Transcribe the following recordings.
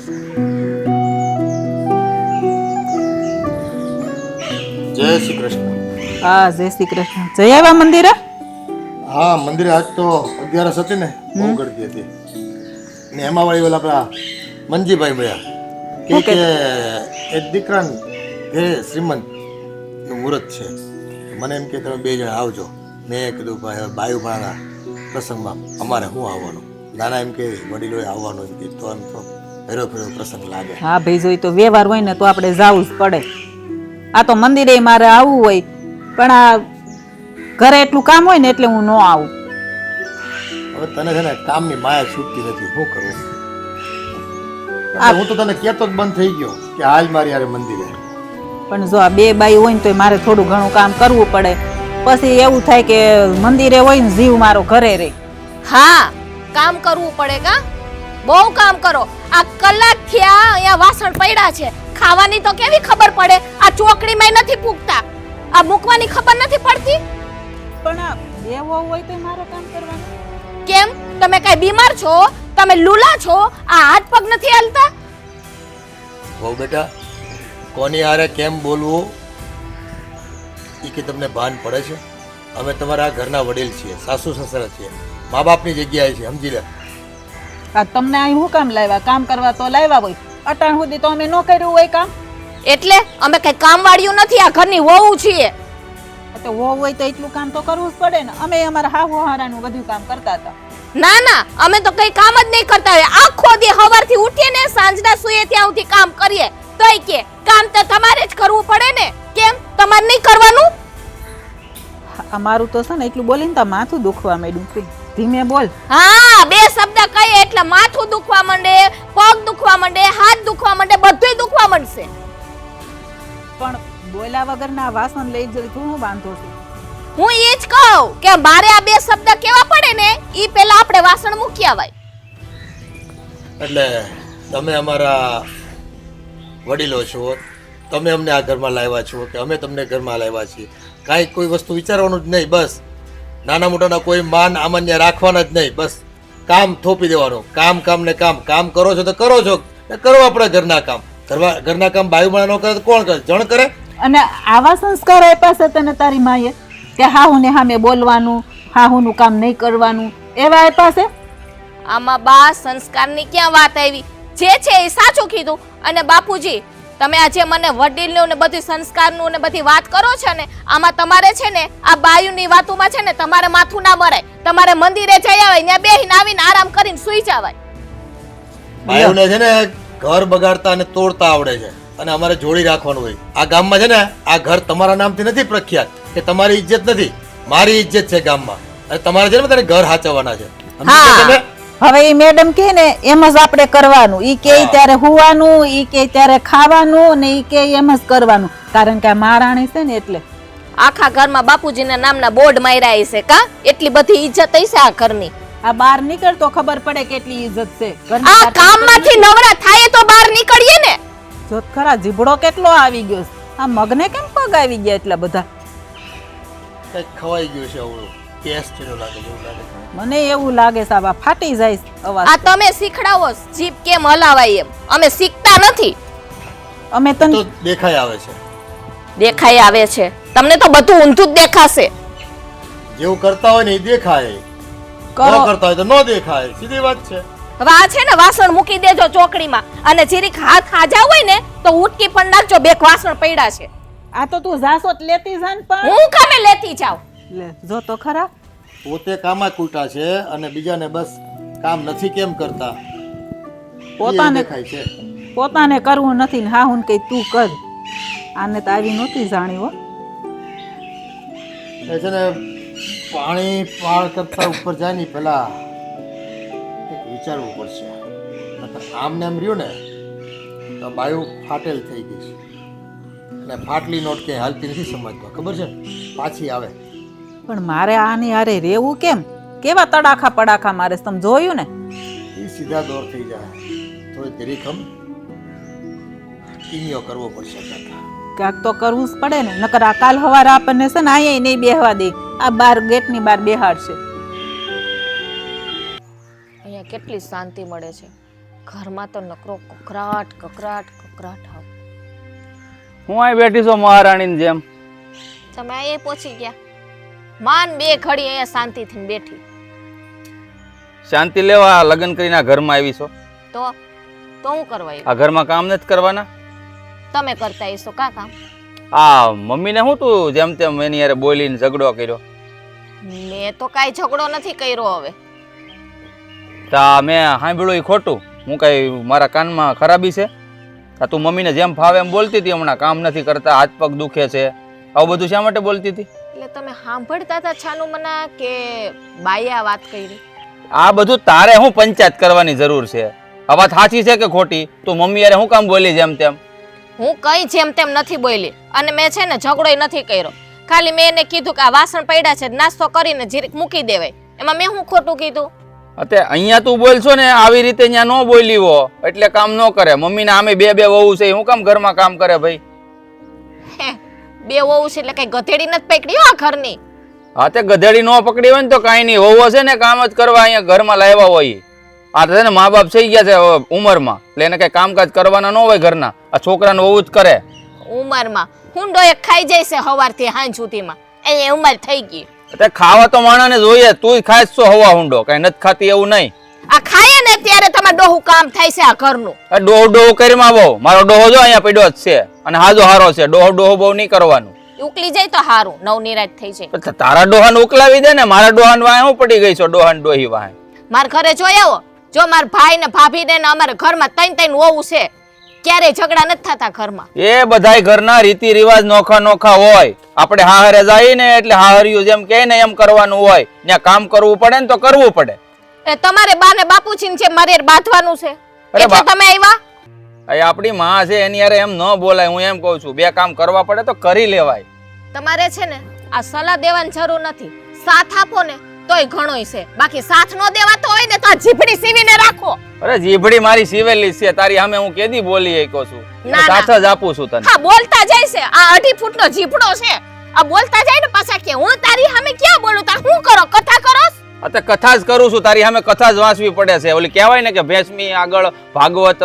જય શ્રી કૃષ્ણ. હા, જય શ્રી કૃષ્ણ. જઈ આવ્યા મંદિરે? હા, મંદિરે આજ તો 11 હતી ને, બહુ ગળદી હતી. ને એમાં વળી ઓલા આપણા મંજીભાઈ ભયા કે એક દીકરાને ઘરે શ્રીમંત નું મુહૂર્ત છે, મને એમ કે તમે 2 જણા આવજો. મેં કીધું ભાઈ બાયુભાના પ્રસંગમાં અમારે શું આવવાનું? નાના એમ કે વડીલોએ આવવાનું એમ કે તો એમ તો ફેરો ફેરો પ્રસંગ લાગે. હા ભાઈ, જોઈ તો વ્યવહાર હોય ને તો આપણે જવું જ પડે. આ તો મંદિરે મારે આવવું હોય, પણ આ ઘરે એટલું કામ હોય ને એટલે હું ન આવું. હવે તને છે ને કામની માયા છૂટતી નથી, શું કરવું? હું તો તને કહેતો જ બંધ થઈ ગયો કે હાલ મારી યારે મંદિરે. પણ જો આ 2 બાઈ હોય ને તો મારે થોડું ઘણું કામ કરવું પડે. પછી એવું થાય કે મંદિરે હોય ને જીવ મારો ઘરે રહે. હા, કામ કરવું પડે કા? બહુ કામ કરો. આ કલાક થયા અહીંયા વાસણ પડ્યા છે, ખાવાની તો કેવી ખબર પડે? આ ચોકડીમાં નથી પૂગતા, આ મૂકવાની ખબર નથી પડતી. પણ આ દેવો હોય તો મારે કામ કરવાનું. કેમ? તમે કઈ બીમાર છો? તમે લૂલા છો? આ હાથ પગ નથી હાલતા? હો બેટા, કોની હારે કેમ બોલવું એ કે તમને ભાન પડે છે? અમે તમારા ઘરના વડીલ છીએ, સાસુ સસરા છીએ, મા બાપની જગ્યાએ છે, સમજી લે. આ તમને અહીં હું કામ લાવ્યા? કામ કરવા તો લાવ્યા હોય. અટાણ સુધી તો અમે ન કર્યું હોય કામ. એટલે અમે કઈ કામ વાળ્યું નથી, આ ઘરની વહુ છીએ. તો વહુ હોય તો એટલું કામ તો કરવું જ પડે ને. અમે અમારા હાહુ હારાનું બધું કામ કરતા હતા. ના ના, અમે તો કઈ કામ જ નહીં કરતા હોય. આખો દી સવારથી ઉઠીએ ને સાંજના સુઈએ ત્યાં સુધી કામ કરીએ. તોય કે કામ તો તમારે જ કરવું પડે ને. કેમ તમારે નહીં કરવાનું? અમારું તો છે ને એટલું બોલીને તો માથું દુખવા માંડ્યું. ધીમે બોલ. હા, 2 શબ્દ કહીએ એટલે માથું દુખવા માંડે, પગ દુખવા માંડે, હાથ દુખવા માંડે, બધુંય દુખવા માંડશે. પણ બોલ્યા વગરના વાસણ લઈ જઈ તું હું વાંધો છે? હું એ જ કહું કે મારે આ 2 શબ્દ કેવા પડે ને ઈ પહેલા આપણે વાસણ મૂકી આવાય. એટલે તમે અમારા વડીલો છો, તમે અમને આ ઘરમાં લાવ્યા છો કે અમે તમને ઘરમાં લાવ્યા છીએ, કાંઈ કોઈ વસ્તુ વિચારવાનું જ નહીં. બસ નાના મોટાના કોઈ માન આમાન્ય રાખવાના જ નહીં. બસ કામ થોપી દેવાનું. કામ કામ ને કામ. કામ કરો છો તો કરો છો, કરો આપણે ઘરના કામ. ઘરના કામ બાયુમાં ન કરે તો કોણ કરે? જણ કરે. અને આવા સંસ્કાર આપ્યા છે તને તારી માએ કે હાહુ ને સામે બોલવાનું, હાહુનું કામ નહીં કરવાનું, એવા આપ્યા છે? આમાં બા સંસ્કારની ક્યાં વાત આવી? જે છે એ સાચું કીધું. અને બાપુજી, તમે આજે મને વડીલનું ને બધી સંસ્કારનું ને બધી વાત કરો છો ને, આમાં તમારે છે ને આ બાયુની વાતોમાં છે ને તમારે માથું ના મરાય. તમારે મંદિરે જઈ આવાય, ત્યાં બેહીને આવીને આરામ કરીને સૂઈ જવાય. બાયુને છે ને ઘર બગાડતા અને તોડતા આવડે છે, અને અમારે જોડી રાખવાનું હોય. આ ગામમાં છે ને આ ઘર તમારા નામથી નથી પ્રખ્યાત કે તમારી ઇજ્જત નથી, મારી ઇજ્જત છે ગામમાં. અને તમારે છે ને બધાને ઘર હાચવવાના છે. હવે એ મેડમ કે ને એમ જ આપણે કરવાનું. ઈ કે ત્યારે હુવાનું, ઈ કે ત્યારે ખાવાનું, ને ઈ કે એમ જ કરવાનું. કારણ કે આ મહારાણી છે ને એટલે આખા ઘરમાં બાપુજીના નામના બોર્ડ માર્યા છે કા? એટલી બધી ઇજ્જત હશે આ ઘરની. આ બહાર નીકળતો ખબર પડે કેટલી ઇજ્જત છે. આ કામમાંથી નવરા થાય તો બહાર નીકળીએ ને. જોત ખરા જીભડો કેટલો આવી ગયો છે. આ મગને કેમ પગ આવી ગયા એટલા બધા? કઈક ખવાઈ ગયું છે અવળું. કેસ ચેલો લાગે જેવું લાગે. મને એવું લાગે સાહેબ આ ફાટી જાય અવાજ. આ તમે શીખડાવો જીભ કેમ હલાવાય એમ. અમે શીખતા નથી. અમે તને તો દેખાય આવે છે. દેખાય આવે છે. તમને તો બધું ઊંધું જ દેખાશે. જેવું કરતા હોય ને એ દેખાય, કરો. ન કરતા હોય તો ન દેખાય. સીધી વાત છે. હવે આ છે ને વાસણ મૂકી દેજો ચોકડીમાં, અને જીરીક હાથ ખાજા હોય ને તો ઉટકી પણ નાખજો. 2 વાસણ પડ્યા છે. આ તો તું જાસો જ લેતી જાન. પણ હું કામે લેતી જાઉં? લે જો તો ખરા. પોતે કામમાં કૂટા છે અને બીજાને બસ કામ નથી કેમ કરતા પોતાને દેખાય છે. પોતાને કરવું નથી ને હાહુન કઈ તું કર. આને તો આવી નહોતી જાણી હો. એ છે ને પાણી પાળ કરતા ઉપર જાય ને પેલા વિચારવું પડશે. આમને એમ રહ્યું ને તો બાયું ફાટેલ થઈ ગઈ છે, અને ફાટલી નોટ ક્યાંય હાલતી નથી સમાજમાં, ખબર છે? પાછી આવે. પણ મારે આની હારે રેવું કેમ? કેવા તડાખા પડાખા મારે તમે જોયું ને? એ સીધા દોર થઈ જાય. થોડી ધીરીખમ કીમિયો કરવો પડશે. ક્યાંક તો કરવું જ પડે ને. નકર આ કાલ હવારે આપણને છે ને અહીંયા નહીં બેહવા દે. આ બાર ગેટની બહાર બેહાડશે. અહીંયા કેટલી શાંતિ મળે છે. ઘરમાં તો નકરો કકરાટ કકરાટ કકરાટ આવ. હું અહીં બેઠી છું મહારાણીની જેમ. તમે અહીંયા પહોંચી ગયા. માન બે ઘડી અહીંયા શાંતિથી બેઠી. શાંતિ લેવા લગ્ન કરીને આ ઘરમાં આવી છો. તો હું કરવા આવ્યો? આ ઘરમાં કામ નથી કરવાના? તમે કરતા હશો કા કામ? આ મમ્મીને હું તું જેમ તેમ એની યારે બોલીને ઝઘડો કર્યો? મેં તો કાંઈ ઝઘડો નથી કર્યો. હવે તા મેં સાંભળ્યું એ ખોટું? હું કઈ મારા કાનમાં ખરાબી છે? આ તું મમ્મીને જેમ ફાવે એમ બોલતી હતી, હમણાં કામ નથી કરતા, હાથ પગ દુખે છે, આવું બધું શા માટે બોલતી હતી? એટલે તમે સાંભળતા હતા છાનું મના કે બાયા વાત કરી? આ બધું તારે હું પંચાયત કરવાની જરૂર છે? આ વાત સાચી છે કે ખોટી? તું મમ્મી યારે હું કામ બોલી જેમ તેમ? હું કઈ જેમ તેમ નથી બોલી, અને મેં છે ને ઝઘડો નથી કર્યો. ખાલી મેં એને કીધું કે આ વાસણ પડ્યા છે, નાસ્તો કરીને જીરીક મૂકી દેવાય. એમાં મેં હું ખોટું કીધું? અત્યારે અહીંયા તું બોલશો ને આવી રીતે અહીંયા ન બોલી હો એટલે કામ ન કરે. મમ્મીને આમે બે વહુ છે, હું કામ ઘરમાં કામ કરે ભાઈ? બે વહુ છે એટલે કઈ ગધેડી નથી પકડી આ ઘરની. હા તે ગધેડી ન પકડી હોય ને તો કાંઈ નહીં, વહુ છે ને કામ જ કરવા અહીંયા ઘરમાં લાવ્યા હોય. આ છે ને મા બાપ થઈ ગયા છે ઉંમરમાં, એટલે એને કઈ કામકાજ કરવાના ન હોય ઘરના. આ છોકરાને વહુ જ કરે. ઉંમરમાં હુંડો એક ખાઈ જાય છે સવારથી સાંજ સુધીમાં, એ ઉંમર થઈ ગઈ. તે ખાવા તો માણાને જોઈએ, તું ખાય છો હવા હુંડો, કઈ નથી ખાતી એવું નહીં. આ ખાય ને ત્યારે તમારે ડોહું કામ થાય છે આ ઘરનું. આ ડોહો કરીમાં બહુ મારો ડોહો જો અહીંયા પડ્યો જ છે અને હાજો હારો છે. ડોહો બહુ નહીં કરવાનું. ઉકલી જાય તો હારું, નવનિરાત થઈ જાય. તારા ડોહાને ઉકલાવી દે ને, મારા ડોહાને વાહે હું પડી ગઈ છો? ડોહાને ડોહી વાહે મારા ઘરે જોઈ આવો. જો મારા ભાઈ ને ભાભી ને અમારા ઘરમાં ત્રણ વહુ છે, ક્યારેય ઝઘડા નથી થતા ઘરમાં. એ બધાય ઘરના રીતિ રિવાજ નોખા નોખા હોય. આપણે હાહરે જાય ને એટલે હાહરિયું જેમ કહે ને એમ કરવાનું હોય. ત્યાં કામ કરવું પડે ને તો કરવું પડે. એ તમારે બા ને બાપુજી છે મારે બાંધવાનું છે એટલે તમે આવ્યા? આપણી માં છે એની યારે એમ ન બોલાય. હું એમ કઉ છું બે કામ કરવા પડે તો કરી લેવાય. તમારે છે ને આ સલાહ દેવાની જરૂર નથી. સાથ આપો ને તોય ઘણોય છે, બાકી સાથ ન દેવાતો હોય ને તો આ જીભડી સીવીને રાખો. અરે જીભડી મારી સીવેલી છે, તારી સામે હું કેદી બોલી શકો છું? સાથ જ આપું છું તને. હા બોલતા જાય છે, આ 2.5 ફૂટનો જીભડો છે, આ બોલતા જાય ને પાછા કે હું તારી સામે ક્યાં બોલું? તા હું કરો? કથા કરો? અતે કથા જ કરું છું, તારી સામે કથા જ વાંચવી પડે છે. ઓલી કહેવાય ને કે ભેંસમી આગળ ભાગવત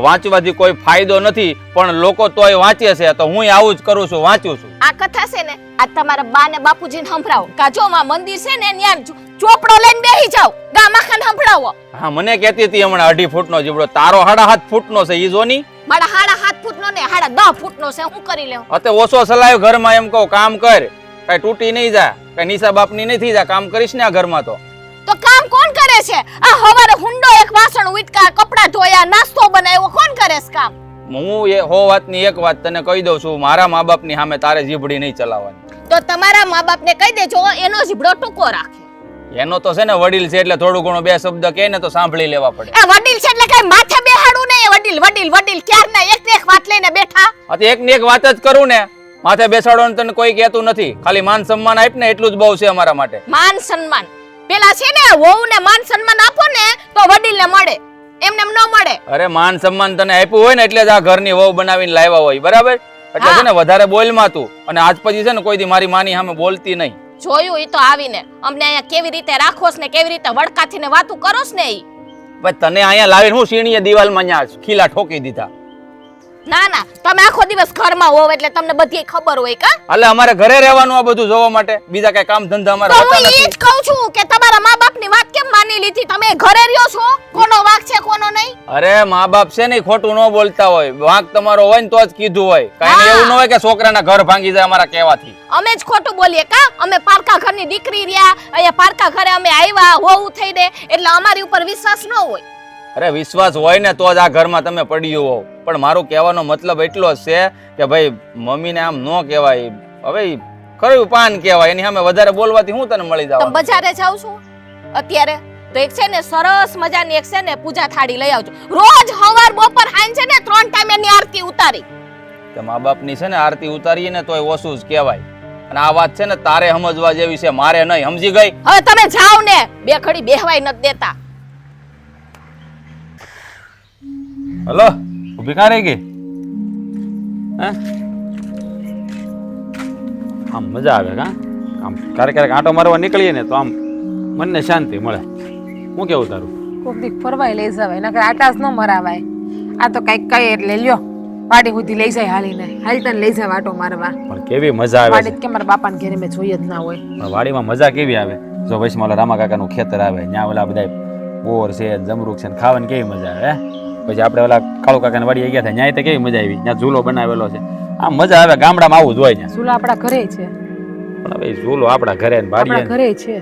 વાંચવાથી કોઈ ફાયદો નથી, પણ લોકો તોય વાંચે છે, તો હું આવું જ કરું છું, વાંચું છું. આ કથા છે ને આ તમારા બા ને બાપુજીને સંભળાવો. કાજો માં મંદિર છે ને ત્યાં ચોપડો લઈને બેહી જાવ, ગામાખાન સંભળાવો. હા મને કહેતી હતી હમણાં 2.5 ફૂટનો જીબડો, તારો 7.5 ફૂટનો છે. ઈ જોની મારા 7.5 ફૂટનો ને 10.5 ફૂટનો છે. હું કરી લેવું? અતે ઓછો સલાયો ઘરમાં, એમ કહું કામ કર, કઈ તૂટી નહીં જાય, કઈ નિશા બાપની નહીં થઈ જાય. કામ કરીશ ને આ ઘરમાં તો કામ કોણ કરે છે? આ હવારે હુંડો એક વાસણ ઉટકા, કપડા ધોયા, નાસ્તો બનાવ્યો, કોણ કરે છે કામ? હું એ હો વાતની એક વાત તને કહી દઉં છું, મારા મા બાપની સામે તારે જીભડી નહીં ચલાવવાની. તો તમારા મા બાપને કહી દેજો એનો જીભડો ટૂંકો રાખે. એનો તો છે ને વડીલ છે એટલે થોડું ઘણું બે શબ્દ કહે ને તો સાંભળી લેવા પડે. એ વડીલ છે એટલે કઈ માથે બેહાડું નહીં. વડીલ વડીલ વડીલ ક્યારના એક વાત લઈને બેઠા. હા એક ને એક વાત જ કરું ને, માથે બેસાડવાનું તને કોઈ કહેતું નથી. ખાલી માન સન્માન આપ ને એટલું જ બહુ છે અમારા માટે. માન સન્માન પેલા છે ને વહુને માન સન્માન આપો ને તો વડીલને મળે, એમને એમ ન મળે. અરે માન સન્માન તને આપ્યું હોય ને એટલે જ આ ઘરની વહુ બનાવીને લાવ્યા હોય, બરાબર? એટલે છે ને વધારે બોલમાં તું, અને આજ પછી છે ને કોઈ દી મારી માની સામે બોલતી નહીં. જોયું ઈ તો આવીને અમને અહીંયા કેવી રીતે રાખોસ ને કેવી રીતે વડકાથીને વાતું કરોસ ને ઈ. ભાઈ તને અહીંયા લાવીને હું સીણીએ દિવાલમાં ન્યા ખીલા ઠોકી દીધા. ના ના તમે આખો દિવસ ઘરમાં હોવ એટલે તમને બધી ખબર હોય કા? એટલે અમારે ઘરે રહેવાનું આ બધું જોવા માટે, બીજા કઈ કામ ધંધા અમારે હોતા નથી. હું ઈ જ કહું છું કે તમારા મા બાપની વાત કેમ માની લીધી? તમે ઘરે રહ્યો છો, કોનો વાંક છે કોનો નહીં? અરે મા બાપ છે ને ખોટું ન બોલતા હોય, વાંક તમારો હોય ને તો જ કીધું હોય. કઈ એવું ન હોય કે છોકરાના ઘર ભાંગી જાય અમારા કહેવાથી. અમે જ ખોટું બોલીએ કા? અમે પારકા ઘરની દીકરી રહ્યા, અહીંયા પારકા ઘરે અમે આવ્યા હોવું થઈ દે એટલે અમારી ઉપર વિશ્વાસ ન હોય. અરે વિશ્વાસ હોય ને તો જ આ ઘરમાં તમે પડ્યું હોવ. પણ મારું કહેવાનો મતલબ એટલો જ છે કે ભાઈ મમ્મીને આમ ન કહેવાય. હવે ખરું પાન કહેવાય, એની સામે વધારે બોલવાથી હું તને મળી જાવ. તમે બજારે જાવ છો અત્યારે તો એક છે ને સરસ મજાની એક છે ને પૂજા થાળી લઈ આવજો. રોજ સવાર બપોર સાંજ છે ને 3 ટાઈમ એની આરતી ઉતારી. તો મા બાપની છે ને આરતી ઉતારીએ ને તોય ઓછું જ કહેવાય. અને આ વાત છે ને તારે સમજવા જેવી છે, મારે નહીં. સમજી ગઈ? હવે તમે જાઓ ને, બે ઘડી બેહવાય નથી દેતા. હલો ઉભી કાં રહી ગઈ? હે આમ મજા આવે કા? આમ ક્યારેક આંટો મારવા નીકળીએ ને તો આમ મનને શાંતિ મળે. શું કેવું તારું? કોક દીક ફરવાય લઈ જવાય નકર આટાસ ન મરાવાય. આ તો કઈક કઈ એટલે લ્યો વાડી સુધી લઈ જાય હાલીને હાલ તને લઈ જાય વાટો મારવા. પણ કેવી મજા આવે વાડી કે મારા બાપાને ઘરે મેં જોઈ જ ના હોય. પણ વાડીમાં મજા કેવી આવે જો વૈષ્ણવ ઓલા રામા કાકાનું ખેતર આવે ત્યાં ઓલા બધા બોર છે જમરૂખ છે ને ખાવાની કેવી મજા આવે હે પછી આપણે ઓલા કાળુ કાકાની વાડીએ ગયા હતા ત્યાં તો કેવી મજા આવી ત્યાં ઝૂલો બનાવેલો છે આ મજા આવે ગામડામાં આવું જ હોય ત્યાં ઝૂલો આપણા ઘરે છે. પણ હવે ઝૂલો આપણા ઘરે ને આપણા વાડીએ ઘરે છે.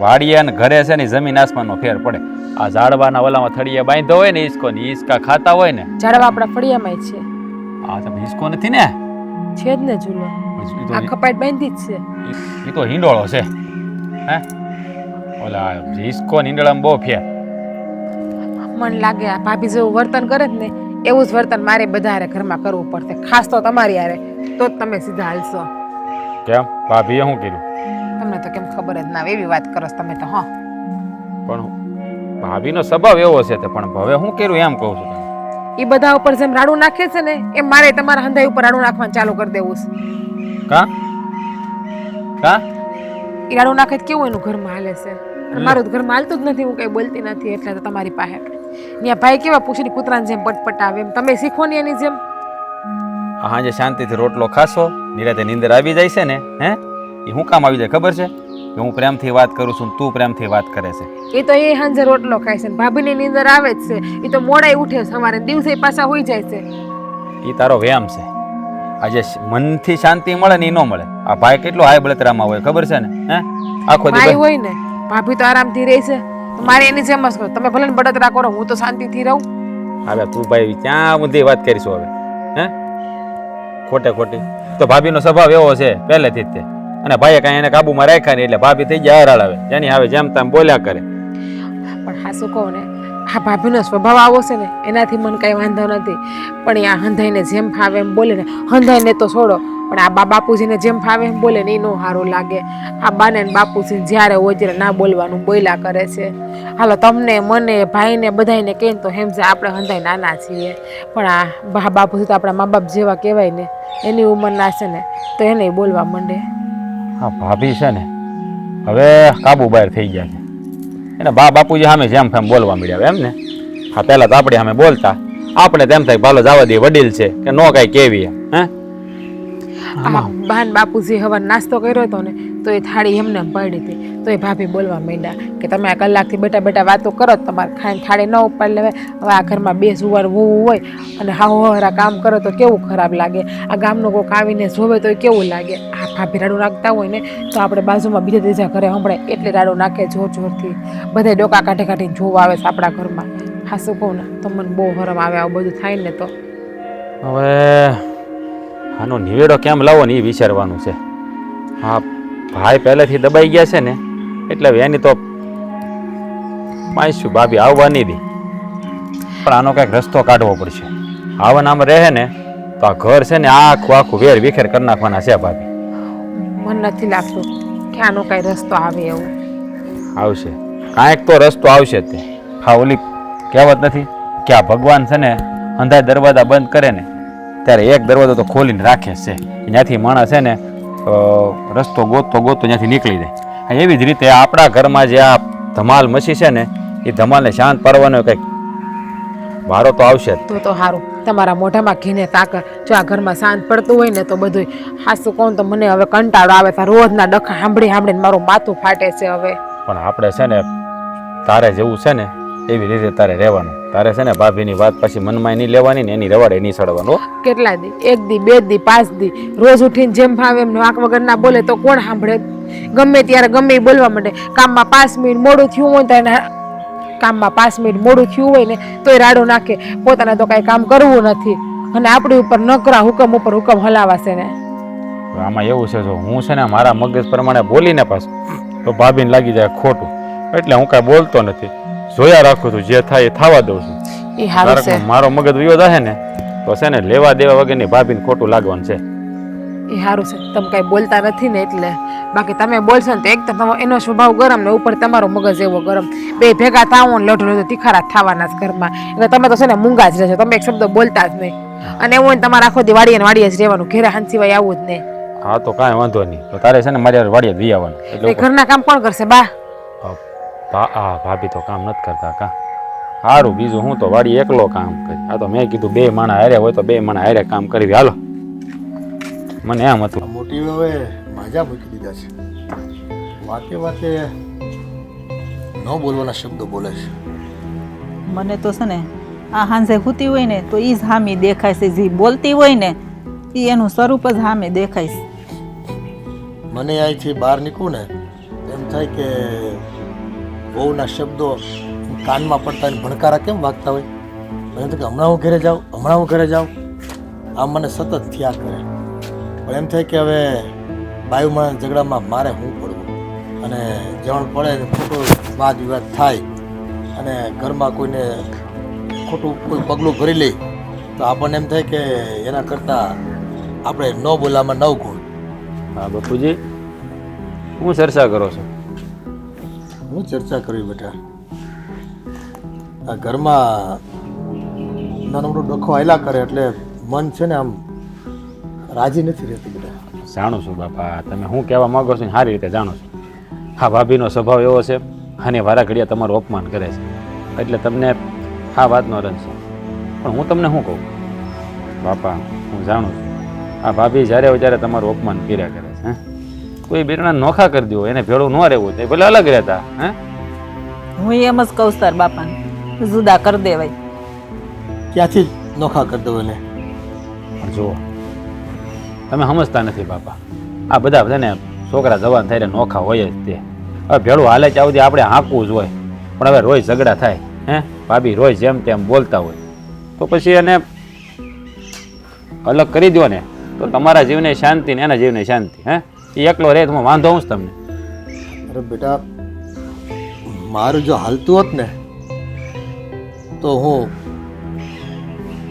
વાડીએ ને ઘરે છે ને જમીન આસમાનનો ફેર પડે આ ઝાડવાના ઓલામાં થળિયા બાંધો હોય ને ઈસકો ને ઈસકા ખાતા હોય ને ઝાડવા આપણા ફળિયામાં છે. આ તો ઈસકો નથી ને છે જ ને ઝૂલો આ કપાટ બાંધી જ છે. એ તો હિંડોળો છે હે ઓલા ઈસકો ને હિંડોળામાં બહુ ફેર મને લાગે આ ભાભી જેવું વર્તન કરે જ ને એવું જ વર્તન મારે બધા હારે ઘરમાં કરવું પડશે ખાસ તો તમારી હારે તો જ તમે સીધા હાલશો. કેમ ભાભીએ શું કર્યું તમને તો કેમ ખબર જ ના આવે એવી વાત કરો છો તમે તો. હા પણ ભાભીનો સ્વભાવ એવો છે તે પણ હવે શું કર્યું એમ કહું છું તને. એ બધા ઉપર જેમ રાડું નાખે છે ને એમ મારે તમારા હંધાઈ ઉપર રાડું નાખવાનું ચાલુ કરી દેવું છે. કા કા એ રાડું નાખે તો કેવું એનું ઘરમાં હાલે છે અને મારું તો ઘરમાં હાલતું જ નથી હું કઈ બોલતી નથી એટલે તો તમારી પાસે ત્યાં ભાઈ કેવા પૂછીને કૂતરાની જેમ પટપટ આવે એમ તમે શીખો ને એની જેમ. હાજે શાંતિથી રોટલો ખાશો નિરાતે નીંદર આવી જાય છે ને હે એ શું કામ આવી જાય ખબર છે કે હું પ્રેમથી વાત કરું છું તું પ્રેમથી વાત કરે છે. એ તો એ હાંજે રોટલો ખાય છે ભાભીની નીંદર આવે જ છે એ તો મોડાઈ ઉઠે સવારે દિવસે પાછા હોઈ જાય છે. એ તારો વ્યાયામ છે આજે મનથી શાંતિ મળે ને એ ન મળે આ ભાઈ કેટલો હાય બળતરામાં હોય ખબર છે ને હે આખો ભાઈ દિવસ હોય ને ભાભી તો આરામથી રહે છે તો મારે એની જેમ જ કરો તમે ભલે ને બળતરા કરો હું તો શાંતિથી રહું. હવે તું ભાઈ ક્યાં બધી વાત કરીશું હવે હે ખોટે ખોટી તો ભાભીનો સ્વભાવ એવો છે પહેલેથી જ તે અને ભાઈએ કાંઈ એને કાબુમાં રાખ્યા નહીં એટલે ભાભી થઈ ગયા હરાળ આવે જેની હવે જેમ તેમ બોલ્યા કરે. પણ હા શું કહું ને આ ભાભીનો સ્વભાવ આવો છે ને એનાથી મને કાંઈ વાંધો નથી પણ આ હંધાઈને જેમ ફાવે એમ બોલે ને હંધાઈને તો છોડો પણ આ બાપુજીને જેમ ફાવે એમ બોલે ને એ નો સારું લાગે. આ બાને ને બાપુજી જ્યારે હોય ત્યારે ના બોલવાનું બોલ્યા કરે છે. હાલો તમને મને ભાઈને બધાને કહીને તો સમજે આપણે હંધાઈ નાના છીએ પણ આ બાપુજી તો આપણા મા બાપ જેવા કહેવાય ને એની ઉંમરના છે ને તો એને બોલવા માંડે. હા ભાભી છે ને હવે કાબુ બહાર થઈ ગયા છે એને બાપુજી સામે જેમ તેમ બોલવા મળ્યા એમ ને. હા પહેલાં તો આપણે સામે બોલતા આપણે તેમ થાય ભાલો જવા દે વડીલ છે કે નો કાંઈ કેવી હે. બહાન બાપુજી હવે નાસ્તો કર્યો હતો ને તો એ થાળી એમને પડી હતી તો એ ભાભી બોલવા માંડ્યા કે તમે આ કલાકથી બેઠા બેઠા વાતો કરો તમારે ખાઈને થાળી ન ઉપાડી લેવાય. હવે આ ઘરમાં બે સુવાર વહુ હોય અને હારા કામ કરો તો કેવું ખરાબ લાગે. આ ગામનો કોઈક આવીને જોવે તો કેવું લાગે. આ ભાભી રાડું નાખતા હોય ને તો આપણે બાજુમાં બીજા ત્રીજા ઘરે સંભળાય એટલે રાડું નાખે જોર જોરથી બધા ડોકા કાઢે કાઢીને જોવા આવે છે આપણા ઘરમાં. હા શું કહું ને તો મને બહુ હરમ આવે આવું બધું થાય ને તો. હવે આનો નિવેડો કેમ લાવો ને એ વિચારવાનું છે. હા ભાઈ પહેલેથી દબાઈ ગયા છે ને એટલે એની તો પાઈશું ભાભી આવવાની દી પણ આનો કંઈક રસ્તો કાઢવો પડશે. આમ રહે ને તો આ ઘર છે ને આખું આખું વેર વિખેર કરી નાખવાના છે ભાભી. મને નથી લાગતું કે આનો કાંઈ રસ્તો આવે એવું. આવશે કાંઈક તો રસ્તો આવશે તે. હા ઓલી કહેવત નથી કે આ ભગવાન છે ને અંધાય દરવાજા બંધ કરે ને ત્યારે એક દરવાજો તો ખોલીને રાખે છે ત્યાંથી માણસ છે ને રસ્તો ગોતતો ત્યાંથી નીકળી જાય. એવી જ રીતે આપણા ઘરમાં જે આ ધમાલ મચી છે ને એ ધમાલને શાંત પાડવાનો કંઈક વારો તો આવશે જ. તો સારું તમારા મોઢામાં ઘીને તાકર જો આ ઘરમાં શાંત પડતું હોય ને તો બધું હાસું કહું તો મને હવે કંટાળો આવે છે. રોજના ડખા સાંભળીને મારું માથું ફાટે છે હવે. પણ આપણે છે ને તારે જેવું છે ને એવી રીતે તારે રહેવાનું. તારે છે ને ભાભીની વાત પછી મનમાં નહીં લેવાની ને એની રવાડે નહીં સડવાનું. કેટલા દી? 1 દી 2 દી 5 દી રોજ ઉઠીને જેમ ભાવે એમ વાંક વગર ના બોલે તો કોણ સાંભળે? ગમે ત્યારે ગમે એ બોલવા માંડે. કામમાં 5 મિનિટ મોડું થયું હોય તો કામમાં 5 મિનિટ મોડું થયું હોય ને તોય રાડું નાખે. પોતાને તો કાંઈ કામ કરવું નથી અને આપણી ઉપર નકરા હુકમ ઉપર હુકમ હલાવાશે ને. આમાં એવું છે જો હું છે ને મારા મગજ પ્રમાણે બોલીને પાછું તો ભાભીને લાગી જાય ખોટું એટલે હું કાંઈ બોલતો નથી. જોયા રાખું છું જે થાય એ થવા દઉં છું. એ હારું છે. મારો મગજ વિયો જાય ને તો છે ને લેવા દેવા વગરની ભાભીને ખોટું લાગવાનું છે. એ સારું છે તમે કાંઈ બોલતા નથી ને એટલે. બાકી તમે બોલશો ને તો એક તો એનો સ્વભાવ ગરમ ને ઉપર તમારો મગજ એવો ગરમ. બે ભેગા થાવો ને લઢો તીખારા થવાના જ ઘરમાં. એટલે તમે તો છે ને મૂંગા જ રહેશો. તમે એક શબ્દ બોલતા જ નહીં અને એવું હોય તમારે આખો દી વાડીએ જ રહેવાનું. ઘેરે હાન સિવાય આવું જ નહીં. હા તો કાંઈ વાંધો નહીં. તો તારે છે ને મારી વાડીએ જઈ આવવાનું. એટલે ઘરના કામ કોણ કરશે? બા ભાભી તો કામ નથી કરતા કા સારું બીજું હું તો વાડી એકલો કામ કરી આ તો મેં કીધું બે માણા હારે હોય તો બે માણા હારે કામ કરવી હાલો મને એમ હતું આ મોટી હવે માજા મૂકી દીધા છે. વાતે વાતે ન બોલવાના શબ્દો બોલે છે. મને તો છે ને આ હાંજે હુતી હોય ને તો ઈ જ હામી દેખાય છે, જે બોલતી હોય ને ઈ એનું સ્વરૂપ જ હામે દેખાય છે. મને અહીંથી બહાર નીકળું ને એમ થાય કે બહુના શબ્દો કાનમાં પડતા ને ભણકારા કેમ વાગતા હોય. મને તો કે હમણાં હું ઘરે જાઉં, હમણાં હું ઘરે જાઉં, આમ મને સતત થયા કરે. પણ એમ થાય કે હવે બાયુમાં ઝઘડામાં મારે હું પડવું, અને જણ પડે ને ખોટો વાદ વિવાદ થાય અને ઘરમાં કોઈને ખોટું કોઈ પગલું ભરી લે તો આપણને એમ થાય કે એના કરતાં આપણે ન બોલામાં 9 ગુણ. હા બાપુજી હું ચર્ચા કરો છો? હું ચર્ચા કરવી બેટા, આ ઘરમાં નાનો મોટો ડખો આયલા કરે એટલે મન છે ને આમ રાજી નથી રહેતું બેટા. જાણું છું બાપા તમે શું કહેવા માંગો છો ને સારી રીતે જાણો છો. હા ભાભીનો સ્વભાવ એવો છે અને વારા ઘડિયા તમારું અપમાન કરે છે એટલે તમને આ વાતનો રંજ છે. પણ હું તમને શું કહું બાપા હું જાણું છું આ ભાભી જ્યારે હોય ત્યારે તમારું અપમાન કર્યા કરે છે. કોઈ બેરણા નોખા કરી દો એને ભેળું ન રહેવું તે ભલે અલગ રહેતા હે. હું એમ જ કહું તાર બાપાને જુદા કરી દેવાય. ક્યાંથી નોખા કરી દો એને? પણ જુઓ તમે સમજતા નથી બાપા આ બધા છે ને છોકરા જવાન થઈને નોખા હોય જ તે. હવે ભેળું હાલે ત્યાં સુધી આપણે હાંકવું જ હોય પણ હવે રોજ ઝઘડા થાય હે ભાભી રોજ જેમ તેમ બોલતા હોય તો પછી એને અલગ કરી દો ને તો તમારા જીવને શાંતિ ને એના જીવને શાંતિ હે. એ એકલો રહે તો વાંધો હું જ તમને. અરે બેટા મારું જો હાલતું હોત ને તો હું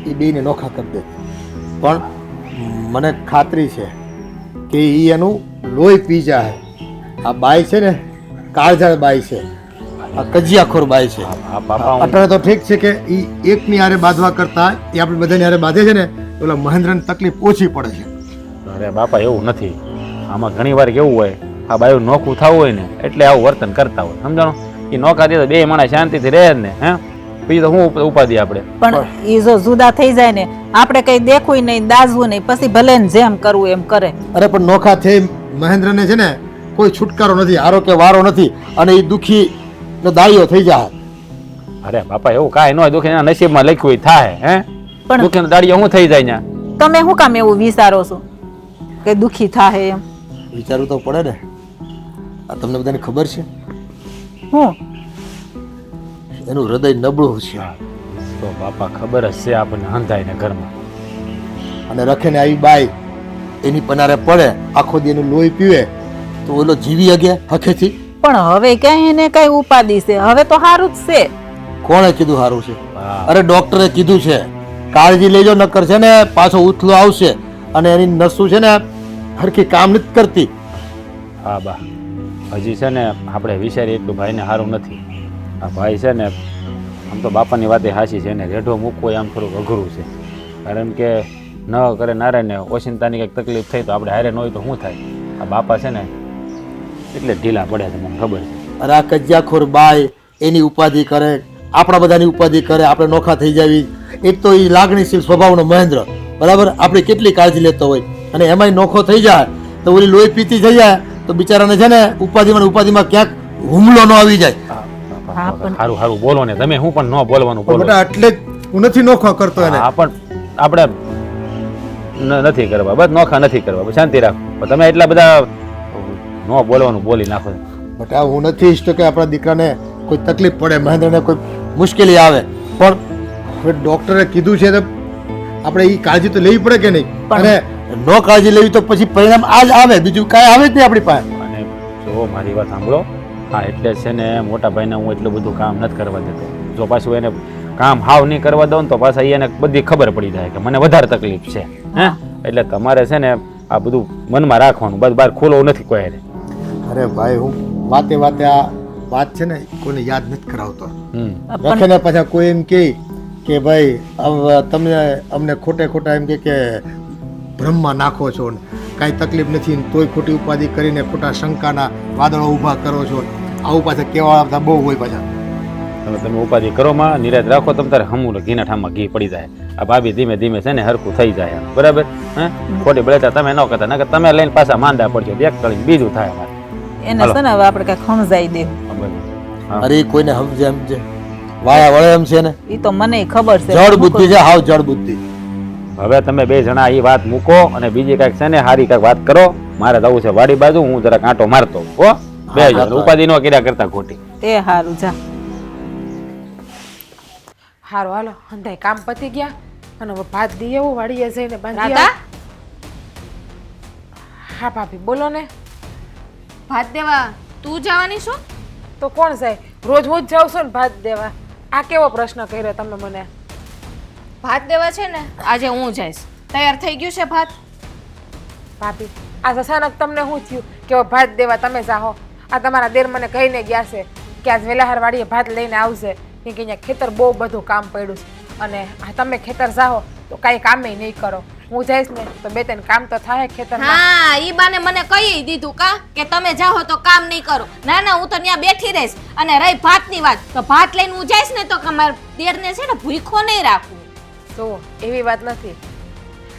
એ બેને નોખા કરી દે. પણ મને ખાતરી છે કે એ એનું લોહી પી જાય. આ બાઈ છે ને કાળજાળ બાઈ છે, આ કજિયાખોર બાઈ છે. હા બાપા હું અત્યારે તો ઠીક છે કે એ એકની હારે બાંધવા કરતા એ આપણે બધાની હારે બાંધે છે ને ઓલા મહેન્દ્રને તકલીફ ઓછી પડે છે. અરે બાપા એવું નથી આમાં ઘણી વાર કેવું હોય આ બાયું નોખું થવું હોય ને એટલે આવું વર્તન કરતા હોય સમજાણો. એ નોખા દે તો બે માણસ શાંતિથી રહે જ ને હે બીજું તો હું ઉપાધિ આપણે. પણ ઈ જો જુદા થઈ જાય ને આપણે કઈ દેખવું નહીં દાઝવું નહીં પછી ભલે ને જેમ કરવું એમ કરે. અરે પણ નોખા થઈ મહેન્દ્રને છે ને કોઈ છુટકારો નથી, હારો કે વારો નથી, અને એ દુખી નો દાળીઓ થઈ જાય. અરે બાપા એવું કાંઈ ન હોય દુઃખી એના નસીબમાં લખ્યું હોય થાય હે પણ દુઃખી દાડિયા હું થઈ જાય ને. તમે શું કામ એવું વિચારો છો કે દુખી થાય એમ? વિચારવું તો પડે ને. આ તમને બધાને ખબર છે હું એનું હૃદય નબળું છે, તો બાપા ખબર જ છે આપણને હંધાય ને ઘરમાં. અને રખે ને આવી બાઈ એની પનારે પડે આખો દી એનું લોહી પીવે તો ઓલો જીવી હગે હખેથી? પણ હવે ક્યાંય એને કઈ ઉપાધિ છે? હવે તો સારું જ છે. કોણે કીધું સારું છે? હા. અરે ડોક્ટરે કીધું છે કાળજી લેજો નકર છે ને પાછો ઉથલો આવશે અને એની નસું છે ને હરખી કામ નથી કરતી. હા બા હજી છે ને આપણે વિચારીએ એટલું ભાઈને સારું નથી. આ ભાઈ છે ને આમ તો બાપાની વાતે હાચી છે ને રેઢો મૂકવો એ આમ થોડુંક અઘરું છે કારણ કે ન કરે નારે ને ઓચિંતાની કંઈક તકલીફ થઈ તો આપણે હારે ન હોય તો શું થાય. આ બાપા છે ને એટલે ઢીલા પડે છે મને ખબર છે. અરે આ કજિયાખોર બાઈ એની ઉપાધિ કરે, આપણા બધાની ઉપાધિ કરે, આપણે નોખા થઈ જાવી. એક તો એ લાગણીશીલ સ્વભાવનો મહેન્દ્ર બરાબર આપણી કેટલી કાળજી લેતો હોય અને એમાંય નોખો થઈ જાય તો ઓલી લોહી પીતી થઈ જાય તો બિચારાને છે ને ઉપાધિમાં ક્યાંક હુમલો ન આવી જાય. હા, પણ- સારું સારું બોલો ને તમે હું પણ ન બોલવાનું પણ બોલો. બેટા એટલે જ હું નથી નોખો કરતો એને. હા પણ આપણે નથી કરવા બસ નોખા નથી કરવા બસ શાંતિ રાખો પણ તમે એટલા બધા ન બોલવાનું બોલી નાખો. બેટા હું નથી ઈચ્છતો કે આપણા દીકરાને કોઈ તકલીફ પડે, મહેન્દ્રને કોઈ મુશ્કેલી આવે, પણ હવે ડોક્ટરે કીધું છે તો આપણે એ કાળજી તો લેવી પડે કે નહીં? અને ન કાળજી લેવી તો પછી પરિણામ આ જ આવે, બીજું કાંઈ આવે જ નહીં આપણી પાસે. અને જો મારી વાત સાંભળો હા એટલે જ છે ને મોટા ભાઈને હું એટલું બધું કામ નથી કરવા દેતો. જો પાછું એને કામ હાવ નહીં કરવા દઉં ને તો પાછા એને બધી ખબર પડી જાય કે મને વધારે તકલીફ છે હે એટલે તમારે છે ને આ બધું મનમાં રાખવાનું બસ બહાર ખોલવું નથી કોઈ હારે. અરે ભાઈ હું વાતે વાતે આ વાત છે ને કોઈને યાદ નથી કરાવતો. હમ રખે ને પાછા કોઈ એમ કે ભાઈ હવે તમે અમને ખોટા એમ કે ભ્રમમાં નાખો છો ને કાંઈ તકલીફ નથી ને તોય ખોટી ઉપાધિ કરીને ખોટા શંકાના વાદળો ઊભા કરો છો. આવું પાછા કેવા બધા બહુ હોય પાછા. તમે ઉપાધિ કરો માં, નિરાશ રાખો. તમે તારે હમું ઘીના ઠામમાં ઘી પડી જાય. આ ભાભી ધીમે ધીમે છે ને હરખું થઈ જાય. બરાબર? હે ખોટી બળેતા તમે ન કરતા, નકર તમે લઈને પાછા માંદા પડજો. એક કરીને બીજું થાય અમારે. એને છે ને હવે આપણે કઈ સમજાઈ દેવું. હા. અરે કોઈને સમજે વાયા વળે એમ છે ને. ઈ તો મને ખબર છે. જડ બુદ્ધિ છે, હાવ જડ બુદ્ધિ. હવે તમે બે જણા એ વાત મૂકો અને બીજી કાંઈક છે ને હારી કાંઈક વાત કરો. મારે જવું છે વાડી બાજુ, હું જરા કાંટો મારતો હો. બે જણ ઉપાધિ નો કર્યા કરતા ખોટી. તે હારું જા. હારો હાલો હંધાઈ કામ પતી ગયા અને હવે ભાત દી એવું વાડીએ જઈને બાંધી રાધા હા ભાભી બોલો ને. ભાત દેવા તું જવાની છો? તો કોણ જાય? રોજ હું જ જાઉં છું ને ભાત દેવા. આ કેવો પ્રશ્ન કર્યો તમે મને? ભાત દેવા છે ને આજે હું જઈશ. તૈયાર થઈ ગયું છે ભાત? ભાભી આ અચાનક તમને શું થયું કે હવે ભાત દેવા તમે જાઓ? આ તમારા દેર મને કહીને ગયા છે કે આજ વેલાહાર વાડીએ ભાત લઈને આવશે, કેમ કે અહીંયા ખેતર બહુ બધું કામ પડ્યું છે અને આ તમે ખેતર જાઓ તો કાંઈ કામે નહીં કરો. હું જઈશ ને તો બે ત્રણ કામ તો થાય ખેતરમાં. હા ઈ બાને મને કહી દીધું કા કે તમે જાઓ તો કામ નહીં કરો. ના ના હું તો ત્યાં બેઠી રહીશ. અને રહી ભાતની વાત તો ભાત લઈને હું જઈશ ને તો મારા દેરને છે ને ભૂખો નહીં રાખવું. જુઓ એવી વાત નથી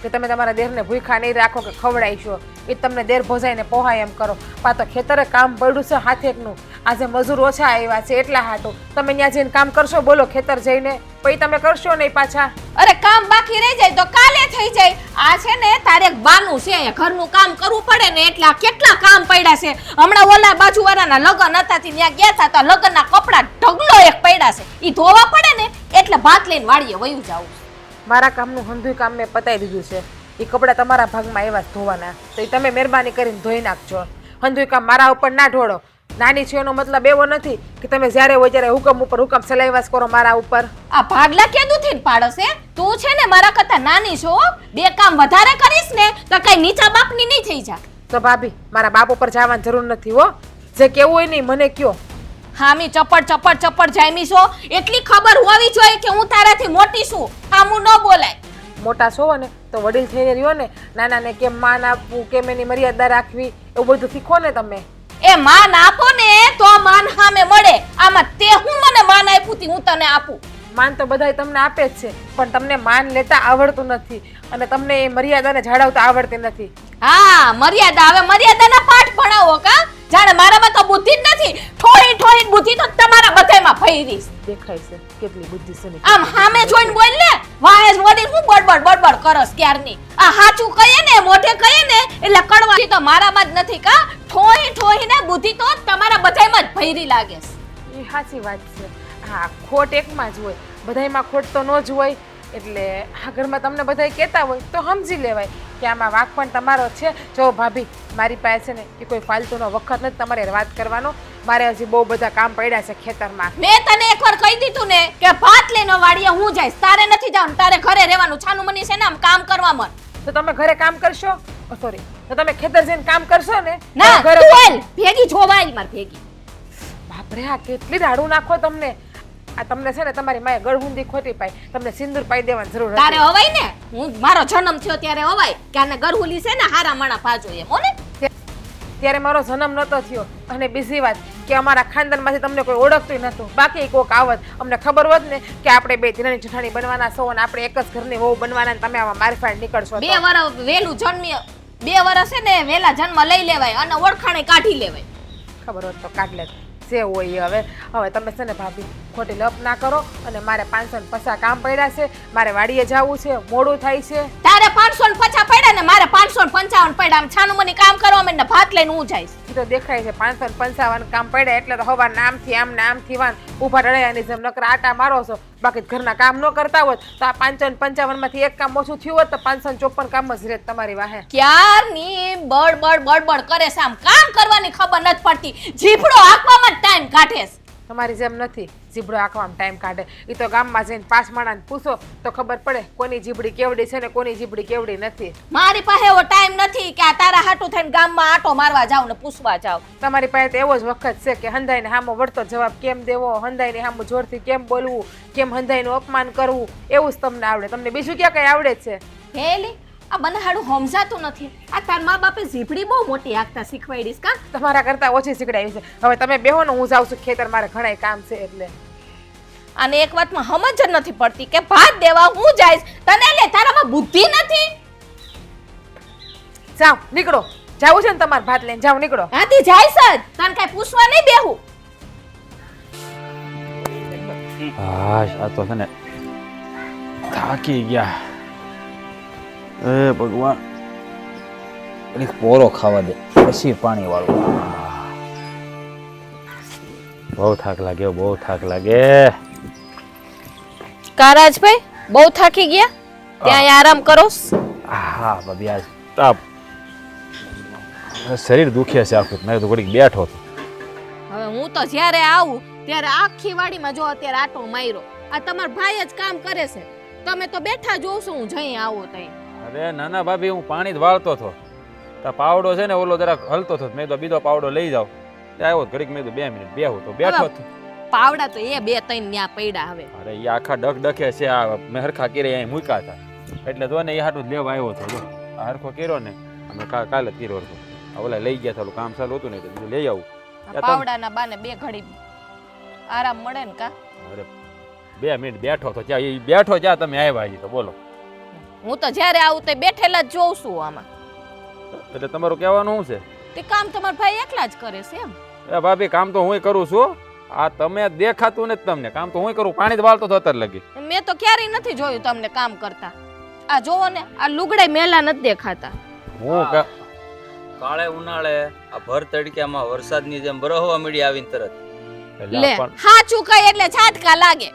કે તમે તમારા દેરને ભૂખા નહીં રાખો કે ખવડાવીશો. એ તમને દેર ભોજાઈને પોહાય એમ કરો. પા તો ખેતરે કામ પડ્યું છે હાથેકનું. આજે મજૂર ઓછા આવ્યા છે એટલા હાટું તમે ત્યાં જઈને કામ કરશો? બોલો ખેતર જઈને પછી તમે કરશો નહીં પાછા? અરે કામ બાકી રહી જાય તો કાલે થઈ જાય. આ છે ને તારે એક બાનું છે અહીંયા ઘરનું કામ કરવું પડે ને એટલે કેટલા કામ પડ્યા છે. હમણાં ઓલા બાજુવાળાના લગ્ન હતા ત્યાં ગયા હતા તો લગ્નના કપડા ઢગલો એક પડ્યા છે. ઈ ધોવા પડે ને એટલે ભાત લઈને વાળીએ વયું જાવું. મારા કામનું હંધુય કામ મેં પતાવી દીધું છે. એ કપડાં તમારા ભાગમાં એવા જ ધોવાના તો એ તમે મહેરબાની કરીને ધોઈ નાખજો. હંધુય કામ મારા ઉપર ના ઢોળો. નાની છે એનો મતલબ એવો નથી કે તમે જ્યારે હોય ત્યારે હુકમ ઉપર હુકમ ચલાવ્યા કરો મારા ઉપર. આ ભાગલા કેદું થઈને પાડશે? તું છે ને મારા કરતા નાની છો. બે કામ વધારે કરીશ ને તો કઈ નીચા બાપની નહીં થઈ જા. તો ભાભી મારા બાપ ઉપર જવાની જરૂર નથી હો. જે કેવું હોય નહીં મને કયો. હામી ચપડ જાયમી છો એટલી ખબર હોવી જોઈએ કે હું તારાથી મોટી છું. આમું ન બોલાય. મોટા છો ને તો વડીલ થઈને રહ્યો ને, નાનાને કેમ માન આપવું, કેમ એની મર્યાદા રાખવી, એવું બધું શીખો ને તમે. એ માન આપો ને તો માન સામે મળે. આમાં તે હું મને માન આપ્યું તી હું તને આપું. માન તો બધાય તમને આપે જ છે પણ તમને માન લેતા આવડતું નથી અને તમને એ મર્યાદાને જાળવતા આવડતી નથી. હા મર્યાદા, હવે મર્યાદાના પાઠ ભણાવો કા? જાણે મારામાં તો બુદ્ધિ જ નથી. ઠોઈ બુદ્ધિ તો તમારા બધાયમાં ફેરી દેખાય છે કેટલી બુદ્ધિ છે ને. આમ સામે જોઈને બોલ ને. વાહે વડીલ હું બડબડ કરસ ક્યારની. આ સાચું કહીએ ને મોઢે કહીએ ને એટલે કડવા તો મારામાં જ નથી કા? ઠોઈ ને બુદ્ધિ તો તમારા બધાયમાં જ ફેરી લાગે છે. એ સાચી વાત છે. હા ખોટ એકમાં જ હોય, બધાયમાં ખોટ તો ન જ હોય. એટલે આ ઘરમાં તમને બધાય કહેતા હોય તો સમજી લેવાય કે આમાં વાંક પણ તમારો છે. જો ભાભી મારી પાસે છે ને એ કોઈ ફાલતુનો વખત નથી તમારે વાત કરવાનો. મારે હજી બહુ બધા કામ પડ્યા છે ખેતરમાં. મેં તને એકવાર કહી દીધું ને કે ભાત લઈને વાડીએ હું જઈશ. તારે નથી જવાનું, તારે ઘરે રહેવાનું. છાનું મની છે ને આમ કામ કરવા મન. તો તમે ઘરે કામ કરશો? સોરી, તો તમે ખેતર જઈને કામ કરશો ને? ના ઘરે તું હાલ ભેગી જોવાય માર ભેગી. બાપરે આ કેટલી રાડું નાખો તમને. આ તમને છે ને તમારી માએ ગળહુંદી ખોટી પાઈ, તમને સિંદૂર પાઈ દેવાની જરૂર તારે હતી. હવાય ને હું મારો જન્મ થયો ત્યારે હવાય કે આને ગરહુલી છે ને હારા માણા પાજો એમ હો ને. ત્યારે મારો જન્મ નતો થયો. અને બીજી વાત કે અમારા ખાનદાનમાંથી તમને કોઈ ઓળખતું નતું. બાકી કોક આવત અમને ખબર હોત ને કે આપણે બે ધીરાણી જેઠાણી બનવાના છો અને આપણે એક જ ઘરની વહુ બનવાના ને તમે આમાં મારફાડ નીકળશો. 2 વર્ષ વેલું જન્મી 2 વર્ષ છે ને વેલા જન્મ લઈ લેવાય અને ઓળખાણે કાઢી લેવાય. ખબર હોત તો કાઢ લે જે હોય. હવે તમે છે ને ભાભી ખોટી લપ ના કરો અને મારે 550 કામ પડ્યા છે. મારે વાડીએ જવું છે, મોડું થાય છે. તારે 550 પડ્યા ને મારે 555 પડ્યા. આમ છાનું મની કામ કરવા મને ભાત લઈને હું જઈશ. એ તો દેખાય છે 555 કામ પડ્યા એટલે તો હવા નામથી આમ ને આમથી વાન ઊભા રળિયાની જેમ નકર આટા મારો છો. બાકી ઘરના કામ ન કરતા હોત તો આ 555 માંથી એક કામ ઓછું થયું હોત તો 554 કામ જ રહેત તમારી વાહે. ક્યારની બડબડ કરે છે. આમ કામ કરવાની ખબર નથી પડતી. જીભડો આંકવામાં જ ટાઈમ કાઢે છે. તમારી જેમ નથી જીભડો આંકવામાં ટાઈમ કાઢે. એ તો ગામમાં જઈને 5 માણાને પૂછો તો ખબર પડે કોની જીભડી કેવડી છે ને કોની જીભડી કેવડી નથી. મારી પાસે એવો ટાઈમ નથી કે આ તારા હાટું થઈને ગામમાં આટો મારવા જાવ ને પૂછવા જાવ. તમારી પાસે તો એવો જ વખત છે કે હંધાઈને સામો વળતો જવાબ કેમ દેવો, હંધાઈને સામું જોરથી કેમ બોલવું, કેમ હંધાઈનું અપમાન કરવું, એવું જ તમને આવડે. તમને બીજું ક્યાં કઈ આવડે છે? હેલી આ મને હાડું સમજાતું નથી. આ તાર મા બાપે ઝીપડી બહુ મોટી હાંકતા શીખવાડીશ કા? તમારા કરતાં ઓછી શીખડાવી છે. હવે તમે બેહો ને, હું જાઉં છું ખેતર, મારે ઘણાય કામ છે એટલે. અને એક વાતમાં સમજ જ નથી પડતી કે ભાત દેવા હું જઈશ તને લે તારામાં બુદ્ધિ નથી. જાઓ નીકળો, જાવું છે ને તમારે ભાત લઈને, જાઓ નીકળો. હાથી જઈશ જ તને કઈ પૂછવા નહીં બેહું. હાશ, આ તો છે ને થાકી ગયા. એ ભગવાન, એક પોરો ખાવા દે પછી પાણી વાળું. બહુ થાક લાગ્યો, બહુ થાક લાગે. કારાજભાઈ બહુ થાકી ગયા, ત્યાં આરામ કરો. હા ભાભી, આજ તાપ શરીર દુખે છે આખું. મેં તો ઘડીક બેઠો હતો. હવે હું તો જ્યારે આવું ત્યારે આખી વાડીમાં જો અત્યારે આટો માર્યો. આ તમાર ભાઈ જ કામ કરે છે, તમે તો બેઠા જોવ છો હું જઈ આવું તઈ. અરે નાના ભાભી, હું પાણી જ વાળતો હતો. તા પાવડો છે ને ઓલો જરાક હલતો હતો. મેં તો બીજો પાવડો લઈ જાવ. આવ્યો ઘડીક, મેં તો 2 મિનિટ બેહું તો બેઠો હતો. પાવડા તો એ 2-3 ન્યા પડ્યા હવે. અરે એ આખા ડખે છે. આ મેં હરખા કેરે અહીં મૂક્યા હતા એટલે તો ને એ હાટું જ લેવા આવ્યો હતો. જો આ હરખો કેરો ને અમે કાલે જ કર્યો હતો. ઓલા લઈ ગયા હતા, કામ ચાલુ હતું ને તો બીજું લઈ આવું. પાવડાના બાને 2 ઘડી આરામ મળે ને કા? અરે 2 મિનિટ બેઠો તો ત્યાં એ બેઠો ત્યાં તમે આવ્યા હજી તો બોલો. હું તો જ્યારે આવું તે બેઠેલા જ જોઉં છું આમાં. એટલે તમારું કહેવાનું શું છે? તે કામ તમાર ભાઈ એકલા જ કરે છે એમ? એ ભાભી, કામ તો હું કરું છું. આ તમે દેખાતું નથી તમને. કામ તો હું કરું. પાણી જ વાળતો હતો અત્યારે લગી. મેં તો ક્યારેય નથી જોયું તમને કામ કરતા. આ જોવો ને, આ લુગડાય મેલા નથી દેખાતા. હું કાળે ઉનાળે આ ભર તડક્યામાં વરસાદની જેમ બરહવા મળી આવીને તરત. લે હાચું કઈ એટલે છાટકા લાગે.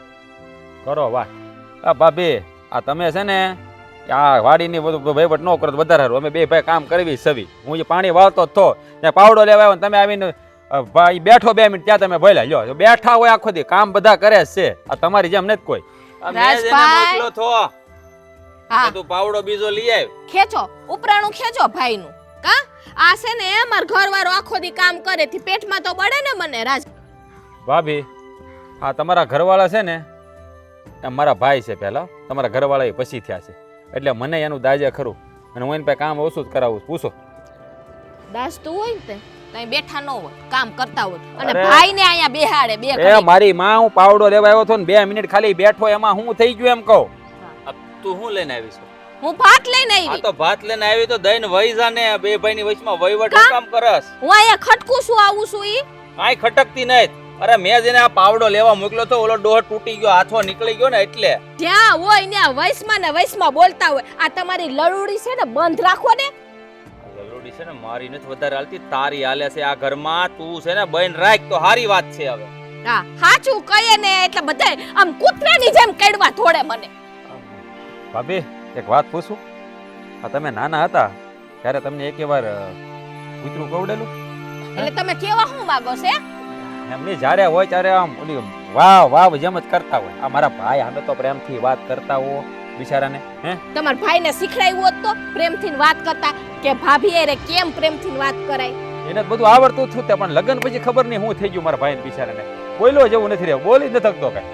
કરો વાત. આ ભાભી, આ તમે છે ને આ વાડીની બધું વહીવટ ન કરો તો વધારે સારું. અમે 2 ભાઈ કામ કરવી સવી. હું જે પાણી વાળતો હતો ત્યાં પાવડો લેવા આવ્યો, તમે આવીને ભાઈ બેઠો 2 મિનિટ ત્યાં તમે બોલ્યા. લ્યો બેઠા હોય આખો દી, કામ બધા કરે છે. આ તમારી જેમ નથી કોઈ. રાજભાઈ મોકલો થો. હા તું પાવડો બીજો લઈ આવ. ખેંચો, ઉપરાણું ખેંચો ભાઈનું કા? આ છે ને માર ઘરવાળો આખો દી કામ કરે થી પેટમાં તો બળે ને મને. રાજ ભાભી, આ તમારા ઘરવાળા છે ને એ મારા ભાઈ છે પહેલા. તમારા ઘરવાળા એ પછી થયા છે એટલે મને એનું દાજે ખરું. અને હું એની પાસે કામ ઓછું જ કરાવું. પૂછો. દાસતું હોય ને તે બેઠા ન હોય, કામ કરતા હોય. અને ભાઈને અહીંયા બેહાડે 2 એ ઘડી. મારી માં, હું પાવડો લેવા આવ્યો હતો ને 2 મિનિટ ખાલી બેઠો, એમાં હું થઈ ગયું એમ કહું. તું શું લઈને આવી છે? હું ભાત લઈને આ આવી. તો ભાત લઈને આવી તો દઈને વહી જા ને. 2 ભાઈની વચમાં વહીવટ શું કામ કરસ? હું અહીંયા ખટકું છું, આવું છું ઈ. કાંઈ ખટકતી નહીં. અરે મેં જેને આ પાવડો લેવા મોકલ્યો તો ઓલો ડોહ તૂટી ગયો, હાથો નીકળી ગયો ને એટલે. જ્યાં હોય ત્યાં વૈસમાં ને વૈસમાં બોલતા હોય. આ તમારી લડુડી છે ને બંધ રાખો ને. લલોડી છે ને મારી નથી વધારે હાલતી, તારી હાલે છે આ ઘરમાં. તું છે ને બન રાખ તો હારી વાત છે. હવે હા સાચું કહીએ ને એટલે બધાય આમ કૂતરાની જેમ કડવા થોડે મને. ભાભી, એક વાત પૂછું? આ તમે નાના હતા ત્યારે તમને એક વાર કૂતરું કવડેલું? એટલે તમે કેવા શું માંગો છે? એમની જ્યારે હોય ત્યારે આમ ઓલી વાવ વાવ જેમ જ કરતા હોય. આ મારા ભાઈ અમે તો પ્રેમથી વાત કરતા હો બિચારાને. હે, તમારા ભાઈને શીખડાવ્યું હોત તો પ્રેમથી વાત કરતા કે ભાભી અરે કેમ પ્રેમથી વાત કરાય. એને બધું આવડતું થયું તે પણ લગ્ન પછી ખબર નહીં શું થઈ ગયું મારા ભાઈને બિચારાને. બોલ્યો જેવું નથી રહ્યો, બોલી જ ન થકતો કઈ.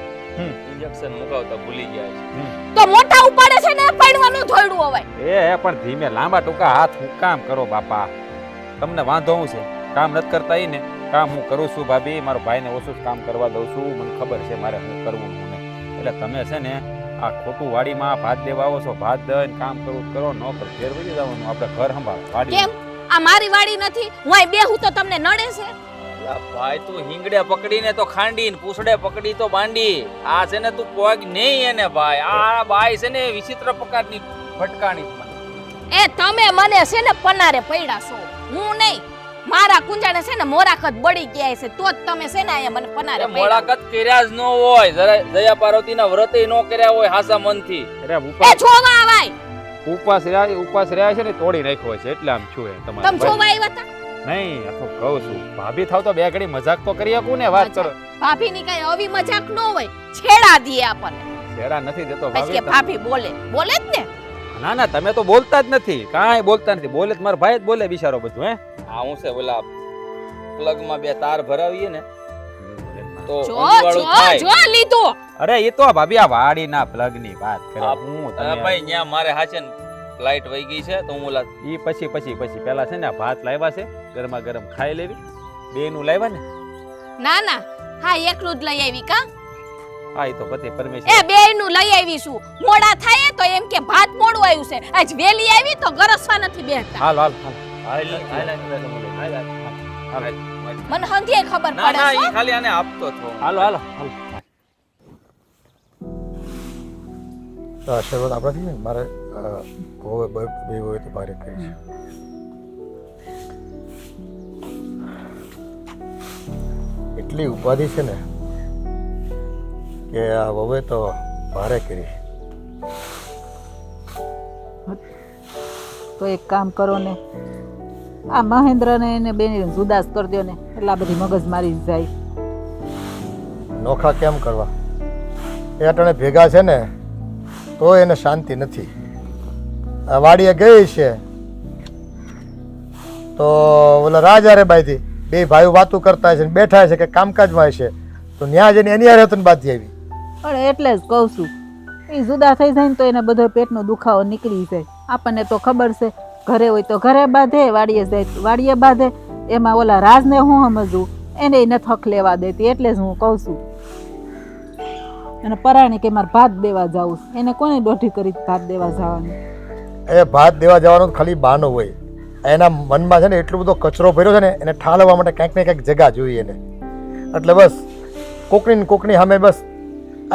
ઇન્જેક્શન મુકાવતા ભૂલી ગયા છે. તો મોટા ઉપાડે છે ને પડવાનું થોડું હવે. એ પણ ધીમે લાંબા ટૂંકા હાથ હું કામ કરો બાપા. તમને વાંધો શું છે? કામ નથી કરતા ઈ ને. કામ હું કરું છું ભાભી. મારો ભાઈને ઓછું જ કામ કરવા દઉં છું. મને ખબર છે મારે શું કરવું હું નહીં. એટલે તમે છે ને આ ખોટું વાડીમાં ભાત દેવા આવો છો, ભાત દઈને કામ કરવું કરો, ન કરો ઘેર વળી જવાનું. આપણે ઘર સંભાળ વાડી. કેમ આ મારી વાડી નથી? હું અહીં બેહું તો તમને નડે છે? આ ભાઈ તું હિંગડે પકડીને તો ખાંડી ને પૂછડે પકડી તો બાંડી. આ છે ને તું પોગ નહીં એને ભાઈ. આ બાઈ છે ને વિચિત્ર પ્રકારની ભટકાણી મને. એ તમે મને છે ને પનારે પડ્યા છો, હું નહીં. મારા કુંજાને છે ને મોરાખત બળી ગયા છે તો જ તમે છે ને અહીંયા મને પનારે પડ્યા. મોળાકત કર્યા જ ન હોય. જરા દયા પાર્વતીના વ્રતે ન કર્યા હોય હાસા મનથી. અરે એ જોવા આવાય. ઉપવાસ રહ્યા છે ને તોડી નાખ્યો છે એટલે આમ છું તમે તમારે જોવા આવ્યા હતા? નહીં. આ તો કહું છું ભાભી થાવ તો 2 ઘડી મજાક તો કરી શકું ને. વાત કરો. ભાભીની કઈ આવી મજાક ન હોય, છેડા દીએ આપણને. શેરા નથી દેતો પછી કે ભાભી. ભાભી બોલે જ ને. ના ના, તમે તો બોલતા જ નથી. કાંઈ બોલતા નથી. બોલે તો મારો ભાઈ જ બોલે બિચારો બધું. હે, આ હું છે ઓલા પ્લગમાં 2 તાર ભરાવીએ ને તો જો અંજવાળું થાય. જો લીધું. અરે એ તો ભાભી આ વાડીના પ્લગની વાત કરે. આ હું ભાઈ ન્યા મારે હાચે ને લાઈટ વહી ગઈ છે તો હું ઓલા એ પછી પહેલા છે ને આ ભાત લાવ્યા છે ગરમા ગરમ ખાઈ લેવી બેનું લાવ્યા ને ના ના હા એકલું જ લઈ આવી કા હા એ તો પતિ પરમેશ્વર એ બે નું લઈ આવી છું મોડા થાય તો એમ કે ભાત મોડું આવ્યું છે આજ વેલી આવી તો ગરસવા નથી બેઠતા હાલ હાલ હાલ મને હંધીએ ખબર ના ના પડે ઈ ખાલી આને આપતો હતો હાલો હાલો હાલો તો આ શરૂઆત આપણાથી ને મારે હોય બે હોય તો મારે કરીશ. એટલી ઉપાધિ છે ને કે આ હવે તો મારે કરી. તો એક કામ કરો ને આ મહેન્દ્રને એને બેન જુદાસ કરી દો ને એટલે આ બધી મગજ મારી જાય. નોખા કેમ કરવા? એ અટાણે ભેગા છે ને તો એને શાંતિ નથી. આ વાડીએ ગઈ છે તો ઓલા રાજારે બાઈથી બે ભાઈઓ વાતો કરતા છે ને બેઠા છે કે કામકાજમાં છે તો ન્યા જઈને એની હારે હતું બાંધી આવી. પણ એટલે જ કહું છું એ જુદા થઈ જાય ને તો એને બધો પેટનો દુખાવો નીકળી જાય. આપણને તો ખબર છે ઘરે હોય તો ઘરે બાંધે, વાડીએ જાય તો વાડીએ બાંધે. એમાં ઓલા રાજને હું સમજવું એને નથી હક લેવા દેતી એટલે જ હું કહું છું. અને પરાણી કે મારે ભાત દેવા જવું એને કોને દોઢી કરી ભાત દેવા જવાનું? એ ભાત દેવા જવાનો ખાલી બહાનો હોય. એના મનમાં છે ને એટલો બધો કચરો ભર્યો છે ને એને ઠાલવવા માટે કંઈક ને કંઈક જગા જોઈએ એને. એટલે બસ કોકની સામે બસ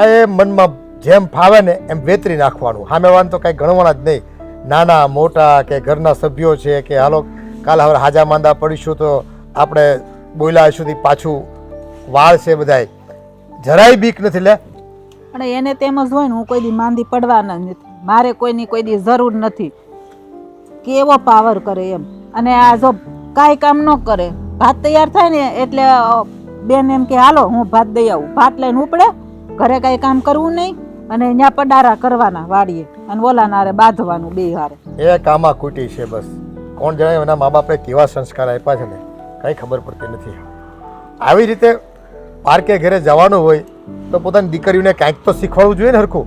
એ મનમાં જેમ ફાવે ને એમ વેતરી નાખવાનું. સામેવાળાને તો કાંઈ ગણવાના જ નહીં. નાના મોટા કે ઘરના સભ્યો છે કે હાલો કાલ હવે હાજા માંદા પડીશું તો આપણે બોલ્યા સુધી પાછું વાળ છે બધાય જરાય બીક નથી લે. અને એને તેમ જ હોય ને હું કોઈ દી માંદી પડવાના નથી. મારે કોઈની કોઈ દી જરૂર નથી. કેવો પાવર કરે એમ. અને આ જો કાંઈ કામ ન કરે ભાત તૈયાર થાય ને એટલે બેન એમ કે હાલો હું ભાત દઈ આવું. ભાત લઈને ઉપડે ઘરે કાંઈ કામ કરવું નહીં અને ત્યાં પડારા કરવાના વાડીએ અને ઓલાના હારે બાંધવાનું બે હારે. એ કામા કુટી છે બસ. કોણ જાણે એના મા બાપે કેવા સંસ્કાર આપ્યા છે ને કંઈ ખબર પડતી નથી. આવી રીતે પાર્કે ઘરે જવાનું હોય તો પોતાની દીકરીઓને કાંઈક તો શીખવાડવું જોઈએ ને હરખું.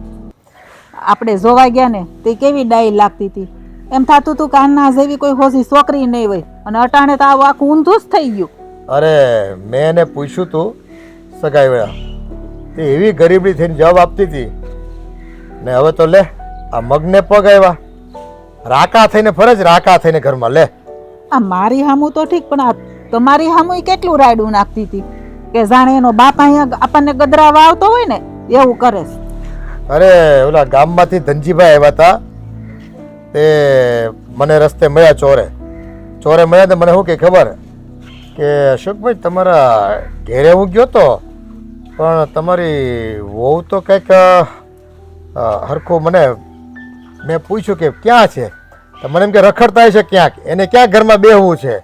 આપણે જોવા ગયા ને તે કેવી ડાઈ લાગતી હતી. એમ થતું હતું કે આના જેવી કોઈ હોશી છોકરી નહીં હોય અને અટાણે તો આવું આખું ઊંધું જ થઈ ગયું. અરે મેં એને પૂછ્યું તું સગાઈ વેળા તે એવી ગરીબડી થઈને જવાબ આપતી હતી ને હવે તો લે આ મગને પગ આવ્યા. રાકા થઈને ફરજ રાકા થઈને ઘરમાં લે. આ મારી હામું તો ઠીક પણ આ તમારી હામું કેટલું રાયડું નાખતી હતી કે જાણે એનો બાપ અહીંયા આપણને ગદરાવા આવતો હોય ને એવું કરે છે. અરે ઓલા ગામમાંથી ધનજીભાઈ આવ્યા હતા તે મને રસ્તે મળ્યા ચોરે મળ્યા તો મને શું કે ખબર કે અશોકભાઈ તમારા ઘેરે હું ગયો તો પણ તમારી વહુ તો કંઈક હરખું મેં પૂછ્યું કે ક્યાં છે તો મને એમ કે રખડતા છે ક્યાંક એને ક્યાં ઘરમાં બેહવું છે.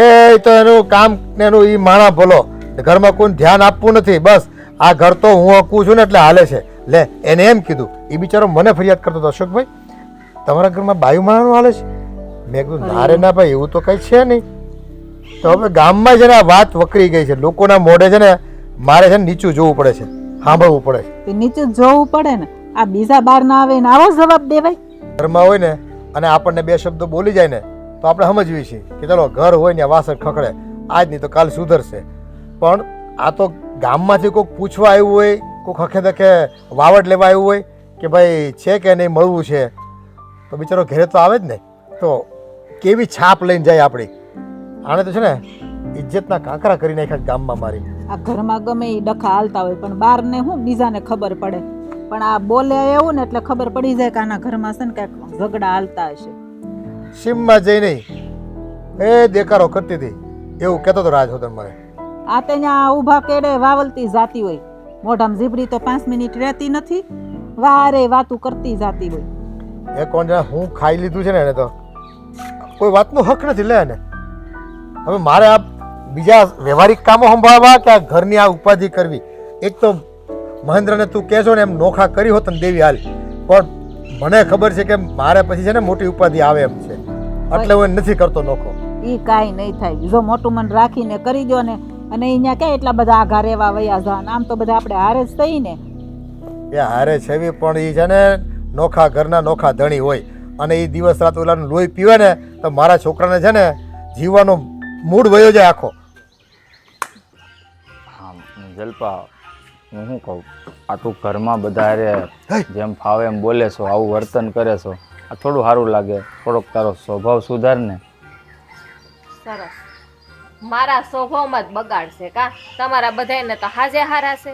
એ તો એનું કામ ને એનું એ માણા ભલો ઘરમાં કોઈ ધ્યાન આપવું નથી. બસ આ ઘર તો હું હકું છું ને એટલે હાલે છે. લે એને એમ કીધું. એ બિચારો મને ફરિયાદ કરતો હતો અશોકભાઈ તમારા ઘરમાં બાયું માણાનું હાલે છે. મેં કીધું ના રે ના ભાઈ એવું તો કંઈ છે નહીં. તો હવે ગામમાં છે ને આ વાત વકરી ગઈ છે. લોકોના મોઢે છે ને મારે છે ને નીચું જોવું પડે છે, સાંભળવું પડે છે. તે નીચે જોવું પડે ને. આ બીજા બાર ના આવે ને આવો જવાબ દેવાય? ઘરમાં હોય ને અને આપણને બે શબ્દો બોલી જાય ને તો આપણે સમજવી છીએ કે ચલો ઘર હોય ને વાસણ ખખડે આજ નહીં તો કાલ સુધરશે. પણ આ તો ગામમાંથી કોઈક પૂછવા આવ્યું હોય, કોઈક હખે દખે વાવડ લેવા આવ્યું હોય કે ભાઈ છે કે નહીં મળવું છે તો બિચારો ઘરે તો આવે જ ને. તો કેવી છાપ લઈને જાય આપણી. આને તો છે ને ઇજ્જતના કાંકરા કરી નાખ્યા ગામમાં મારી. આ ઘરમાં ગમે એ ડખા હાલતા હોય પણ બહારને શું બીજાને ખબર પડે. પણ આ બોલે એવું ને એટલે ખબર પડી જાય કે આના ઘરમાં છે ને કાંઈક ઝઘડા હાલતા હશે. સીમમાં જઈ નહીં એ દેકારો કરતી હતી એવું કહેતો હતો રાજ હોતન મને. આ તે ત્યાં ઊભા કેડે વાવલતી જાતી હોય. મોઢામાં જીભડી તો 5 મિનિટ રહેતી નથી. વારે વાતું કરતી જાતી હોય. એ કોણ જાણે હું ખાઈ લીધું છે ને એને તો કોઈ વાતનો હક નથી લે એને. હવે મારે આ બીજા વ્યવહારિક કામો સંભાળવા કે આ ઘરની આ ઉપાધિ કરવી. એક તો મહેન્દ્રને તું કહેશો ને એમ નોખા કરી હોત ને દેવી હાલ પણ મને ખબર છે કે મારે પછી છે ને મોટી ઉપાધિ આવે એમ છે એટલે હું નથી કરતો નોખો. ઈ કાંઈ નહીં થાય. જો મોટું મન રાખીને કરી દો ને અને અહીંયા ક્યાં એટલા બધા આઘા રેવા વયા જવાના. આમ તો બધા આપણે હારે જ થઈ ને. એ હારે છેવી પણ એ છે ને નોખા ઘરના નોખા ધણી હોય અને એ દિવસ રાત ઓલાનું લોહી પીવે ને તો મારા છોકરાને છે ને જીવવાનો મૂડ વયો જાય આખો. હા જલપા, હું શું કહું, આ તું ઘરમાં બધા હારે જેમ ફાવે એમ બોલે છો, આવું વર્તન કરે છો, આ થોડું સારું લાગે. થોડોક તારો સ્વભાવ સુધાર ને. સરસ. મારા સ્વભાવમાં જ બગાડશે કા? તમારા બધાને તો હાજે હારા છે.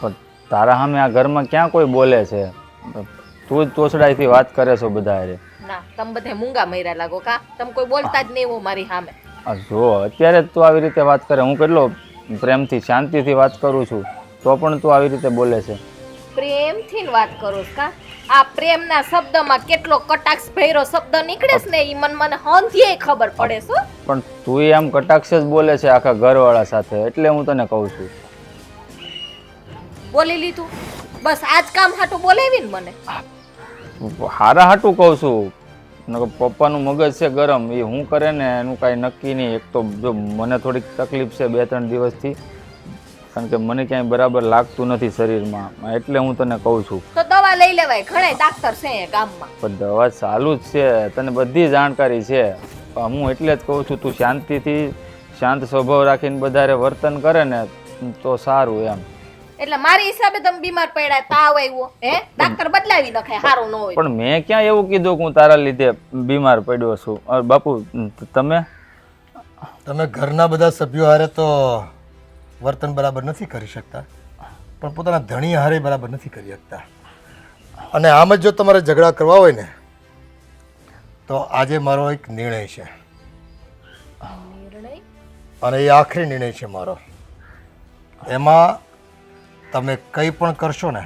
પણ તારા સામે આ ઘરમાં ક્યાં કોઈ બોલે છે? તું જ તોછડાઈથી વાત કરે છો બધા હારે. ના, તમે બધા મૂંગા મર્યા લાગો કા? તમે કોઈ બોલતા જ નહીં એવું મારી સામે. આ જો અત્યારે જ તું આવી રીતે વાત કરે, હું કેટલો પ્રેમથી શાંતિથી વાત કરું છું તો પણ તું આવી રીતે બોલે છે. પ્રેમથી વાત કરો છો કા? આ પ્રેમના શબ્દમાં કેટલો કટાક્ષ ભર્યો શબ્દ નીકળે છે ને એ મને હંધીએ ખબર પડે છે. પણ તું આમ કટાક્ષ જ બોલે છે આખા ઘરવાળા સાથે, એટલે હું તને કહું છું. બોલી લીધું બસ, આજ કામ હાટું બોલાવી ને મને. હારા હાટું કહું છું. નકર પપ્પાનું મગજ છે ગરમ, એ હું કરે ને એનું કાંઈ નક્કી નહીં. એક તો જો મને થોડીક તકલીફ છે 2-3 દિવસથી, કારણ કે મને ક્યાંય બરાબર લાગતું નથી શરીરમાં, એટલે હું તને કહું છું. તો દવા લઈ લેવાય, ઘણા ડાક્ટર છે એ ગામમાં. પણ દવા ચાલુ જ છે, તને બધી જાણકારી છે. પણ હું એટલે જ કહું છું તું શાંતિથી શાંત સ્વભાવ રાખીને બધારે વર્તન કરે ને તો સારું એમ. એટલે મારી હિસાબે તમે બીમાર પડ્યા, તાવ આવ્યો, હે ડાક્ટર બદલાવી નખાય, સારું ન હોય. પણ મેં ક્યાં એવું કીધું કે હું તારા લીધે બીમાર પડ્યો છું? બાપુ તમે ઘરના બધા સભ્યો હારે તો વર્તન બરાબર નથી કરી શકતા, પણ પોતાના ધણી હારે બરાબર નથી કરી શકતા. અને આમ જ જો તમારે ઝઘડા કરવા હોય ને તો આજે મારો એક નિર્ણય છે, અને એ આખરી નિર્ણય છે મારો. એમાં તમે કંઈ પણ કરશો ને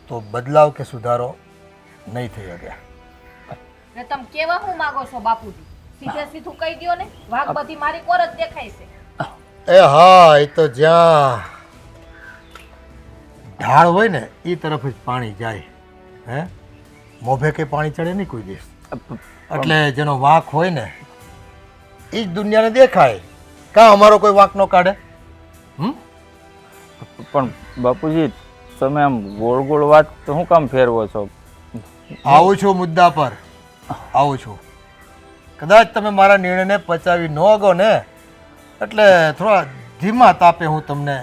તો બદલાવ કે સુધારો નહીં થઈ શકે. ને તમે કેવા હું માંગો છો બાપુજી? સીધે સીધું કહી દ્યો ને, વાઘ બધી મારી કોર જ દેખાય છે. એ હા, એ તો જ્યાં ઢાળ હોય ને એ તરફ જ પાણી જાય. હે મોભે કે પાણી ચડે નહીં કોઈ દિવસ. એટલે જેનો વાંક હોય ને એ જ દુનિયાને દેખાય. કાં અમારો કોઈ વાંક ન કાઢે? પણ બાપુજી તમે આમ ગોળ ગોળ વાત તો શું કામ ફેરવો છો? આવું છું મુદ્દા પર, આવું છું. કદાચ તમે મારા નિર્ણયને પચાવી ન અગો ને એટલે થોડા ધીમા તાપે હું તમને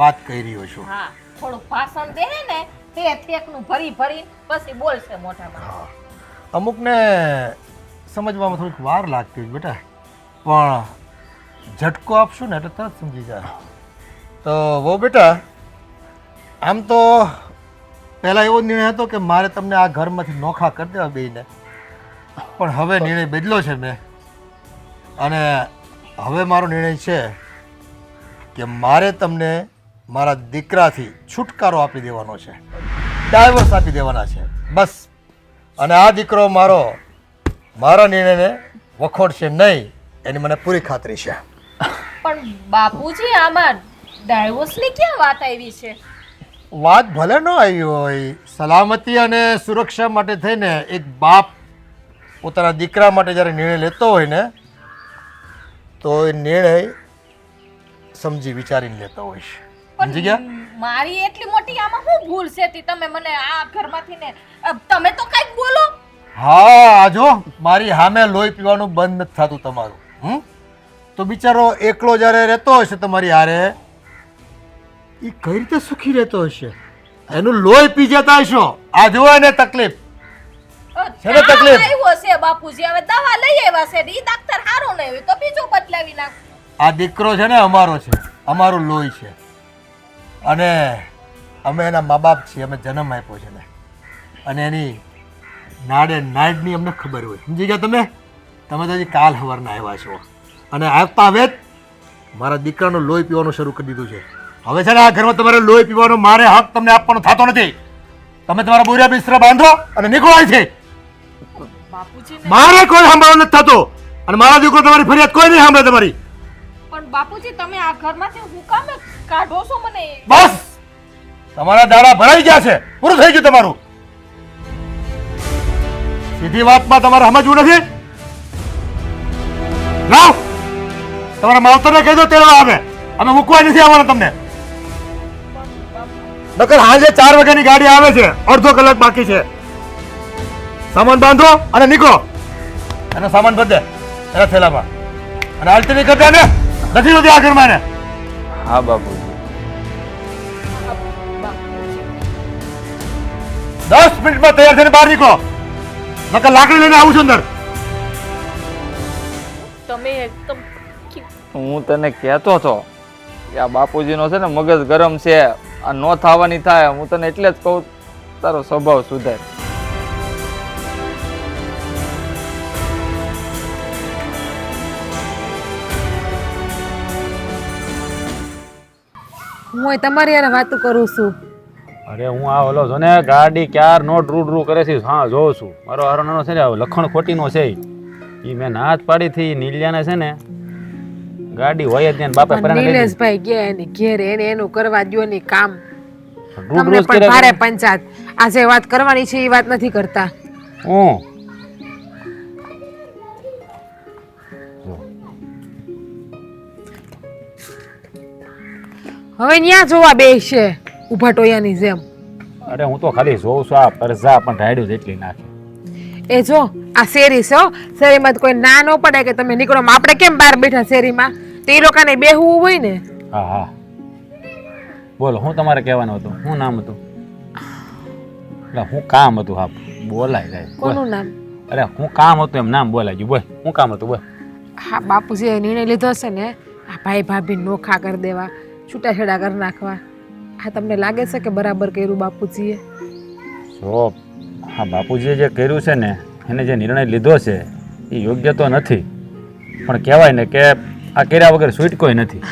વાત કહી રહ્યો છું. હા, થોડું ભાષણ દે ને તે થેકનું ભરી ભરી પછી બોલશે મોઢામાં. અમુકને સમજવામાં થોડીક વાર લાગતી હોય બેટા, પણ ઝટકો આપશું ને એટલે તરત સમજી જાય. તો વો બેટા, આમ તો પહેલાં એવો નિર્ણય હતો કે મારે તમને આ ઘરમાંથી નોખા કરી દેવા બેયને, પણ હવે નિર્ણય બદલ્યો છે મેં. અને હવે મારો નિર્ણય છે કે મારે તમને મારા દીકરાથી છુટકારો આપી દેવાનો છે, ડાયવર્સ આપી દેવાના છે બસ. અને આ દીકરો મારા નિર્ણયને વખોડશે નહીં, એની મને પૂરી ખાતરી છે. પણ બાપુજી આમાં ડાયવોર્સની ક્યાં વાત આવી છે? વાત ભલે ન આવી હોય, સલામતી અને સુરક્ષા માટે થઈને એક બાપ પોતાના દીકરા માટે જ્યારે નિર્ણય લેતો હોય ને તો એ નિર્ણય સમજી વિચારીને લેતો હોય છે. સમજી ગયા? મારી એટલી મોટી આમાં શું ભૂલ છે તી તમે મને આ ઘરમાંથી ને તમે તો કઈક બોલો. હા, આ જો મારી સામે લોહી પીવાનું બંધ નથી થતું તમારું. તો બિચારો એકલો જ્યારે રહેતો હશે તમારી હારે, એ કઈ રીતે સુખી રહેતો હશે? એનું લોહી પી જતા હશો. આ જુઓ એને તકલીફ છે ને, તકલીફ આવ્યો છે બાપુજી, હવે દવા લઈ આવ્યા છે, ઈ ડાક્ટર હારો ન હોય તો બીજો બદલાવી નાખ. આ દીકરો છે ને અમારો છે, અમારું લોહી છે, અને અમે એના મા બાપ છીએ. અમે જન્મ આપ્યો છે ને, અને એની નાડે નાડની અમને ખબર હોય. સમજી ગયા તમે? તમે તો હજી કાલ સવારના આવ્યા છો, અને આવતા હવે જ મારા દીકરાનું લોહી પીવાનું શરૂ કરી દીધું છે. હવે છે ને આ ઘરમાં તમારે લોહી પીવાનો મારે હક તમને આપવાનો થતો નથી. તમે તમારા બોરિયા બિસ્તરા બાંધો અને નીકળો અહીંથી. મારે કોઈ સાંભળવા નથી થતો, અને મારા દીકરો તમારી ફરિયાદ કોઈ નહીં સાંભળે તમારી. પણ બાપુજી તમે આ ઘરમાંથી હું કામ કાઢો છો મને? બસ તમારા દાડા ભરાઈ ગયા છે, પૂરું થઈ ગયું તમારું. સીધી વાતમાં તમારે સમજવું નથી. લાવ તમારા માવતરને કહી દો તેડવા આવે, અમે મૂકવા નથી આવવાના તમને. નકર હાજે 4 વાગ્યાની ગાડી આવે છે, અડધો કલાક બાકી છે. સામાન બાંધો અને નીકળો. એનો સામાન બધે એના થેલામાં. અને હાલતી નહીં કરતા ને, નથી હોતી આ ઘરમાં ને. હા બાપુજી. 10 મિનિટમાં તૈયાર થઈને બહાર નીકળો, નકર લાકડી લઈને આવું છું અંદર. તમે એકદમ હું તને કહેતો હતો કે આ બાપુજીનો છે ને મગજ ગરમ છે, આ નો થવાની થાય. હું તને એટલે જ કહું તારો સ્વભાવ સુધાર. હું તમારી યાર વાતું કરું છું. અરે હું આ ઓલો છો ને ગાડી ક્યાર નો ડ્રુ કરે છે, હા જોઉં છું. મારો હારો નાનો છે ને લખણ ખોટીનો છે, એ મેં નાચ પાડી થી નીલિયાને છે ને ગાડી હોય જ ને બાપે પરાણે લઈ લીધી. નિલેશભાઈ ગયા એની ઘેર, એને એનું કરવા દ્યો ની કામ. ડ્રુ તમને ડ્રુ પણ કરે ભારે પંચાયત. આ જે વાત કરવાની છે એ વાત નથી કરતા. હું હવે ન્યા જોવા બેસશે ઊભા ટોયાની જેમ. અરે હું તો ખાલી જોઉં છું, આ પરજા પણ રાડ્યું જેટલી નાખે. એ જો આ શેરી છે હો, શેરીમાં તો કોઈ ના ન પડે કે તમે નીકળો. આપણે કેમ બહાર બેઠા શેરીમાં, તો એ લોકોને બેહવું હોય ને. હા હા બોલો, હું તમારે કહેવાનું હતું? શું નામ હતું? એટલે હું કામ હતું? હા બોલાય જાય. કોનું નામ? અરે હું કામ હતું એમ નામ બોલાય ગયું. બોલ હું કામ હતું? બોલ. હા બાપુજીએ નિર્ણય લીધો છે ને આ ભાઈ ભાભી નોખા કરી દેવા, છૂટાછેડા કરી નાખવા. આ તમને લાગે છે કે બરાબર કર્યું બાપુજીએ? જો હા બાપુજીએ જે કર્યું છે ને, એને જે નિર્ણય લીધો છે એ યોગ્ય તો નથી, પણ કહેવાય ને કે આ કર્યા વગર છૂટકોય નથી.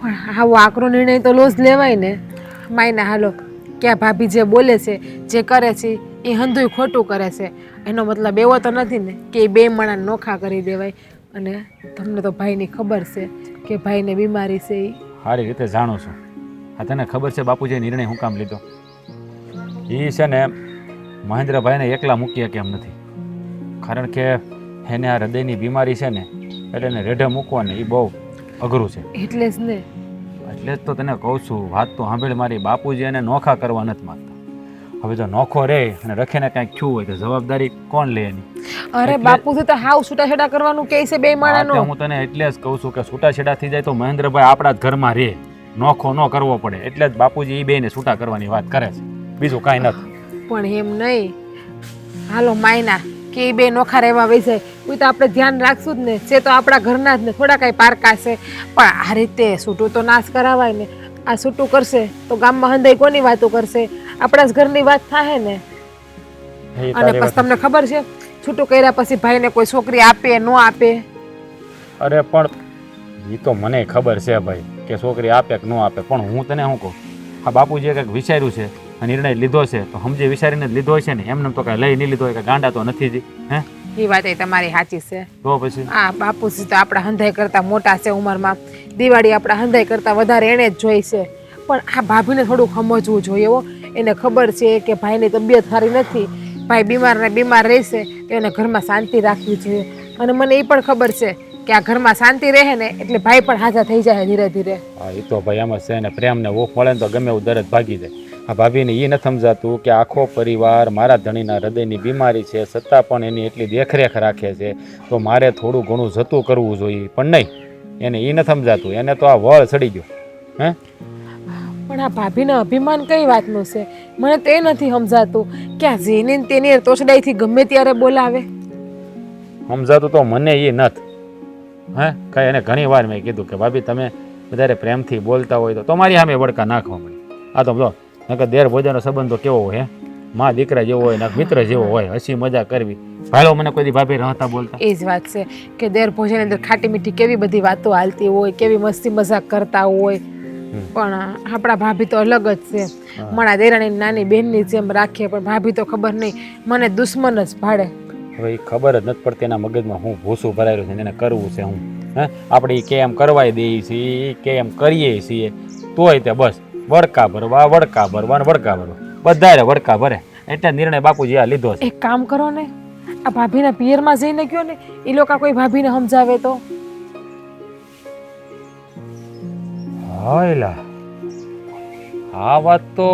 પણ આવો આકરો નિર્ણય તો લો જ લેવાય ને. માયના હાલો કે આ ભાભી જે બોલે છે, જે કરે છે એ હંધુય ખોટું કરે છે. એનો મતલબ એવો તો નથી ને કે એ બે માણા નોખા કરી દેવાય. અને તમને તો ભાઈની ખબર છે કે ભાઈને બીમારી છે. એ સારી રીતે જાણું છું. હા તને ખબર છે બાપુજીએ નિર્ણય શું કામ લીધો? એ છે ને મહેન્દ્રભાઈને એકલા મૂકી શકે એમ નથી, કારણ કે એને આ હૃદયની બીમારી છે ને, એટલે એને રેઢે મૂકવાને એ બહુ અઘરું છે. એટલે જ ને. એટલે જ તો તને કહું છું, વાત તો સાંભળ મારી. બાપુજી એને નોખા કરવા નથી માંગતા. હવે જો નોખો રહે અને રખેને કાંઈક થયું હોય તો જવાબદારી કોણ લે એની? અરે બાપુજી તો હાવ છૂટાછેડા કરવાનું કહે છે બે માણાનો. હું તને એટલે જ કહું છું કે છૂટાછેડા થઈ જાય તો મહેન્દ્રભાઈ આપણા જ ઘરમાં રહે, નોખો ન કરવો પડે. એટલે જ બાપુજી એ બેને છૂટા કરવાની વાત કરે છે, બીજું કાંઈ નથી. પણ એમ નહીં. હાલો માયના કે એ બે નોખા રહેવા વહી જાય, કોઈ તો આપણે ધ્યાન રાખશું જ ને. છે તો આપણા ઘરના જ ને, થોડા કાંઈ પારકા છે. પણ આ રીતે છૂટું તો નાશ કરાવાય ને. આ છૂટું કરશે તો ગામમાં હંધાઈ કોની વાતો કરશે? આપણા જ ઘરની વાત થાય ને. અને પછી તમને ખબર છે છૂટું કર્યા પછી ભાઈને કોઈ છોકરી આપે ન આપે? અરે પણ એ તો મને ખબર છે ભાઈ કે છોકરી આપે કે ન આપે, પણ હું તને શું કહું, આ બાપુજીએ કંઈક વિચાર્યું છે, નિર્ણય લીધો છે તો સમજી વિચારીને જ લીધો છે ને. એમને તો કાંઈ લઈ નહીં લીધો હોય કે ગાંડા તો નથી જ. હે એ વાત એ તમારી સાચી છે. તો પછી આ બાપુજી તો આપણા હંધાઈ કરતા મોટા છે ઉંમરમાં. દિવાળી આપણા હંધાઈ કરતા વધારે એને જ જોઈ છે. પણ આ ભાભીને થોડુંક સમજવું જોઈએ હો. એને ખબર છે કે ભાઈની તબિયત સારી નથી, ભાઈ બીમાર ને બીમાર રહેશે તો એને ઘરમાં શાંતિ રાખવી જોઈએ. અને મને એ પણ ખબર છે કે આ ઘરમાં શાંતિ રહે ને એટલે ભાઈ પણ હાજા થઈ જાય ધીરે ધીરે. હા એ તો ભાઈ એમ જ છે ને, પ્રેમને ઓફ મળે ને તો ગમે એવું દરદ ભાગી જાય. આ ભાભીને એ નથી સમજાતું કે આખો પરિવાર મારા ધણીના હૃદયની બીમારી છે, છતાં પણ એની એટલી દેખરેખ રાખે છે, તો મારે થોડું ઘણું જતું કરવું જોઈએ. પણ નહીં, એને એ નથી સમજાતું. એને તો આ વળ ચડી ગયો. હે પણ આ ભાભીના અભિમાન કઈ વાતનું છે? મને તો એ નથી સમજાતું કે આ જેની ને તેની તોછડાઈથી ગમે ત્યારે બોલાવે. સમજાતું તો મને એ નથી. હે કાંઈ એને ઘણી વાર મેં કીધું કે ભાભી તમે વધારે પ્રેમથી બોલતા હોય તો તમારી સામે વડકા નાખવા મળે. આ તો બધો નકર દેર ભોજાનો સંબંધ તો કેવો હોય? મા દીકરા જેવો હોય, મિત્ર જેવો હોય, હસી મજા કરવી. ભાઈલો મને કોઈ દી ભાભી રહેતા બોલતા. એ જ વાત છે કે દેર ભોજન અંદર ખાટી મીઠી કેવી બધી વાતો હાલતી હોય, કેવી મસ્તી મજાક કરતા હોય. પણ આપણા ભાભી તો અલગ જ છે. મારા દેરાણી નાની બહેનની જેમ રાખીએ, પણ ભાભી તો ખબર નહીં મને દુશ્મન જ ભાડે. હવે એ ખબર જ નથી પડતી એના મગજમાં હું ભૂસું ભરાયેલું છે, એને કરવું છે હું. હે આપણે એ કે એમ કરવાય દઈએ છીએ, કે એમ કરીએ છીએ, તોય તે બસ વડકા ભરવા ને વડકા ભરવા, બધા વડકા ભરે. એટલે નિર્ણય બાપુજી આ લીધો છે. એક કામ કરો ને, આ ભાભીના પિયરમાં જઈને કહો ને, એ લોકો કોઈ ભાભીને સમજાવે તો. હાયલા આ વાત તો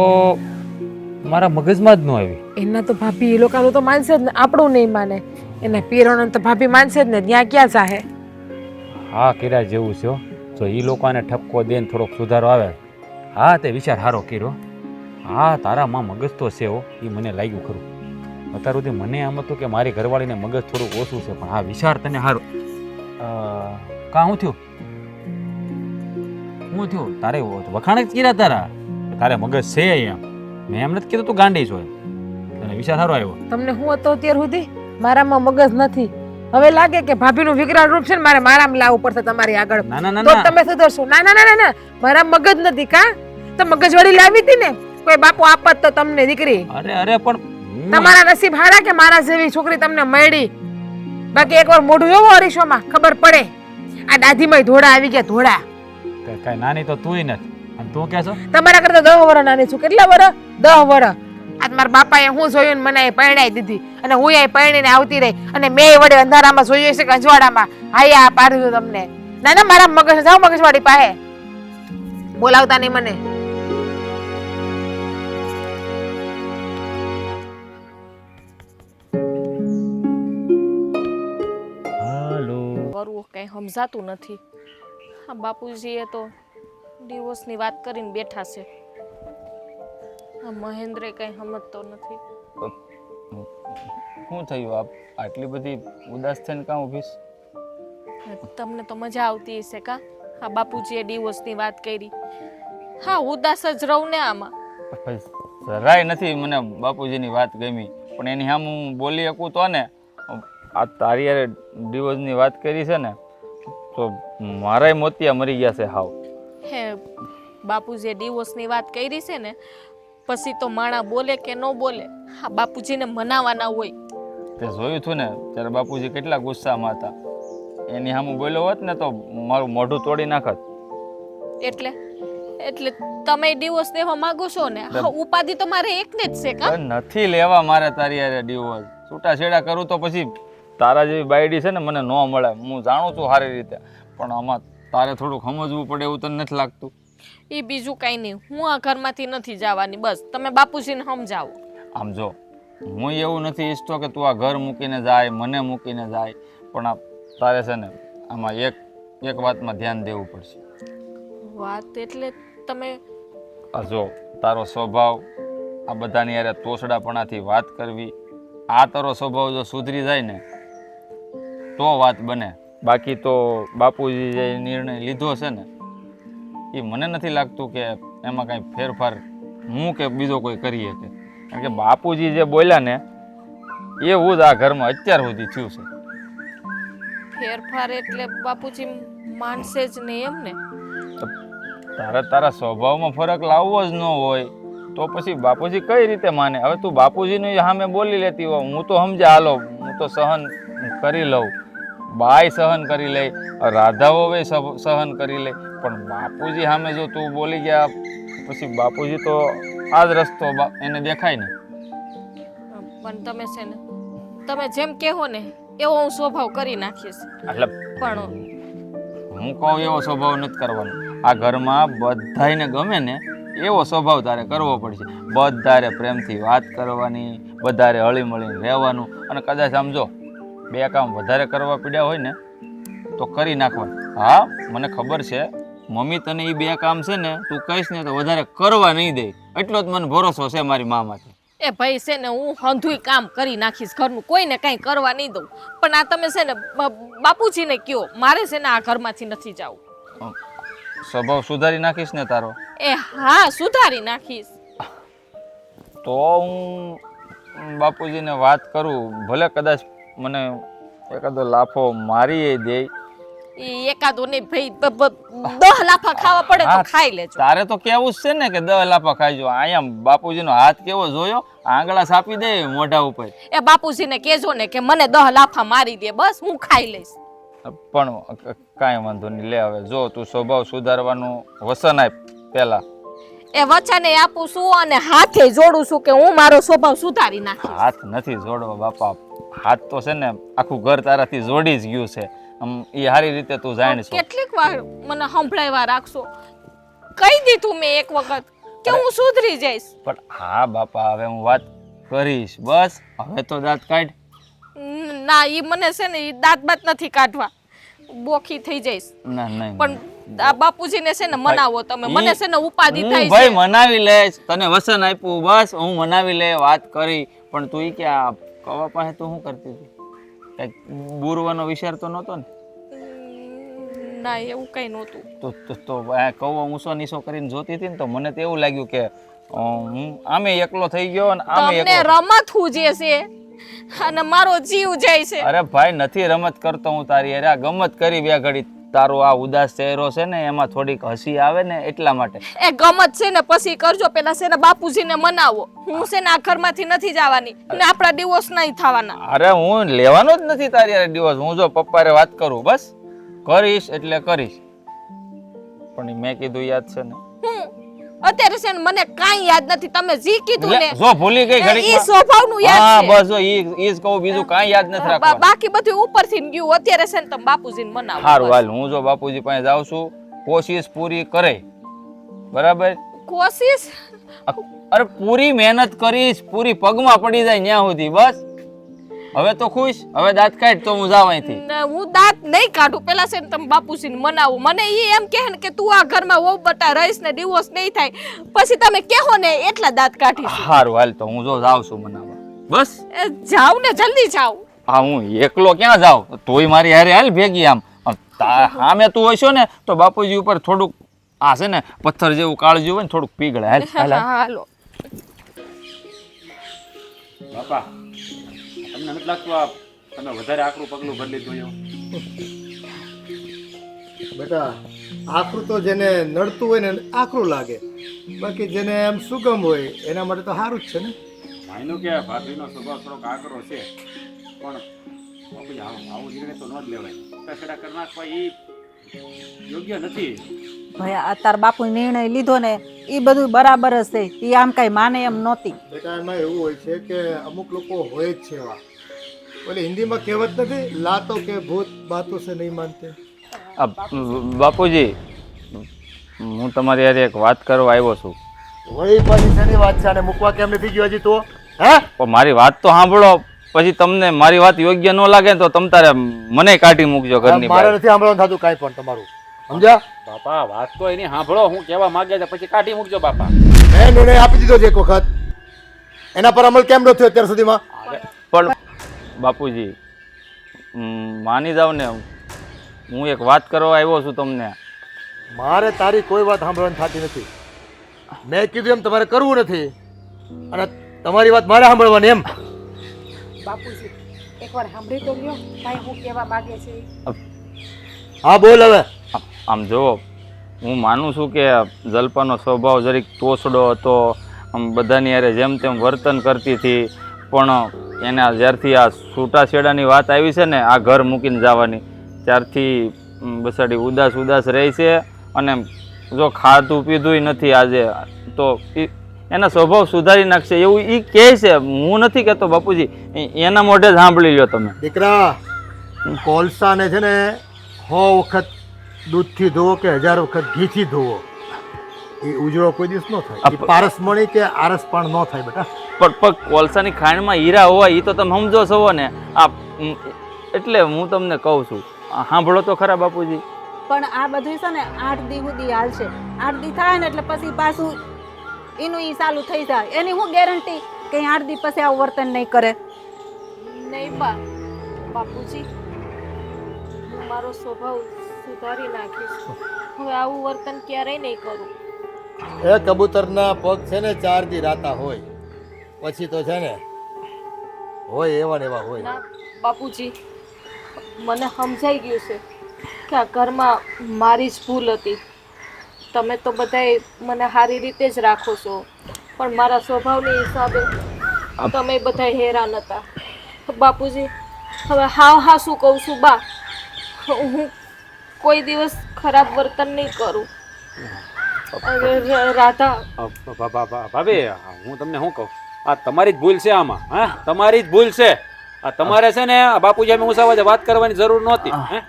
મારા મગજમાં જ ન આવી. એના તો ભાભી એ લોકોનું તો માનશે જ ને, આપણું નહીં માને. એના પીરોનું તો ભાભી માનશે જ ને, ત્યાં ક્યાં ચાહે. હા કર્યા જેવું છે હો. જો એ લોકોને ઠપકો દે ને થોડોક સુધારો આવે, હા તે વિચાર સારો કર્યો. હા તારામાં મગજ તો છે હો, એ મને લાગ્યું ખરું. અત્યાર સુધી મને આમ હતું કે મારી ઘરવાળીને મગજ થોડુંક ઓછું છે, પણ આ વિચાર તને સારો. કાં શું થયું? શું થયું? તારે વખાણ જ કર્યા તારા, તારે મગજ છે અહીંયા. મેં એમ નથી કીધું તું ગાંડી છો. તને વિચાર સારો આવ્યો. તમને હું હતો અત્યાર સુધી મારામાં મગજ નથી. હવે લાગે કે ભાભીનું વિકરાળ રૂપ છે ને મારે મારામાં લાવવું પડશે તમારી આગળ. ના ના ના તો ના. તમે સુધરશો. ના ના ના ના, મારા મગજ નથી. કા તો મગજવાળી લાવી હતી ને, કોઈ બાપુ આપત તો તમને દીકરી. અરે અરે પણ હું- તમારા નસીબ હારા કે મારા જેવી છોકરી તમને મળી. બાકી એકવાર મોઢું જોવો અરીસોમાં, ખબર પડે. આ દાદીમાં ધોળા આવી ગયા, ધોળા. કાંઈ નાની તો તુંય નથી, અને તું કહે છો તમારા કરતા 10 વર્ષ નાની છું. કેટલા વર્ષ? 10 વર્ષ. આજ મારા બાપાએ હું જોયું ને મને એ પરણાઈ દીધી, અને હું એ પરણીને આવતી રહી, અને મેં વડે અંધારામાં જોયું છે કે અજવાળામાં. હાય આ પાડ્યું તમને. ના ના, મારા મગજ જાઓ મગજવાળી પાસે. બોલાવતા નહીં મને. હાલો. કરવું કંઈ સમજાતું નથી. હા બાપુજીએ તો ડિવોર્સની વાત કરીને બેઠા છે. આ મહેન્દ્રે કંઈ સમજતો નથી. શું થયું? આપ આટલી બધી ઉદાસ થઈને કાં ઊભી છે? તમને તો મજા આવતી હશે કા? હા બાપુજીએ ડિવોર્સની વાત કરી. હા ઉદાસ જ રહું ને આમાં. જરાય નથી મને બાપુજીની વાત ગમી, પણ એની સામે હું બોલી શકું તો ને. આ તારી યારે ડિવોર્સની વાત કરી છે ને, તો મારાય મોતિયા મરી ગયા છે હાવ. હે બાપુજીએ ડિવોર્સની વાત કરી છે ને, પછી તો માણા બોલે કે ન બોલે, હા બાપુજીને મનાવાના હોય. તે જોયું હતું ને ત્યારે બાપુજી કેટલા ગુસ્સામાં હતા. એની સામે બોલ્યો હોત ને તો મારું મોઢું તોડી નાખત. એટલે એટલે તમે ડિવોર્સ લેવા માંગો છો ને? હા ઉપાધિ તો મારે એકને જ છે કા? પણ નથી લેવા મારે તારી યારે ડિવોર્સ. છૂટાછેડા કરું તો પછી તારા જેવી બાયડી છે ને મને ન મળે. હું જાણું છું સારી રીતે, પણ આમાં તારે થોડુંક સમજવું પડે એવું તને નથી લાગતું? એ બીજું કાંઈ નહીં, હું આ ઘરમાંથી નથી જવાની. બસ તમે બાપુજીને સમજાવો. આમ જો, હું એવું નથી ઈચ્છતો કે તું આ ઘર મૂકીને જાય, મને મૂકીને જાય, પણ આ તારે છે ને આમાં એક વાતમાં ધ્યાન દેવું પડશે. વાત એટલે તમે આ જો તારો સ્વભાવ, આ બધાની યારે તોછડાપણાથી વાત કરવી, આ તારો સ્વભાવ જો સુધરી જાય ને તો વાત બને. બાકી તો બાપુજી જે નિર્ણય લીધો છે ને એ મને નથી લાગતું કે એમાં કાંઈ ફેરફાર હું કે બીજો કોઈ કરી શકે. કારણ કે બાપુજી જે બોલ્યા ને એવું જ આ ઘરમાં અત્યાર સુધી થયું છે. ફેરફાર એટલે બાપુજી માનશે જ નહીં એમ ને? તો તારા સ્વભાવમાં ફરક લાવવો જ ન હોય તો પછી બાપુજી કઈ રીતે માને? હવે તું બાપુજીનું સામે બોલી લેતી હોય, હું તો સમજ્યા, હાલો હું તો સહન કરી લઉં, બાય સહન કરી લે, રાધાઓ સહન કરી લે, પણ બાપુજી સામે જો તું બોલી ગયા પછી બાપુજી તો આ જ રસ્તો એને દેખાય ને. પણ તમે છે ને, તમે જેમ કહો ને એવો હું સ્વભાવ કરી નાખીશ. એટલે પણ હું કહું એવો સ્વભાવ નથી કરવાનો. આ ઘરમાં બધાયને ગમે ને એવો સ્વભાવ તારે કરવો પડશે. બધારે પ્રેમથી વાત કરવાની, બધારે હળીમળીને રહેવાનું, અને કદાચ સમજો બે કામ વધારે કરવા પડ્યા હોય ને તો કરી નાખવાનું. હા મને ખબર છે મમ્મી તને એ બે કામ છે ને તું કહીશ ને તો વધારે કરવા નહીં દે, એટલો જ મને ભરોસો છે મારી મામાંથી. એ ભાઈ છે ને હું હંધુય કામ કરી નાખીશ ઘરનું, કોઈને કાંઈ કરવા નહીં દઉં. પણ આ તમે છે ને બાપુજીને કહો મારે છે ને આ ઘરમાંથી નથી જવું. સ્વભાવ સુધારી નાખીશ ને તારો? એ હા સુધારી નાખીશ. તો હું બાપુજીને વાત કરું, ભલે કદાચ મને એકાદો લાફો મારી દે. એ એકાદો નહીં ભાઈ, 10 લાફા ખાવા પડે તો ખાઈ લેજો. તારે તો કેવું જ છે ને કે 10 લાફા ખાઈજો. અહીંયા બાપુજીનો હાથ કેવો જોયો, આંગળા સાપી દે મોઢા ઉપર. એ બાપુજીને કહેજો ને કે મને 10 લાફા મારી દે, બસ હું ખાઈ લઈશ. પણ કાંઈ વાંધો નહીં. લે હવે જો તું સ્વભાવ સુધારવાનું વસન આપ પહેલા. એ વચને આપું છું અને હાથે જોડું છું કે હું મારો સ્વભાવ સુધારી નાખીશ. હાથ નથી જોડવા બાપા, હાથ તો છે ને આખું ઘર તારાથી જોડી જ ગયું છે. એ સારી રીતે તું જાણીશ. કેટલીક વાર મને સંભળાવ્યા રાખશો. કહી દીધું મેં એક વખત કે હું સુધરી જઈશ. પણ હા બાપા, હવે હું વાત કરીશ. બસ હવે તો દાંત કાઢ. ના, ઈ મને છે ને ઈ દાંત બાત નથી કાઢવા, બોખી થઈ જઈશ. ના નહીં, પણ આ બાપુજીને છે ને મનાવો તમે, મને છે ને ઉપાધિ હું થાય ભાઈ છે. મનાવી લઈશ, તને વસન આપ્યું, બસ હું મનાવી લે, વાત કરી. પણ તું ઈ કે આ કવા પાસે તું શું કરતી હતી? કઈક બુરવાનો વિચાર તો નહોતો ને? ના, એવું કઈ નહોતું. તો આ કવો ઊંચો નીચો કરીને જોતી હતી ને તો મને તો એવું લાગ્યું કે હું આમે એકલો થઈ ગયો અને આમે તમને એકલો. રમત જે છે અને મારો જીવ જાય છે. અરે ભાઈ, નથી રમત કરતો હું તારી અરે, આ ગમત કરી બે ઘડી. તારો આ ઉદાસ ચહેરો છે ને એમાં થોડીક હસી આવે ને એટલા માટે. એ ગમત છે ને પછી કરજો, પેલા છે ને બાપુજીને મનાવો. હું છે ને આ ઘરમાંથી નથી જવાની અને આપણા ડિવોર્સ નહીં થવાના. અરે હું લેવાનો જ નથી તારી અરે દિવસ. હું જો પપ્પારે વાત કરું, બસ કરીશ એટલે કરીશ. પણ મેં કીધું યાદ છે ને? અત્યારે છે ને મને કાંઈ યાદ નથી. તમે જી કીધું ને જો ભૂલી ગઈ ઘડી. ઈ સ્વભાવનું હા યાદ છે. બસ જો ઈ જ કહું, બીજું કાંઈ યાદ નથી રાખવાનું. બાકી બધું ઉપરથી ગયું. અત્યારે છે ને તમે બાપુજીને મનાવો. સારું હાલ, હું જો બાપુજી પાસે જાઉં છું, કોશિશ પૂરી કરે, બરાબર? કોશિશ અરે પૂરી મહેનત કરીશ, પૂરી પગમાં પડી જાય ત્યાં સુધી. બસ હવે તો ખુશ. હવે દાંત કાઢ તો હું જાઉં અહીંથી. ને હું દાંત નહીં કાઢું. પેલા છે ને તમે બાપુજીને મનાવો. મને ઈ એમ કહે ને કે તું આ ઘરમાં વહુ બટા રહીશ ને ડિવોર્સ નહીં થાય, પછી તમે કહો ને એટલા દાંત કાઢીશ. સારું હાલ, તો હું જો જાઉં છું મનાવવા. બસ જાવ ને, જલ્દી જાવ. હા, હું એકલો ક્યાં જાઉં? તોય મારી હારે હાલ ભેગી. આમ સામે તું હશો ને તો બાપુજી ઉપર થોડુંક આ છે ને પથ્થર જેવું કાળજું હોય ને થોડુંક પીગળે. હાલ હાલ હાલ. હાલો. બાપા, તમને નથી લાગતું આ તમે વધારે આકરું પગલું ભરી લીધું એવું? બેટા, આકરું તો જેને નડતું હોય ને આકરું લાગે, બાકી જેને એમ સુગમ હોય એના માટે તો સારું જ છે ને. માન્યું કે ભાભીનો સ્વભાવ થોડોક આકરો છે, પણ બાપુજી આવું નિર્ણય તો ન જ લેવાય. છેડા કરી નાખવા એ યોગ્ય નથી. ભાઈ અત્યારે બાપુ નિર્ણય લીધો ને એ બધું બરાબર જ છે. એ આમ કઈ માને એમ નહોતી. બેટા, એમાં એવું હોય છે કે અમુક લોકો હોય જ છે એવા. ઓલી હિન્દીમાં કહેવત નથી, લાતો કે ભૂત બાતો સે નહીં માનતે. બાપુજી, હું તમારી હારે એક વાત કરવા આવ્યો છું. વળી પાછી શેની વાત છે? અને મૂકવા કેમ નથી ગયો હજી તો? હે? પણ મારી વાત તો સાંભળો, પછી તમને મારી વાત યોગ્ય ન લાગે ને તો તમ તારે મને કાઢી મૂકજો ઘરની મારે બહાર. નથી સાંભળવાનું થતું કાંઈ પણ તમારું, સમજ્યા? બાપા, વાત તો એની સાંભળો. હું કહેવા માંગે છે પછી કાઢી મૂકજો બાપા. મેં નિર્ણય આપી દીધો છે એક વખત, એના પર અમલ કેમ ન થયો અત્યાર સુધીમાં? પણ બાપુજી, માની જાવ ને, હું એક વાત કરવા આવ્યો છું તમને. મારે તારી કોઈ વાત સાંભળવાની થતી નથી. મેં કીધું એમ તમારે કરવું નથી અને તમારી વાત મારે સાંભળવાની એમ. બાપુજી એકવાર સાંભળી તો લ્યો ભાઈ હું કહેવા માંગે છે. હા બોલ હવે. આમ જુઓ, હું માનું છું કે જલ્પાનો સ્વભાવ જરીક તોછડો હતો, આમ બધાની હારે જેમ તેમ વર્તન કરતી હતી. પણ એના જ્યારથી આ છૂટાછેડાની વાત આવી છે ને, આ ઘર મૂકીને જવાની, ત્યારથી બસાડી ઉદાસ ઉદાસ રહી છે. અને જો ખાધું પીધું નથી આજે તો એના સ્વભાવ સુધારી નાખશે એવું એ કહે છે. હું નથી કહેતો બાપુજી, એના મોઢે જ સાંભળી લ્યો તમે. દીકરા, કોલસાને છે ને 100 વખત દૂધથી ધોવો કે 1000 વખત ઘીથી ધોવો, એ ઉજળો કોઈ દિવસ ન થાય. એ પારસમણી કે આરસ પણ ન થાય બેટા. પણ કોલસાની ખાણમાં હીરા હોય એ તો તમે સમજો છો ને. આ એટલે હું તમને કહું છું, સાંભળો તો ખરા બાપુજી. પણ આ બધું છે ને 8 દી સુધી હાલશે. 8 દી થાય ને એટલે પછી પાછું એનું ઈ ચાલુ થઈ જાય. એની હું ગેરંટી કે 8 દી પછી આવું વર્તન નહીં કરે? નહીં બાપુજી, હું મારો સ્વભાવ સુધારી નાખીશ. હવે આવું વર્તન ક્યારેય નહીં કરું. એ કબૂતરના પગ છે ને 4 દી રાતા હોય, પછી તો છે ને હોય એવા ને એવા હોય. ના બાપુજી, મને સમજાઈ ગયું છે કે આ ઘરમાં મારી જ ભૂલ હતી. તમે તો બધાય મને સારી રીતે જ રાખો છો, પણ મારા સ્વભાવની હિસાબે તમે બધા હેરાન હતા. બાપુજી, હવે હા શું કહું છું બા, હું કોઈ દિવસ ખરાબ વર્તન નહીં કરું. રાધા, ભાભી, હું તમને શું કહું, આ તમારી જ ભૂલ છે આમાં. હા, તમારી જ ભૂલ છે. આ તમારે છે ને આ બાપુજી અમે ઉસાવા વાત કરવાની જરૂર નહોતી. હે,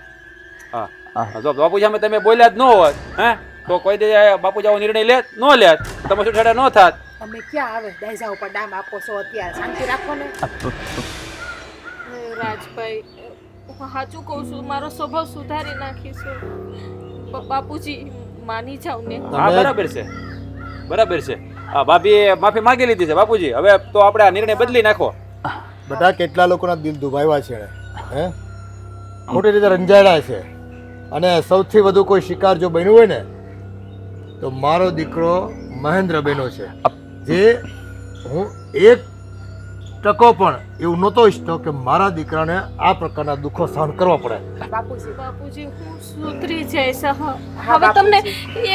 હા, જો બાપુજી અમે તમે બોલ્યા જ ન હોત, હે તો કોઈ દે બાપુ જાવ નિર્ણય લે ન લે તમે છૂટાડા ન થાત. તમે ક્યાં આવે દાયજા ઉપર ડામ આપો છો અત્યારે શાંતિ રાખો ને. રાજભાઈ હું સાચું કહું છું, મારો સ્વભાવ સુધારી નાખીશું. બાપુજી માની જાવ ને. હા બરાબર છે, બરાબર છે. આ ભાભીએ માફી માંગી લીધી છે બાપુજી, હવે તો આપણે આ નિર્ણય બદલી નાખો. બેટા કેટલા લોકોના દિલ દુભાવ્યા છે એણે, હે ખોટી રીતે રંજાડ્યા છે. અને સૌથી વધુ કોઈ શિકાર જો બન્યું હોય ને તો મારો દીકરો મહેન્દ્ર બન્યો છે, જે હું એક ટકો પણ એવું નહોતો ઈચ્છતો કે મારા દીકરાને આ પ્રકારના દુઃખો સહન કરવા પડે. બાપુજી હું સુધરી જઈશ. હવે તમને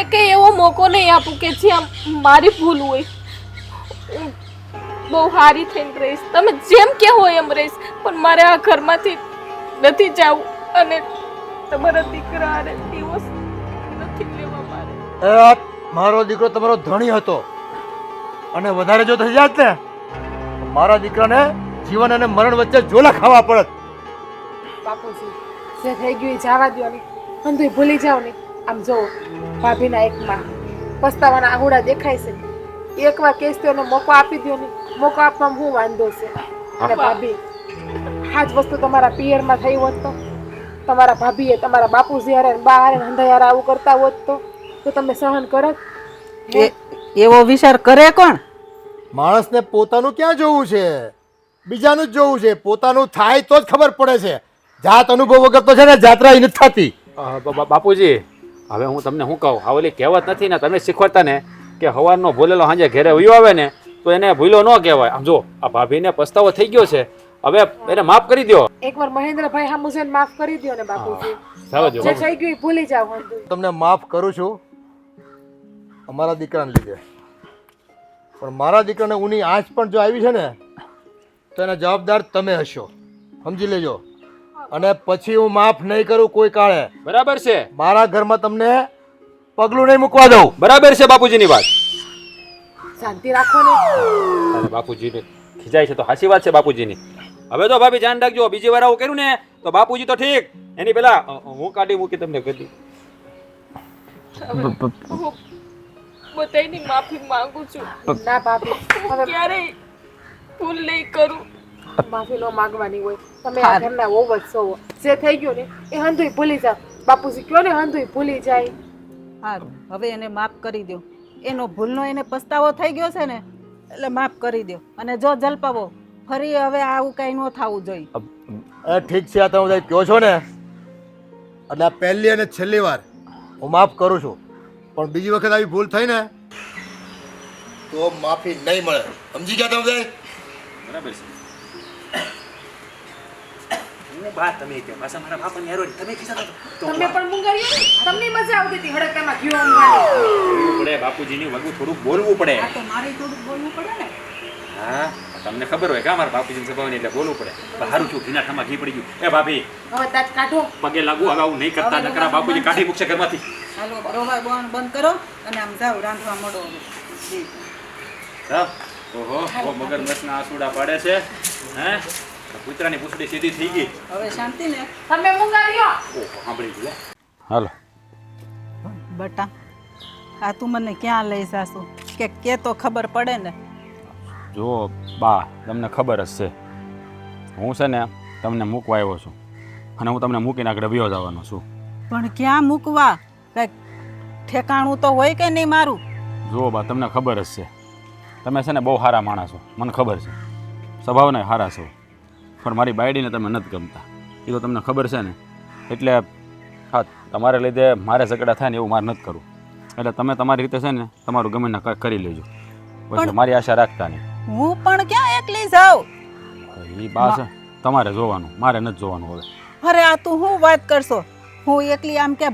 એક એવો મોકો નહીં આપું કે જ્યાં મારી ભૂલ હોય. હું બહુ સારી થઈને રહીશ, તમે જેમ કહેવો એમ રહીશ, પણ મારે આ ઘરમાંથી નથી જવું અને તમારા દીકરાને દિવસ નથી લેવા મારે. મારો દીકરો તમારો ધણી હતો અને વધારે જો થઈ જાત ને તો મારા દીકરાને જીવન અને મરણ વચ્ચે ઝોલા ખાવા પડત. બાપુજી જે થઈ ગયું એ જવા દો ને, અંધુય ભૂલી જાવ ને. આમ જો ભાભીના એકમાં પસ્તાવાના આહુડા દેખાય છે, એકવાર કેસ તો એનો મોકો આપી દો ને. મોકો આપવામાં હું વાંધો છે? અને ભાભી આ જ વસ્તુ તમારા પિયરમાં થઈ હોત તો, તમારા ભાભીએ તમારા બાપુજી હારે બા હારે હંધા હારે આવું કરતા હોત તો તમે સહન કરત? એવો વિચાર કરે કોણ? માણસને પોતાનું ક્યાં જોવું છે, બીજાનું જ જોવું છે. પોતાનું થાય તો જ ખબર પડે છે. જાત અનુભવ વગર તો છે ને જાત્રા નથી થતી. બાપુજી હવે હું તમને શું કહું, આ ઓલી કહેવત નથી ને તમે શીખવાડતા ને કે હવારનો ભૂલેલો સાંજે ઘરે વયો આવે ને તો એને ભૂલો ન કહેવાય. આમ જો આ ભાભીને પસ્તાવો થઈ ગયો છે, હવે એને માફ કરી દો. એકવાર મહેન્દ્રભાઈ હામુસેન માફ કરી દો ને બાપુજી. જાવ જો જે થઈ ગયું એ ભૂલી જાવ. તમને માફ કરું છું અમારા દીકરાને લીધે, પણ મારા દીકરાને ઊની આંચ પણ જો આવી છે ને તો એના જવાબદાર તમે હશો, સમજી લેજો. અને પછી હું માફ નહીં કરું કોઈ કાળે. બરાબર છે, મારા ઘરમાં તમને પગલું નહીં મૂકવા દઉં. બરાબર છે બાપુજીની વાત. શાંતિ રાખો ને. અરે બાપુજીને ખીજાય છે તો સાચી વાત છે બાપુજીની. હવે તો ભાભી ધ્યાન રાખજો, બીજી વાર આવું કર્યું ને તો બાપુજી તો ઠીક, એની પેલા હું કાઢી મૂકી તમને કરી. બધાની માફી માંગુ છું. ના ભાભી હવે ક્યારેય ભૂલ નહીં કરું. માફી ન માંગવાની હોય. તમે આ ઘરના વહુ જ છો. જે થઈ ગયું ને એ હંધુય ભૂલી જાવ. બાપુજી કયો ને હંધુય ભૂલી જાય. સારું, હવે એને માફ કરી દો. એનો ભૂલનો એને પસ્તાવો થઈ ગયો છે ને એટલે માફ કરી દો. અને જો જલપાવો ફરી હવે આવું કાંઈ ન થવું જોઈએ. ઠીક છે, આ તમે બધા કહો છો ને એટલે આ પહેલી અને છેલ્લી વાર હું માફ કરું છું, પણ બીજી વખત આવી ભૂલ થઈ ને તો માફી નહીં મળે. સમજી ગયા તમે બધા? બરાબર છે. હું બા તમે કે પાછા મારા બાપાની હારો તમે ખીજાતા તો તમે પણ મુંગારીઓ ને તમને મજા આવતી હતી હડકતામાં ઘી ઊંઘવાની. પડે બાપુજીની વગુ થોડું બોલવું પડે. આ તો મારે થોડુંક બોલવું પડે ને. હા તમને ખબર હોય કે મારા બાપુજીની સ્વભાવની એટલે બોલવું પડે. સારું છું ઘીના ઠામાં ઘી પડી ગયું. એ ભાભી હવે તાજ કાઢો. પગે લાગુ, હવે આવું નહીં કરતા, નકરા બાપુજી કાઢી મૂકશે ઘરમાંથી. હાલો રોવા બંધ કરો અને આમ જાઓ રાંધવા મળો. સાહેબ ઓહો મગરમચ્છના આસુડા પાડે છે. હે કૂતરાની પૂંછડી સીધી થઈ ગઈ. હવે શાંતિ ને. તમે મુંગારીઓ. ઓહો સાંભળી ગયું. હાલો બટા આ તું મને ક્યાં લઈ જાશું કે તો ખબર પડે ને. જો બા તમને ખબર જ છે હું છે ને તમને મૂકવા આવ્યો છું અને હું તમને મૂકીને આગળ વયો જવાનો છું. પણ ક્યાં મૂકવા? કાંઈક ઠેકાણું તો હોય કે નહીં મારું? જુઓ બા તમને ખબર જ છે તમે છે ને બહુ સારા માણસ છો, મને ખબર છે, સ્વભાવને સારા છો, પણ મારી બાયડીને તમે નથી ગમતા એ તો તમને ખબર છે ને. એટલે હા તમારે લીધે મારે ઝઘડા થાય ને એવું મારે નથી કરવું. એટલે તમે તમારી રીતે છે ને તમારું ગમે ને કાંઈક કરી લેજો, પછી મારી આશા રાખતા નહીં. હું પણ ક્યાં એકલી જાઉં? એ બા છે તમારે જોવાનું, મારે નથી જોવાનું હવે. અરે આ તું શું વાત કરશો? હું એકલી આમ કે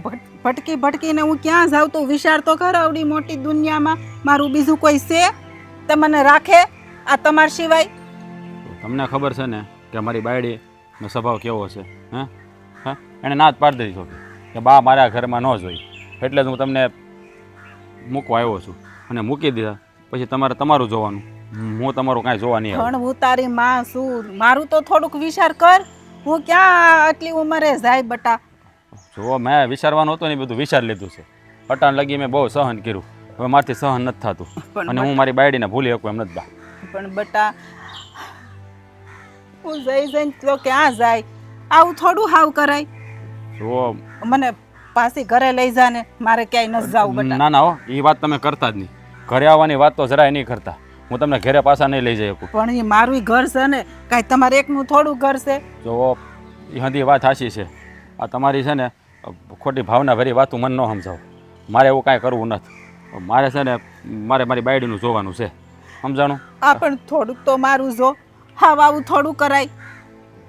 ભટકીને હું ક્યાં જાઉં? તું વિચાર તો ખરો આવડી મોટી દુનિયામાં મારું બીજું કોઈ છે તે મને રાખે આ તમારા સિવાય? તમને ખબર છે ને કે મારી બાયડીનો સ્વભાવ કેવો છે. હે હા એણે ના જ પાડી દીધી છો કે બા મારા ઘરમાં ન જોઈ, એટલે જ હું તમને મૂકવા આવ્યો છું. અને મૂકી દીધા પછી તમારે તમારું જોવાનું, હું તમારું કાંઈ જોવા નહીં આવે. પણ હું તારી માં છું, મારું તો થોડુંક વિચાર કર. હું ક્યાં આટલી ઉંમરે જાય બટા? જો મેં વિચારવાનું હતું ને એ બધું વિચાર લીધું છે. અટાણ લગી મેં બહુ સહન કર્યું, હવે મારથી સહન નથી થતું પણ અને હું મારી બાયડીને ભૂલી શકું એમ નથી બા. પણ બટા હું જઈને તો ક્યાં જાય? આવું થોડું હાવ કરાય. જો મને પાછી ઘરે લઈ જા ને, મારે ક્યાંય નથી જવું બટા. ના ના હો, એ વાત તમે કરતા જ નહીં. ઘરે આવવાની વાત તો જરાય નહીં કરતા. હું તમને ઘરે પાછા નહીં લઈ જઈ શકું. પણ એ મારું ઘર છે ને, કાંઈ તમારે એકનું થોડું ઘર છે? જો એ હંધી વાત સાચી છે. આ તમારી છે ને ખોટી ભાવના ભરી વાતું મને ન સમજાવો. મારે એવું કાંઈ કરવું નથી. મારે છે ને મારી બાયડીનું જોવાનું છે, સમજાણું? આ પણ થોડુંક તો મારું જો. હા આવું થોડું કરાય.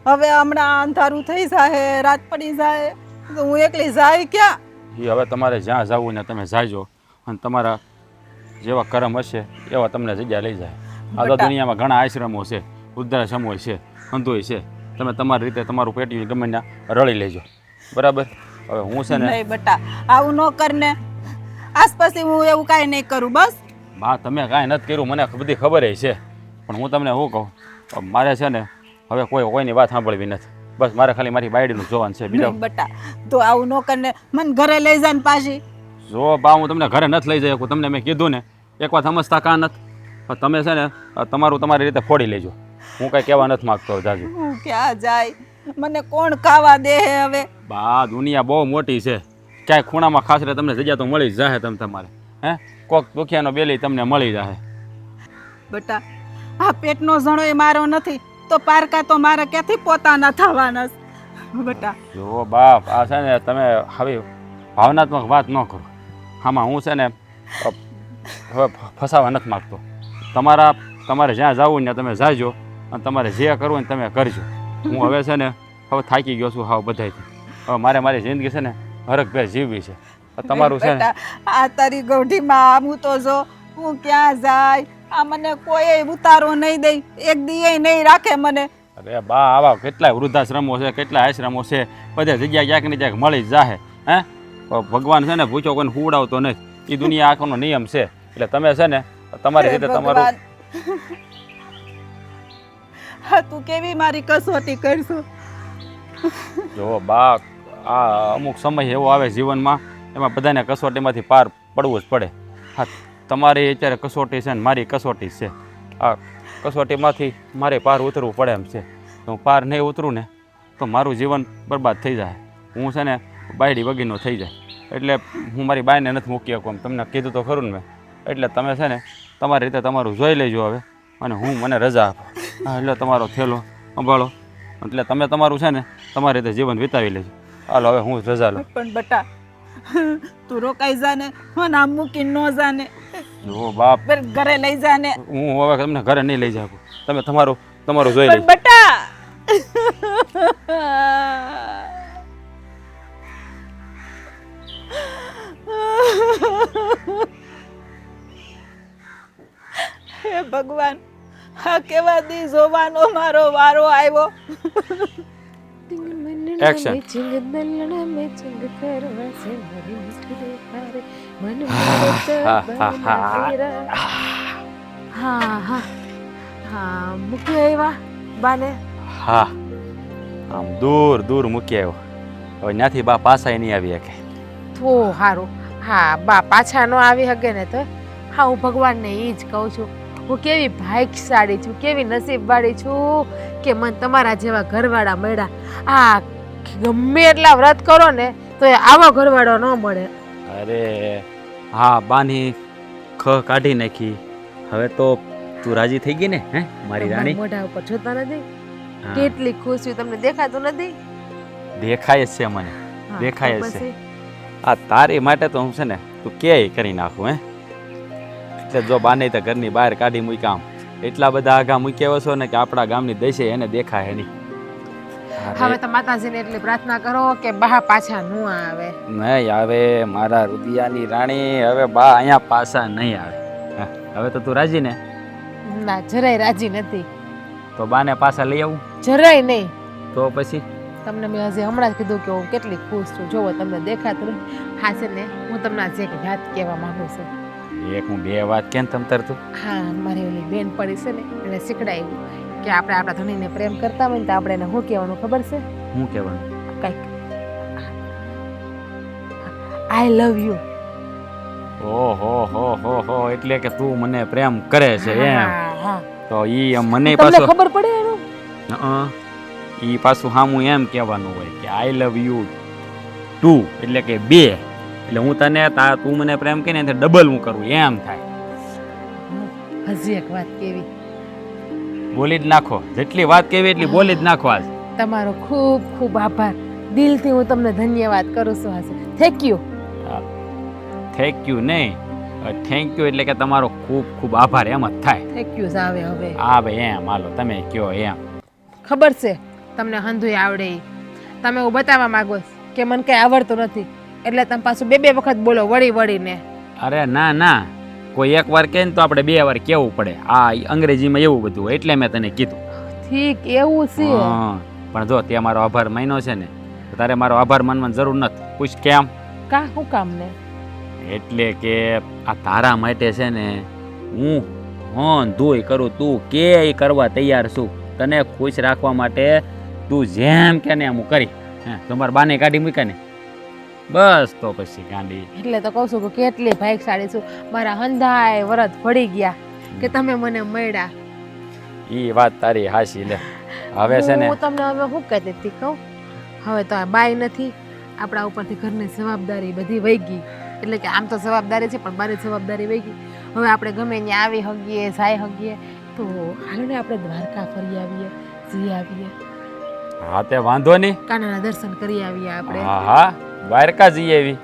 હવે હમણાં અંધારું થઈ જાય, રાત પડી જાય તો હું એકલી જાય ક્યાં? એ હવે તમારે જ્યાં જવું ને તમે જાજો, અને તમારા જેવા કર્મ હશે એવા તમને જગ્યા લઈ જાય. આ તો બટા. દુનિયામાં ઘણા આશ્રમો છે, વૃદ્ધાશ્રમો છે, અંધોય છે. તમે તમારી રીતે તમારું પેટી ગમે ત્યાં રળી લેજો, બરાબર? હવે હું છે ને નહીં બટા, આવું ન કર ને. આજ પછી હું એવું કાંઈ નહીં કરું બસ. બા તમે કાંઈ નથી કર્યું મને બધી ખબર છે, પણ હું તમને શું કહું, મારે છે ને હવે કોઈની વાત સાંભળવી નથી. બસ મારે ખાલી મારી બાયડીનું જોવાનું છે. બીજા નહીં બટા, તો આવું ન કર ને, મને ઘરે લઈ જા ને પાછી. જો બા હું તમને ઘરે નથી લઈ જઈ શકું. તમને મેં કીધું ને, એક વાત સમજતા કાં નથી. પણ તમે છે ને તમારી રીતે ફોડી લેજો. હું કાંઈ કહેવા નથી માગતો જાજુ. હું ક્યાં જાય? મને કોણ ખાવા દે હવે? બા દુનિયા બહુ મોટી છે. ક્યાંય ખૂણામાં ખાસરે તમને જગ્યા તો મળી જ જાહે. તમારે હે કોક દુખિયાનો બેલી તમને મળી જાહે. બટા, આ પેટનો જણો એ મારો નથી તો પારકા તો મારા ક્યાંથી પોતાના થવાના છે? બટા જો બાપ આ છે ને તમે હવે ભાવનાત્મક વાત ન કરો. આમાં હું છે ને હવે ફસાવા નથી માગતો. તમારે જ્યાં જવું ને તમે જાજો, અને તમારે જે કરવું ને તમે કરજો. હું હવે છે ને હવે થાકી ગયો છું હાવ બધાયથી. હવે મારી જિંદગી છે ને હરખભેર જીવવી છે. તમારું છે ને બેટા, આ તારી ગૌઢીમાં આવું તો જો હું ક્યાં જાય? આ મને કોઈ ઉતારો નહીં દે, એક દીએ નહીં રાખે મને. અરે બા આવા કેટલાય વૃદ્ધાશ્રમો છે, કેટલાય આશ્રમો છે, બધે જગ્યા ક્યાંક ને ક્યાંક મળી જ જાહે. હે ભગવાન છે ને પૂછો કોઈને હુવડાવતો નથી. એ દુનિયા આખોનો નિયમ છે. એટલે તમે છે ને તમારી રીતે તમારું ભગવાન, હા તું કેવી મારી કસોટી કરશો? જો બા આ અમુક સમય એવો આવે જીવનમાં, એમાં બધાને કસોટીમાંથી પાર પડવું જ પડે. હા તમારી અત્યારે કસોટી છે ને મારી કસોટી છે. આ કસોટીમાંથી મારે પાર ઉતરવું પડે એમ છે. હું પાર નહીં ઉતરું ને તો મારું જીવન બરબાદ થઈ જાય. હું છે ને બાયડી વગીનો થઈ જાય. એટલે હું મારી બાયને નથી મૂકી શકું. તમને કીધું તો ખરું ને મેં. એટલે તમે છે ને તમારી રીતે તમારું જોઈ લેજો હવે, અને મને રજા આપો. હા એટલે તમારો થેલો સંભાળો, એટલે તમે તમારું છે ને તમારી રીતે જીવન વિતાવી લેજો. હાલો હવે હું રજા લઉં. પણ બટા તું રોકાઈ જાને, મને આમ મૂકીને ન જાને. જો બાપ ઘરે લઈ જાને. હું હવે તમને ઘરે નહીં લઈ જાઉં. તમે તમારું જોઈ પણ લેજો. બટા હે ભગવાન, આ કેવા દી જોવાનો મારો વારો આવ્યો. એક્શન. હા મૂકી આવ્યા બાને. હા આમ દૂર મૂકી આવ્યો. હવે ત્યાંથી બા પાછા નહીં આવી શકે. તો સારું. હા બા પાછા ન આવી શકે ને તો હા હું ભગવાનને એ જ કહું છું, હું કેવી ભાગ્યશાળી છું, કેવી નસીબવાળી છું કે મને તમારા જેવા ઘરવાળા મળ્યા. આ ગમે એટલા વ્રત કરો ને તો એ આવો ઘરવાળો ન મળે. અરે હા બાની ખ કાઢી નાખી. હવે તો તું રાજી થઈ ગઈ ને? હે મારી રાણી? મોઢા ઉપર જોતા નથી હા. કેટલી ખુશી તમને દેખાતું નથી? દેખાય જ છે મને, હા, દેખાય તો જ છે. પછી આ તારી માટે તો હું છે ને તું ક્યાંય કરી નાખું. હે એટલે જો બાને તો ઘરની બહાર કાઢી મૂક્યા, આમ એટલા બધા આઘા મૂક્યા છો ને કે આપણા ગામની દશે એને દેખાય નહીં. હવે તો માતાજીને એટલી પ્રાર્થના કરો કે બા પાછા ન આવે. નહીં આવે મારા રુદિયાની રાણી. હવે બા અહીંયા પાછા નહીં આવે. હા, હવે તો તું રાજી ને? ના જરાય રાજી નથી, તો બાને પાછા લઈ આવું? જરાય નહીં. તો પછી તમને મેં હજી હમણાં જ કીધું કે હું કેટલી ખુશ છું. જોવો તમને દેખાતું નથી. હા છે ને હું તમને આજે એક વાત કહેવા માંગુ છું. એક હું બે વાત કેમ તમ તરતું? હા મારી ઓલી બેન પડી છે ને એને શીખડાવ્યું કે આપણે આપણા ધણીને પ્રેમ કરતા હોય ને તો આપણે એને શું કહેવાનું ખબર છે? શું કહેવાનું? કંઈક આઈ લવ યુ. ઓહો હો એટલે કે તું મને પ્રેમ કરે છે એમ હા, હા. તો ઈ મને તમને પાછું ખબર પડે એનું ઈ પાછું સામું એમ કહેવાનું હોય કે આઈ લવ યુ ટુ એટલે કે બે એટલે હું તને તું મને પ્રેમ કરીને ડબલ હું કરું એમ થાય હજી એક વાત કેવી બોલી જ નાખો જેટલી વાત કેવી એટલી બોલી જ નાખો આજ તમારો ખૂબ ખૂબ આભાર દિલથી હું તમને ધન્યવાદ કરું છું આજે થેન્ક યુ થેન્ક યુ નહીં થેન્ક યુ એટલે કે તમારો ખૂબ ખૂબ આભાર એમ જ થાય થેન્ક યુ આવે હવે હા ભાઈ એમ હાલો તમે કયો એમ ખબર છે તમને હંધુય આવડે ઈ. તમે એવું બતાવવા માંગો છો કે મને કંઈ આવડતું નથી એટલે તમે પાછું બે વખત બોલો વળી વળીને અરે ના ના કોઈ એક વાર કહે ને તો આપણે 2 વાર કહેવું પડે આ અંગ્રેજીમાં એવું બધું હોય એટલે મેં તને કીધું ઠીક એવું છે હા, પણ જો તે મારો આભાર માન્યો છે ને તો તારે મારો આભાર માનવાની જરૂર નથી પૂછ કેમ કા શું કામ ને એટલે કે આ તારા માટે છે ને હું હોન ધોઈ કરું તું કે ઈ કરવા તૈયાર છું તને ખુશ રાખવા માટે તું જેમ કે ને એમ હું કરી તમારા બાને કાઢી મૂક્યા ને બસ તો પછી ગાંડી એટલે તો કહું છું કે કેટલી ભાગ્યશાળી છું મારા હંધાય વરત પડી ગયા કે તમે મને મળ્યા ઈ વાત તારી હાસી લે હવે છે ને હું તમને હવે શું કહેતી હતી કહું હવે તો આ બાઈ નથી આપણા ઉપરથી ઘરની જવાબદારી બધી વહી ગઈ એટલે કે આમ તો જવાબદારી છે પણ બારી જવાબદારી વહી ગઈ હવે આપણે ગમે ત્યાં આવી હગીએ જાય હગીએ તો હાલો ને આપણે દ્વારકા ફરી આવીએ જઈ આવીએ હા તે વાંધો નહીં કાનાના દર્શન કરી આવીએ આપણે હા હા દ્વારકા જઈ આવી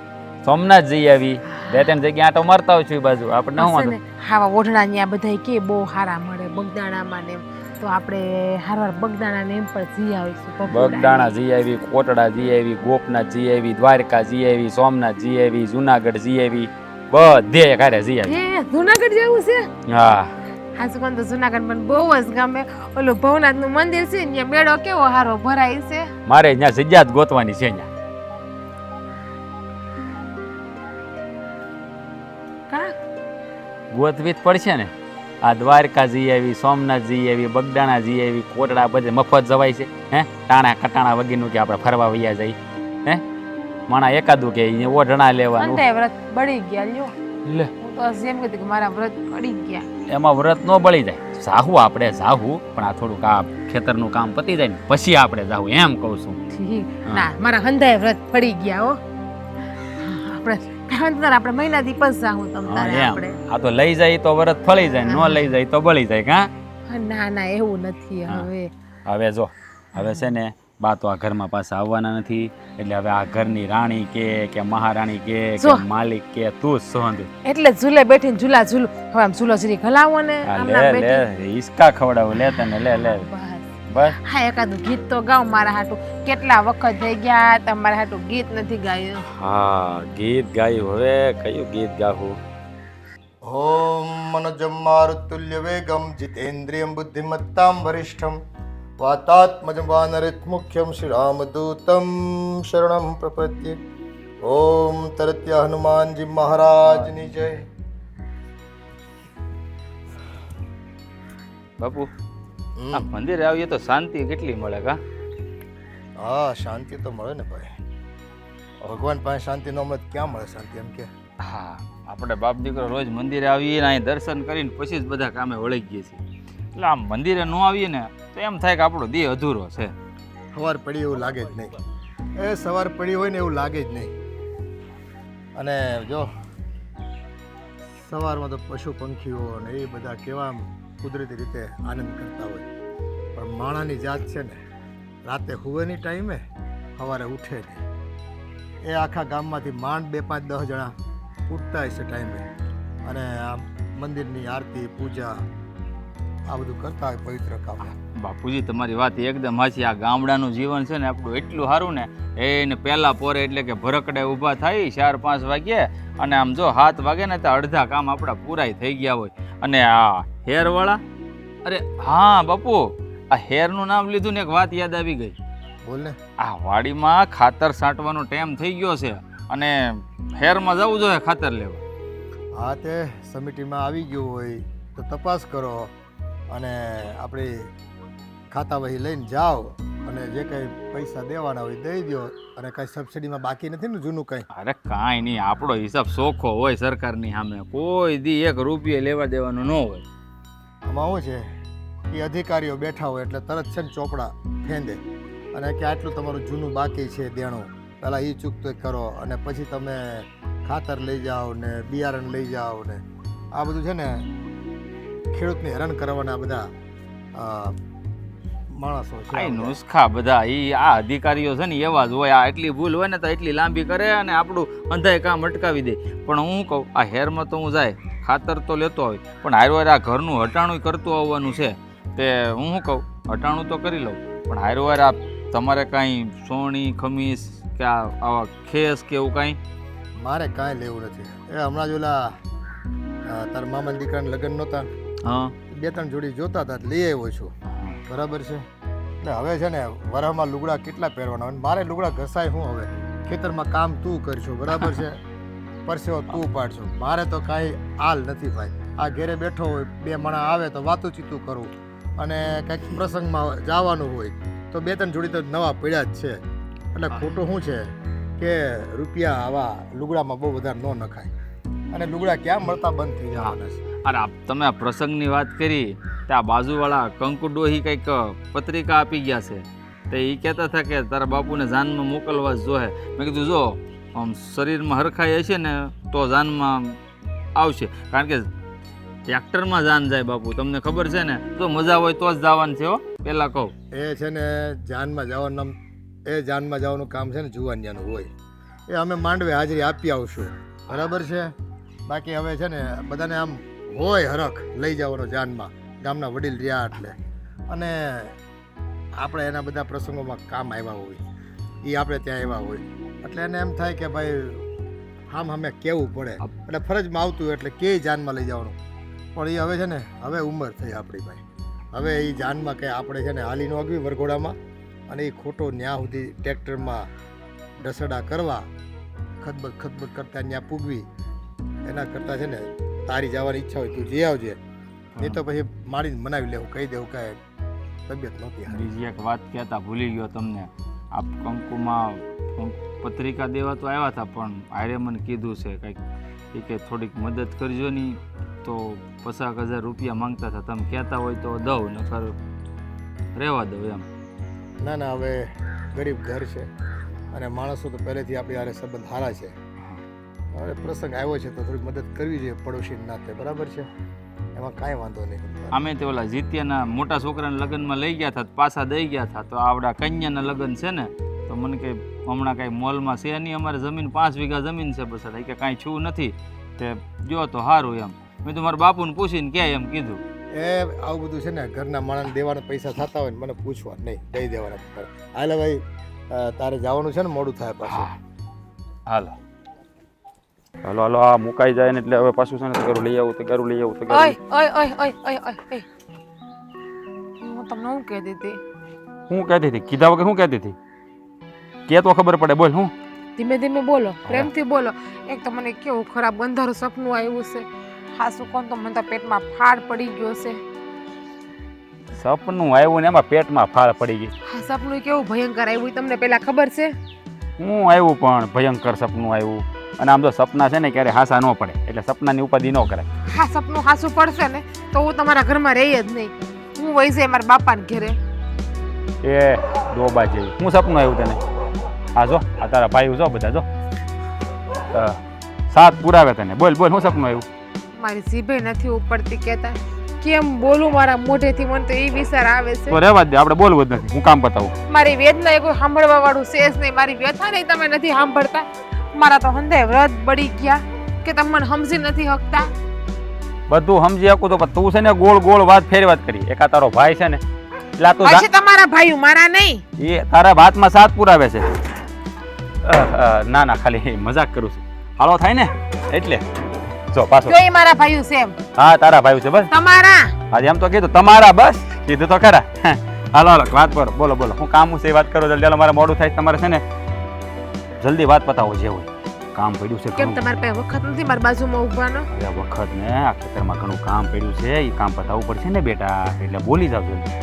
સોમનાથ જઈ આવી 2-3 જગ્યા આંટો મારતા હોય છું એ બાજુ આપણે શું હશે વાંધો ને હાવા ઓઢણા ત્યાં બધા કે બહુ સારા મળે બગદાણામાં ને એમ તો આપણે હારવાર બગદાણા ને એમ પણ જઈ આવીશું બગદાણા જઈ આવી કોટડા જઈ આવી ગોપનાથ જઈ આવી દ્વારકા જઈ આવી સોમનાથ જઈ આવી જુનાગઢ જઈ આવી બધે કારે જઈ આવી એ જુનાગઢ જેવું છે હા હાસુ કોણ તો જુનાગઢ મને બહુ જ ગમે ઓલું ભવનાથ નું મંદિર છે ને ત્યાં મેળો કેવો હારો ભરાય છે મારે ત્યાં જગ્યા જ ગોતવાની છે ત્યાં કા ગોતવી જ પડશે ને આ દ્વારકા જઈ આવી સોમનાથ જઈ આવી બગદાણા જઈ આવી કોટડા બધે મફત જવાય છે હે ટાણા કટાણા વગેરેનું કે આપણે ફરવા વૈયા જઈ હે માણા એકાદું કે અહીંયા ઓઢણા લેવાનું અંતે વ્રત બળી ગયા લ્યો લે હું તો હજી એમ કહેતી કે મારા વ્રત બળી ગયા એમાં વ્રત ન બળી જાય જાહું આપણે જાહું પણ આ થોડુંક આ ખેતરનું કામ પતી જાય ને પછી આપણે જાહું એમ કહું છું ઠીક ના મારા હંધાય વ્રત પડી ગયા હો આપણે મહિના દી પછી જાહું તમ તારે એમ આપણે આ તો લઈ જાય તો વ્રત ફળી જાય ન લઈ જાય તો બળી જાય કા ના ના એવું નથી હવે હવે જો હવે છે ને બા તો આ ઘરમાં પાછા આવવાના નથી એટલે હવે આ ઘરની રાણી કે મહારાણી કે માલિક કે તું સોંધ એટલે ઝૂલે બેઠીને ઝૂલા ઝૂલું હવે આમ ઝૂલો જરી ઘલાવો ને આમ ના લે બેઠી લે ઈસકા ખવડાવું લે તને લે લે બસ બસ હા એકાદું ગીત તો ગાવ મારા હાટું કેટલા વખત થઈ ગયા તમારા હાટું ગીત નથી ગાયું હા ગીત ગાયું હવે કયું ગીત ગાવું ઓમ મનોજમ મારુતુલ્ય વેગમ જીતેન્દ્રિયમ બુદ્ધિમત્તામ વરિષ્ઠમ વાતાત્મજમ વાનરિતમુખ્યમ શ્રીરામદૂતમ શરણમ પ્રપદ્યે ઓમ તરત્યા હનુમાનજી મહારાજની જય. બાપુ આ મંદિરે આવીએ તો શાંતિ કેટલી મળે કા હા શાંતિ તો મળે ને ભાઈ. ભગવાન પાસે શાંતિ ન મળે તો ક્યાં મળે શાંતિ એમ કે. હા આપણે બાપ દીકરો રોજ મંદિરે આવીએ ને અહીં દર્શન કરીને પછી જ બધા કામે વળી ગઈએ છીએ એટલે આમ મંદિરે ન આવીએ ને તો એમ થાય કે આપણો દેહ અધૂરો છે. સવાર પડી એવું લાગે જ નહીં. એ સવાર પડી હોય ને એવું લાગે જ નહીં. અને જો સવારમાં તો પશુ પંખીઓ ને એ બધા કેવા કુદરતી રીતે આનંદ કરતા હોય પણ માણાની જાત છે ને રાતે હુવેની ટાઈમે સવારે ઉઠે નહીં. એ આખા ગામમાંથી માંડ 2-5 10 જણા ઉઠતા હશે ટાઈમે અને આ મંદિરની આરતી પૂજા આ બધું કરતા હોય પવિત્ર કામ. બાપુજી તમારી વાત એકદમ હાચી. આ ગામડાનું જીવન છે ને આપણું એટલું સારું ને એને પહેલા પોરે એટલે કે ભરકડે ઊભા થાય 4-5 વાગ્યે અને આમ જો 7 વાગે ને તો અડધા કામ આપણા પૂરાય થઈ ગયા હોય. અને આ હેરવાળા અરે હા બાપુ આ હેરનું નામ લીધું ને એક વાત યાદ આવી ગઈ. બોલ ને. આ વાડીમાં ખાતર છાંટવાનો ટાઈમ થઈ ગયો છે અને હેરમાં જવું જોઈએ ખાતર લેવા. હા તે સમિતિમાં આવી ગયું હોય તો તપાસ કરો અને આપણી ખાતા વહી લઈને જાઓ અને જે કંઈ પૈસા દેવાના હોય દઈ દો, અને કાંઈ સબસિડીમાં બાકી નથી ને જૂનું કંઈ? અરે કાંઈ નહીં, આપણો હિસાબ ચોખ્ખો હોય સરકારની સામે, કોઈ દી 1 રૂપિયો લેવા દેવાનું ન હોય. આમાં શું છે એ અધિકારીઓ બેઠા હોય એટલે તરત છે ને ચોપડા ફેંદે અને કે આટલું તમારું જૂનું બાકી છે દેણું, પહેલાં એ ચૂકતો કરો, અને પછી તમે ખાતર લઈ જાઓ ને બિયારણ લઈ જાઓ ને આ બધું છે ને ખેડૂતને હેરાન કરવાના બધા માણસો છે. આ નુસ્ખા બધા આ અધિકારીઓ છે ને એવા જ હોય. આ એટલી ભૂલ હોય ને તો એટલી લાંબી કરે અને આપણું અંધાય કામ અટકાવી દે. પણ હું કહું, આ હેરમાં તો હું જાય ખાતર તો લેતો હોય, પણ હારવાર આ ઘરનું હટાણું કરતું આવવાનું છે. તે હું શું કહું, હટાણું તો કરી લઉં, પણ હારવાર આ તમારે કાંઈ સોણી ખમીસ કે આવા ખેસ કે એવું કાંઈ? મારે કાંઈ લેવું નથી. એ હમણાં જ ઓલા તારા મામાના દીકરાના લગ્ન નહોતા, હા 2-3 જોડી જોતા હતા લઈ આવ્યો છું, બરાબર છે. એટલે હવે છે ને વરામાં લુગડા કેટલા પહેરવાના હોય, મારે લુગડા ઘસાય શું હવે, ખેતરમાં કામ તું કરશો, બરાબર છે, પરસેવો તું પાડશો, મારે તો કાંઈ હાલ નથી ભાઈ. આ ઘેરે બેઠો હોય, 2 માણસ આવે તો વાતું ચીતું કરવું, અને કંઈક પ્રસંગમાં જવાનું હોય તો 2-3 જોડી તો નવા પડ્યા જ છે. એટલે ખોટું શું છે કે રૂપિયા આવા લુગડામાં બહુ વધારે ન નખાય, અને લુગડા ક્યાં મળતા બંધ થઈ જવાના છે. અરે તમે આ પ્રસંગની વાત કરી, ત્યાં બાજુવાળા કંકુ ડોહી કંઈક પત્રિકા આપી ગયા છે. તે એ કહેતા હતા કે તારા બાપુને જાનમાં મોકલવા જ જોહે. મેં કીધું જો આમ શરીરમાં હરખાઈ હશે ને તો જાનમાં આવશે, કારણ કે ટ્રેક્ટરમાં જાન જાય બાપુ, તમને ખબર છે ને. તો મજા હોય તો જ જવાનું છે. હો પહેલાં કહું, એ છે ને જાનમાં જવાનું, એ જાનમાં જવાનું કામ છે ને જુવાનિયાનું હોય. એ અમે માંડવે હાજરી આપી આવશું, બરાબર છે. બાકી હવે છે ને બધાને આમ હોય હરખ લઈ જવાનો જાનમાં, ગામના વડીલ રહ્યા એટલે, અને આપણે એના બધા પ્રસંગોમાં કામ આવ્યા હોય, એ આપણે ત્યાં આવ્યા હોય, એટલે એને એમ થાય કે ભાઈ આમ અમે કહેવું પડે, એટલે ફરજમાં આવતું એટલે કે જાનમાં લઈ જવાનું. પણ એ હવે છે ને હવે ઉંમર થઈ આપણી ભાઈ, હવે એ જાનમાં કંઈ આપણે છે ને હાલી ન આગવી વરઘોડામાં, અને એ ખોટો ન્યા સુધી ટ્રેક્ટરમાં ઢસડા કરવા, ખતબત કરતા ત્યાં પૂગવી, એના કરતાં છે ને તારી જવાની ઈચ્છા હોય તું જઈ આવજે, નહીં તો પછી મારીને મનાવી લેવું, કહી દેવું કાંઈ તબિયત નહોતી હારી. બીજી એક વાત કહેતા ભૂલી ગયો તમને. આ કંકુમાં પત્રિકા દેવા તો આવ્યા હતા, પણ આરે મને કીધું છે કંઈક એ કે થોડીક મદદ કરજો ની, તો 50,000 રૂપિયા માંગતા હતા. તમે કહેતા હોય તો દઉં, નકર રહેવા દઉં એમ. ના ના, હવે ગરીબ ઘર છે, અને માણસો તો પહેલેથી આપણી હારે સંબંધ સારા છે. હવે પ્રસંગ આવ્યો છે તો થોડીક મદદ કરવી જોઈએ પડોશી નાતે, બરાબર છે, એમાં કાંઈ વાંધો નહીં. અમે તે ઓલા જીત્યાના મોટા છોકરાના લગ્નમાં લઈ ગયા હતા, પાછા દઈ ગયા હતા. તો આવડા કન્યાના લગ્ન છે ને, તો મને કંઈ હમણાં કાંઈ મોલમાં છે નહીં, અમારે જમીન 5 વીઘા જમીન છે, બસ કે કાંઈ છું નથી, તે જો તો સારું એમ. મેં તો મારા બાપુને પૂછીને ક્યાં એમ કીધું. એ આવું બધું છે ને ઘરના માણસને દેવાના પૈસા થતા હોય ને મને પૂછવા નહીં, દઈ દેવાના. હાલે ભાઈ, તારે જવાનું છે ને, મોડું થાય પાછું. હાલો હાલો હાલો, આ મુકાઈ જાય ને એટલે હવે પાછું છે ને તગારું લઈ આવું, તગારું લઈ આવું, ઓય ઓય ઓય ઓય ઓય ઓય ઓય. હું તમને શું કહેતી હતી? હું કહેતી હતી? કીધા વગર શું કહેતી હતી? કે તો ખબર પડે, બોલ. હું ધીમે ધીમે બોલો, પ્રેમથી બોલો. એક તો મને કેવું ખરાબ અંધારું સપનું આવ્યું છે. હાસું કોણ તો મને તો પેટમાં ફાડ પડી ગયો છે. સપનું આવ્યું ને એમાં પેટમાં ફાળ પડી ગઈ. હા, સપનું કેવું ભયંકર આવ્યું તમને પહેલા ખબર છે? હું આવ્યું પણ ભયંકર સપનું આવ્યું. અને આમ તો સપના છે ને ક્યારે હાસા ન પડે, એટલે સપનાની ઉપાધિ ન કરાય. હા, સપનું હાસું પડશે ને તો હું તમારા ઘરમાં રહી જ નહીં. હું વહી જાય મારા બાપાને ઘરે. એ ડોબા જેવી. હું સપનું આવ્યું તને? હા જો, આ તારા ભાઈ જો બધા જો સાત પુરાવે તને. બોલ બોલ, શું સપનું આવ્યું? મારી જીભે નથી ઉપડતી કહેતા. કેમ બોલું મારા મોઢેથી? મને તો એ વિચાર આવે છે. તો રહેવા જ દે, આપણે બોલવું જ નથી. હું કામ પતાવું. મારી વેદના એ કોઈ સાંભળવા વાળું છે જ નહીં. મારી વ્યથા નહીં તમે નથી સાંભળતા. મારા તો હંધે વ્રત બળી ગયા કે તમે મને સમજી નથી શકતા. બધું સમજી શકું તો તું છે ને ગોળ ગોળ વાત ફેરી વાત કરી. એક આ તારો ભાઈ છે ને, એટલે તું હશે તમારા ભાઈઓ, મારા નહીં. એ તારા વાતમાં સાથ પુરાવે છે. ના ના, ખાલી મજાક કરું છું. હાલો થાય ને એટલે જો પાછો. જો એ મારા ભાઈઓ છે એમ? હા, તારા ભાઈ છે. બસ તમારા? આજે એમ તો કીધું તમારા, બસ કીધું તો ખરા. હાલો હાલો, વાત કરો, બોલો બોલો. હું કામ છે વાત કરો જલ્દી. હાલો, મારે મોડું થાય. તમારે છે ને જલ્દી વાત પતાવો જે હોય. કામ પડ્યું છે. કેમ તમારે પાસે વખત નથી મારી બાજુમાં ઊભવાનો? વખત ને આ ખેતરમાં ઘણું કામ પડ્યું છે, એ કામ પતાવવું પડશે ને બેટા, એટલે બોલી જાવ જલ્દી.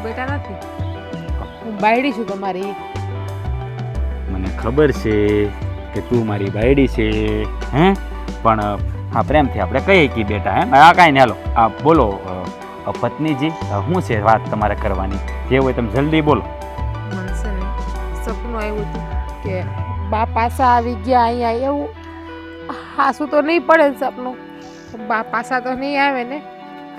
બેટા નથી. હું બાયડી છું તમારી. મને ખબર છે કે તું મારી બાયડી છે, હે? પણ હા, પ્રેમથી આપણે કહીએ કે બેટા, હે? આ કાંઈ નહીં, હાલો આ બોલો પત્નીજી, શું છે વાત તમારે કરવાની? જે હોય તમે જલ્દી બોલો. મને છે ને સપનું આવ્યું હતું કે બા પાસા આવી ગયા અહીંયા, એવું હાસું તો નહીં પડે ને સપનું. બા પાસા તો નહીં આવે ને.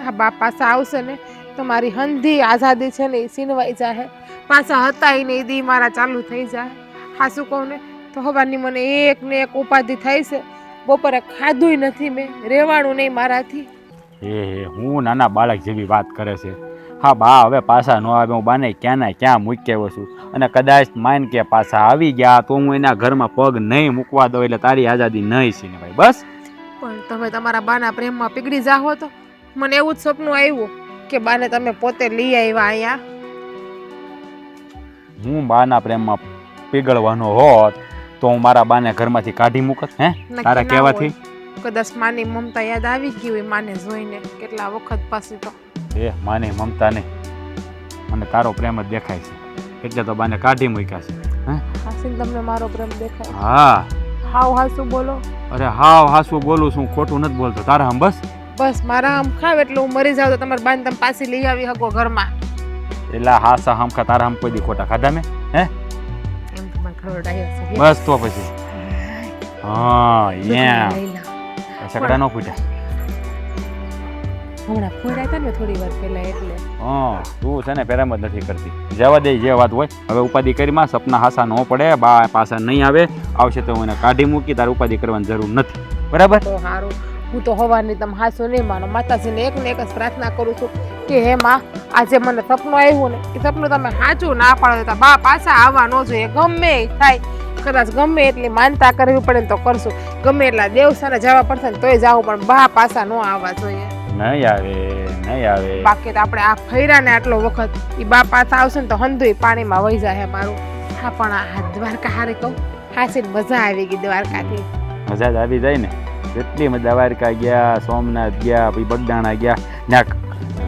હા, બા પાસા આવશે ને તો મારી હંધી આઝાદી છે ને એ સીનવાઈ જાય. પાછા હતા એ ને એ દી મારા ચાલુ થઈ જાય. હાસું કહું ને તો હવાની મને એક ને એક ઉપાધિ થાય છે. બપોરે ખાધુંય નથી મેં, રહેવાનું નહીં મારાથી. એ હું નાના બાળક જેવી વાત કરે છે. હા બા હવે પાછા ન આવે, હું બાને ક્યાં ના ક્યાં મૂકી આવ્યો છું, અને કદાચ માન કે પાછા આવી ગયા તો હું એના ઘરમાં પગ નહીં મૂકવા દઉં, એટલે તારી આઝાદી નહીં છે ને ભાઈ, બસ. પણ તમે તમારા બાના પ્રેમમાં પીગળી જાઓ તો મને એવું જ સપનું આવ્યું કે બાને તમે પોતે લઈ આવ્યા અહીંયા. હું બાના પ્રેમમાં પીગળવાનો હોત તો હું મારા બાને ઘરમાંથી કાઢી મૂકત, હે? તારા નક્કી ના કહેવાથી હોય. કદાચ માની મમતા યાદ આવી ગઈ હોય માને જોઈને કેટલા વખત પાછી તો. એ માની મમતા નહીં, મને તારો પ્રેમ જ દેખાય છે, એટલે તો બાને કાઢી મૂક્યા છે, હે? હાસીને તમને મારો પ્રેમ દેખાય? હા. હાવ હાસું બોલો. અરે હાવ હાસું બોલું છું, ખોટું નથી બોલતો. તારા હમ બસ બસ મારા આમ ખાવ એટલે હું મરી જાઉં તો તમારી બાને તમે પાછી લઈ આવી શકો ઘરમાં. એટલે હાસા હમખા તારા હમ કોઈ દી ખોટા ખાધા મેં, હે? એમ તમારે ખરડાયો છે. બસ તો પછી હા યા લઈ લા. સકડા નો ફૂટ્યા. હમણાં ફોડ્યા હતા ને થોડી વાર પહેલા એટલે. હા તું છે ને પેરામ જ નથી કરતી. જવા દે જે વાત હોય. હવે ઉપાધિ કરીમાં સપના હાસા ન પડે, બા પાછા નહીં આવે, આવશે તો હું એને કાઢી મૂકી, તારે ઉપાધિ કરવાની જરૂર નથી, બરાબર? તો સારું. હું તો હવાની તમે હાસો નહીં માનો. માતાજીને એક ને એક જ પ્રાર્થના કરું છું કે હે માં, આજે મને સપનું આવ્યું ને એ સપનું તમે સાચું ના પાડો દેતા. બા પાછા આવવા ન જોઈએ, ગમે એ થાય. કદાચ ગમે એટલી માનતા કરવી પડે ને તો કરશું, ગમે એટલા દેવસ્થાને જવા પડશે ને તોય જાવું, પણ બા પાછા ન આવવા જોઈએ. નહીં આવે, નહીં આવે. બાકી તો આપણે આ ફર્યા ને આટલો વખત, એ બા પાછા આવશે ને તો હંધુય પાણીમાં વહી જાય મારું. હા પણ આ દ્વારકા હારી કહું, હાસીને મજા આવી ગઈ દ્વારકાથી. મજા જ આવી જાય ને. એટલી મજા. દ્વારકા ગયા, સોમનાથ ગયા, પછી બગદાણા ગયા, ત્યાં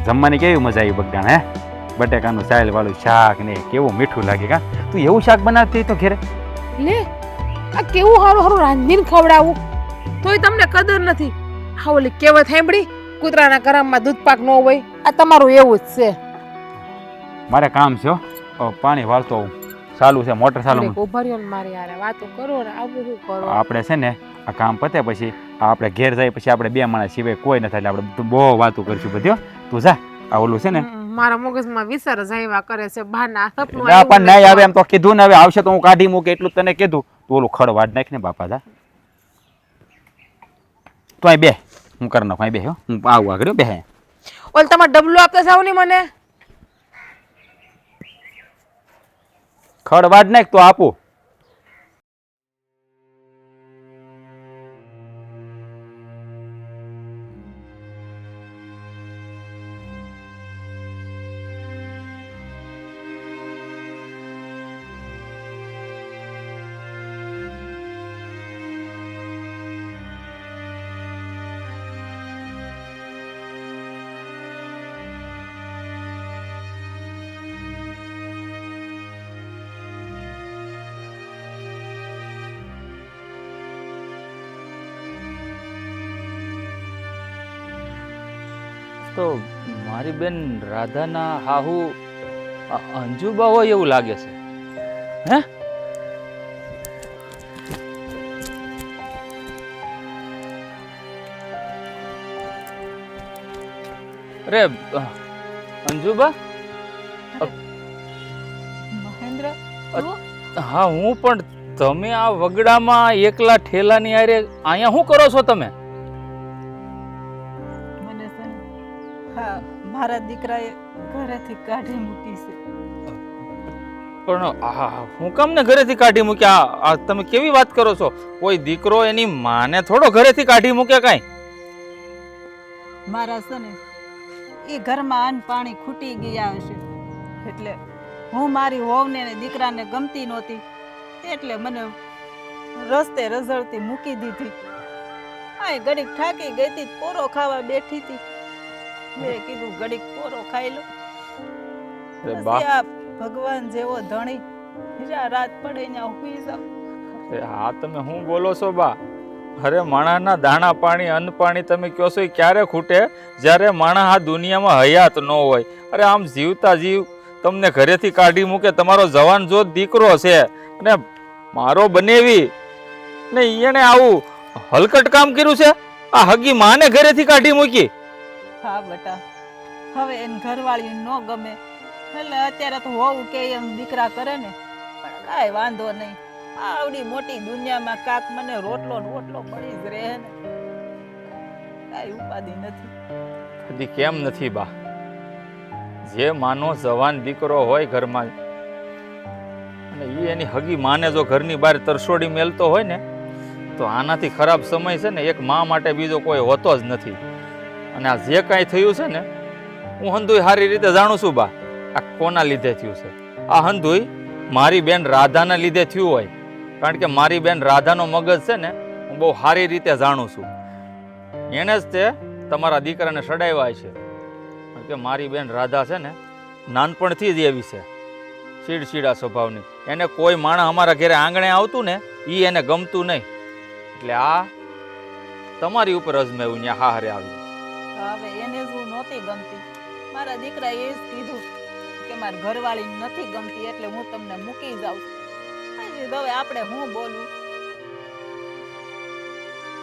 જમવાની કેવી મજા આવી બગદાણા, હે? બટેકાનું સાયલ વાળું શાક ને કેવું મીઠું લાગે. કા તું એવું શાક બનાવતી તો ઘેરે? લે આ કેવું હારું હારું રાંધીને ખવડાવું તોય તમને કદર નથી. હા ઓલી કહેવત સાંભળી, કૂતરાના કરમમાં દૂધ પાક ન હોય. આ તમારું એવું જ છે. મારે કામ છે હો. પાણી વાળતો હું. ચાલુ છે મોટર ચાલુ. ઉભા રહ્યો ને મારી યાર વાતો કરો ને આવું શું કરો. આપણે છે ને આ કામ પતે પછી આપણે ઘેર જાય પછી આપણે બે માણસ સિવાય કોઈ નથી, એટલે આપણે બહુ વાતો કરશું બધી. તું જા, આ ઓલું છે ને મારા મગજમાં વિચાર જ આવ્યા કરે છે. બહારના સપનું પણ નહીં આવે એમ તો કીધું ને. હવે આવશે તો હું કાઢી મૂકે એટલું તને કીધું. તું ઓલું ખડ વાડ નાખ ને બાપા. જા તો અહીં બે, હું કરી નાખું. અહીં બે, હું આવું આગળ બે. ઓલ તમારે ડબલું આપતા જાવ ને મને. ખડ વાડ નાખ તો આપું. તો મારી બેન રાધાના હાહુ અંજુબા હોય એવું લાગે છે, હે? અરે અંજુબા. મહેન્દ્ર હા હું પણ તમે આ વગડામાં એકલા ઠેલાની હારે અહીંયા શું કરો છો તમે? મને છે ને, હા મારા દીકરાએ ઘરેથી કાઢી મૂકી છે. પણ હું કામ ને ઘરેથી કાઢી મૂક્યા? આ તમે કેવી વાત કરો છો? કોઈ દીકરો એની માને થોડો ઘરેથી કાઢી મૂકે કાંઈ? મારા છે ને એ ઘરમાં અન્ન પાણી ખૂટી ગયા હશે, એટલે હું મારી વહુને ને દીકરાને ગમતી નહોતી, એટલે મને રસ્તે રઝળતી મૂકી દીધી. આ ઘડીક થાકી ગઈ હતી, પોરો ખાવા બેઠી હતી. મેં કીધું ઘડીક પોરો ખાઈ લો. પછી આ ભગવાન જેવો ધણી જ્યાં રાત પડે ત્યાં હુઈ જાવ. હા તમે શું બોલો છો બા? અરે માણસના દાણા પાણી અન્ન પાણી તમે કહો છો એ ક્યારે ખૂટે? જ્યારે માણસ આ દુનિયામાં હયાત ન હોય. અરે આમ જીવતા જીવ તમને ઘરેથી કાઢી મૂકે, તમારો જવાન જોત દીકરો છે અને મારો બનેવી ને એને આવું હલકટ કામ કર્યું છે. આ હગી માને ઘરેથી કાઢી મૂકી. હા બેટા, હવે એને ઘરવાળી ન ગમે એટલે અત્યારે તો હોવું કે એમ દીકરા કરે ને, પણ કાંઈ વાંધો નહીં. આવડી મોટી દુનિયામાં કાક મને રોટલો પડી જ રહે ને, કાંઈ ઉપાધિ નથી. હજી કેમ નથી બા? જે માનો જવાન દીકરો હોય ઘરમાં અને એ એની હગી માને જો ઘરની બહાર તરસોડી મેલતો હોય ને, તો આનાથી ખરાબ સમય છે ને એક મા માટે બીજો કોઈ હોતો જ નથી. અને આ જે કાંઈ થયું છે ને, હું હંધુય સારી રીતે જાણું છું બા. આ કોના લીધે થયું છે? આ હંધુય મારી બેન રાધાના લીધે થયું હોય. કારણ કે મારી બેન રાધાનો મગજ છે ને હું બહુ સારી રીતે જાણું છું. એને જ તે તમારા દીકરાને સડાવ્યા છે. કારણ કે મારી બેન રાધા છે ને નાનપણથી જ એવી છે, ચીડચીડા સ્વભાવની. એને કોઈ માણસ અમારા ઘરે આંગણે આવતું ને એ એને ગમતું નહીં. એટલે આ તમારી ઉપર અજમાવ્યું ત્યાં હારે આવી. હવે એને જ હું નહોતી ગમતી. મારા દીકરાએ એ જ કીધું કે મારી ઘરવાળી નથી ગમતી એટલે હું તમને મૂકી જાઉં. હવે આપણે હું બોલું?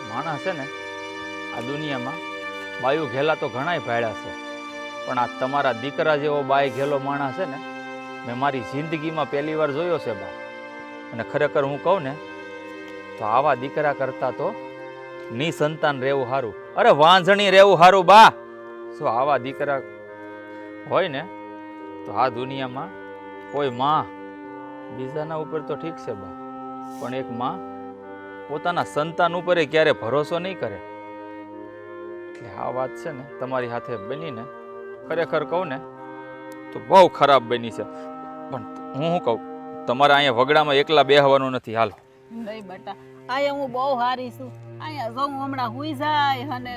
માણસ છે ને આ દુનિયામાં બાયું ઘેલા તો ઘણાય ભાડ્યા છે, પણ આ તમારા દીકરા જેવો બાય ઘેલો માણસ છે ને મેં મારી જિંદગીમાં પહેલી વાર જોયો છે બા. અને ખરેખર હું કહું ને તો આવા દીકરા કરતા તો નિસંતાન રહેવું સારું. અરે વાંઝણી રહેવું સારું બા. જો આવા દીકરા હોય ને તો આ દુનિયામાં કોઈ માં બીજાના ઉપર તો ઠીક છે બા, પણ એક માં પોતાના સંતાન ઉપર ક્યારે ભરોસો નહીં કરે. એટલે આ વાત છે ને તમારી સાથે બનીને ખરેખર કહું ને તો બહુ ખરાબ બની છે. પણ હું શું કહું, તમારે અહીંયા વગડામાં એકલા બેહવાનું નથી. હાલો. નહીં બેટા, અહીંયા હું બહુ હારી છું. અહીંયા જો હું હમણાં હુઈ જાય અને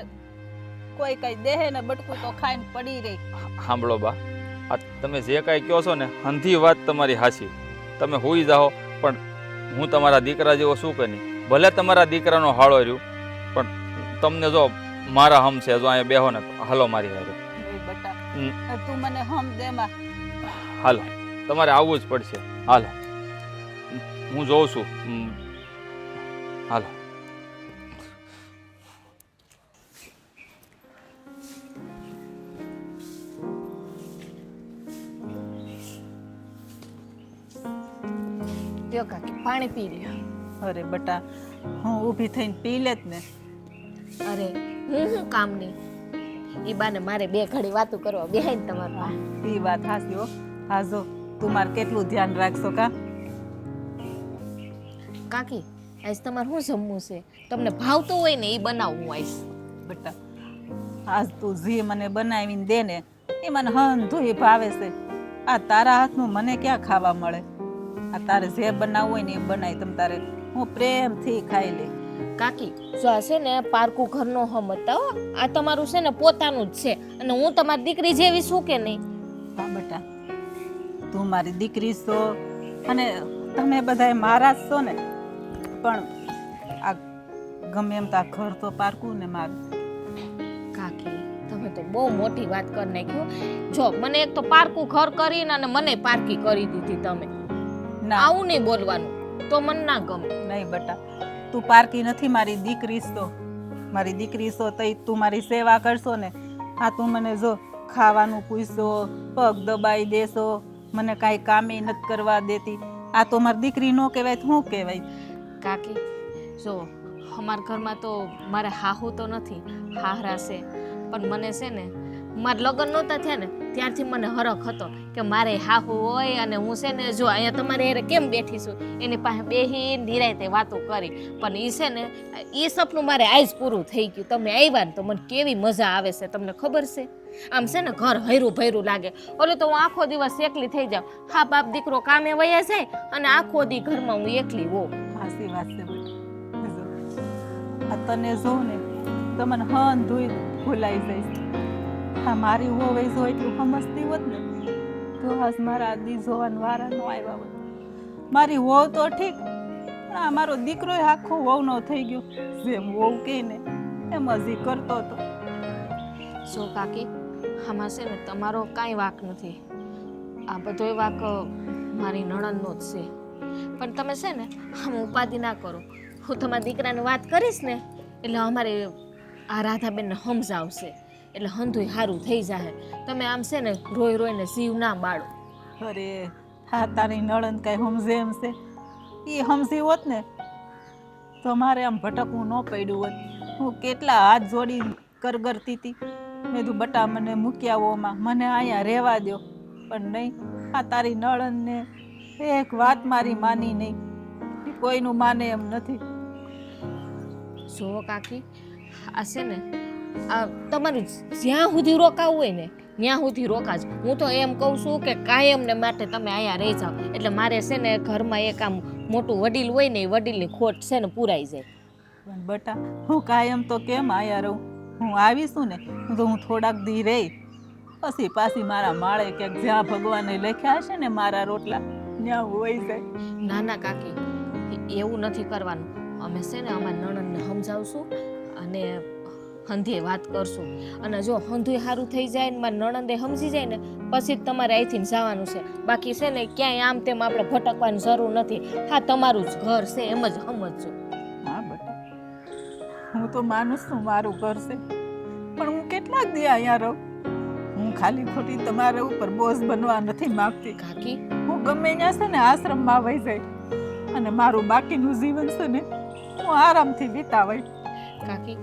કોઈ કઈ દેહે ને બટકું તો ખાઈને પડી રહી. સાંભળો બા, આ તમે જે કાંઈ કહો છો ને હંધી વાત તમારી હાચી. તમે હુઈ જાઓ, પણ હું તમારા દીકરા જેવો શું કરી? ભલે તમારા દીકરાનો હાળો રહ્યું, પણ તમને જો મારા હમ છે, જો અહીંયા બેહો ને હાલો મારી હારે. નહીં બેટા, તું મને હમ દેમાં. હાલો, તમારે આવવું જ પડશે. હાલો, હું જોઉં છું. હાલો. લ્યો કાકી, પાણી પી લ્યો. અરે બેટા, હું ઊભી થઈને પી લેત ને. અરે હું કામની ઈ બાને મારે બે ઘડી વાતો કરવા બેહાય ને તમારા પાસે. એ વાત હાસી હો. હા જો તું મારે કેટલું ધ્યાન રાખશો કા? કાકી આજ તમારે શું જમવું છે? તમને ભાવતું હોય ને એ બનાવું આઈશ. બેટા, આજ તું જે મને બનાવીને દે ને એ મને હંધુય ભાવે છે. આ તારા હાથનું મને ક્યાં ખાવા મળે? આ તારે જે બનાવવું હોય ને એ બનાવી તમ તારે હું પ્રેમથી ખાઈ લે. કાકી જો આ છે ને પારકું ઘરનો હમતા હો, આ તમારું છે ને પોતાનું જ છે. અને હું તમારી દીકરી જેવી છું કે નહીં? હા બેટા, તું મારી દીકરી છો અને તમે બધા મારા જ છો ને, પણ આ ગમે એમ તો આ ઘર તો પારકું ને મારું. કાકી તમે તો બહુ મોટી વાત કરી નાખ્યું. જો મને એક તો પારકું ઘર કરીને અને મને પારકી કરી દીધી તમે. ના, આવું નહીં બોલવાનું તો મને ના ગમે. નહીં બેટા, તું પારકી નથી, મારી દીકરી છો. મારી દીકરી છો તો તું મારી સેવા કરશો ને. આ તું મને જો ખાવાનું પૂછશો, પગ દબાઈ દેશો, મને કાંઈ કામે નથી કરવા દેતી. આ તો મારી દીકરી ન કહેવાય તો શું કહેવાય? કાકી જો અમારા ઘરમાં તો મારે હાહુ તો નથી, હાહરા છે. પણ મને છે ને મારા લગ્ન નહોતા થયા ને ત્યારથી મને હરખ હતો કે મારે હાહુ હોય અને હું છે ને જો અહીંયા તમારે હારે કેમ બેઠી છું એની પાસે બેહીને નિરાંતે વાતો કરી. પણ એ છે ને એ સપનું મારે આજ પૂરું થઈ ગયું. તમે આવ્યા ને તો મને કેવી મજા આવે છે તમને ખબર છે? આમ છે ને ઘર હૈરું ભૈરું લાગે. ઓલે તો હું આખો દિવસ એકલી થઈ જાઉં. હા બાપ દીકરો કામે વયા જાય અને આખો દી ઘરમાં હું એકલી હોઉં. હાસી વાત છે બેટા. જો, આ તને જોઉં ને તો મને હંધુય ભૂલાઈ જઈશ. હા મારી હોવે જો એટલું સમજતી હોત ને તો જો આજ મારા દી જોવાના વારા ન આવ્યા હોય. મારી વહુ તો ઠીક, પણ આ મારો દીકરો આખો વહુનો થઈ ગયો. જેમ વહુ કહે ને એમ હજી કરતો હતો. જો કાકી, આમાં છે ને તમારો કાંઈ વાંક નથી. આ બધોય વાંક મારી નણંદનો જ છે. પણ તમે છે ને આમ ઉપાધિ ના કરો. હું તમારા દીકરાની વાત કરીશ ને એટલે અમારે આ રાધાબેનને સમજાવશે, એટલે હંધુય સારું થઈ જાય. તમે આમ છે ને રોઈ રોઈને જીવ ના બાળો. અરે હા, તારી નળન કાંઈ સમજે એમ છે? એ સમજી હોત ને તો મારે આમ ભટકવું ન પડ્યું હોત. હું કેટલા હાથ જોડી કરગરતી હતી. મેં કીધું બટા મને મૂક્યા ઓમાં, મને અહીંયા રહેવા દો. પણ નહીં, આ તારી નળનને એક વાત મારી માની નહીં. એ કોઈનું માને એમ નથી. જુઓ કાકી, આ છે ને આ તમારું જ્યાં સુધી રોકાવું હોય ને ત્યાં સુધી રોકાજો. હું તો એમ કહું છું કે કાયમને માટે તમે અહીંયા રહી જાઓ. એટલે મારે છે ને ઘરમાં એક આમ મોટું વડીલ હોય ને એ વડીલની ખોટ છે ને પૂરાઈ જાય. પણ બટા હું કાયમ તો કેમ આયા રહું? હું આવીશું ને તો હું થોડાક દી રહી, પછી પાછી મારા માળે ક્યાંક જ્યાં ભગવાને લખ્યા હશે ને મારા રોટલા ત્યાં હોય જાય. ના ના કાકી, એવું નથી કરવાનું. અમે છે ને અમારા નણંદને સમજાવશું અને હંધીએ વાત કરશું. અને જો હંધુય સારું થઈ જાય ને મારા નણંદે સમજી જાય ને પછી જ તમારે અહીંથી જવાનું છે. બાકી છે ને ક્યાંય આમ તેમ આપણે ભટકવાની જરૂર નથી. હા, તમારું જ ઘર છે એમ જ સમજજો. હા બટા, હું તો માનું છું મારું ઘર છે, પણ હું કેટલાક દી અહીંયા રહું? હું ખાલી ખોટી તમારા ઉપર બોઝ બનવા નથી માંગતી. કાકી, હું ગમે ત્યાં છે ને આશ્રમમાં વહી જાય અને મારું બાકીનું જીવન છે ને હું આરામથી વિતાવાય. કાકી,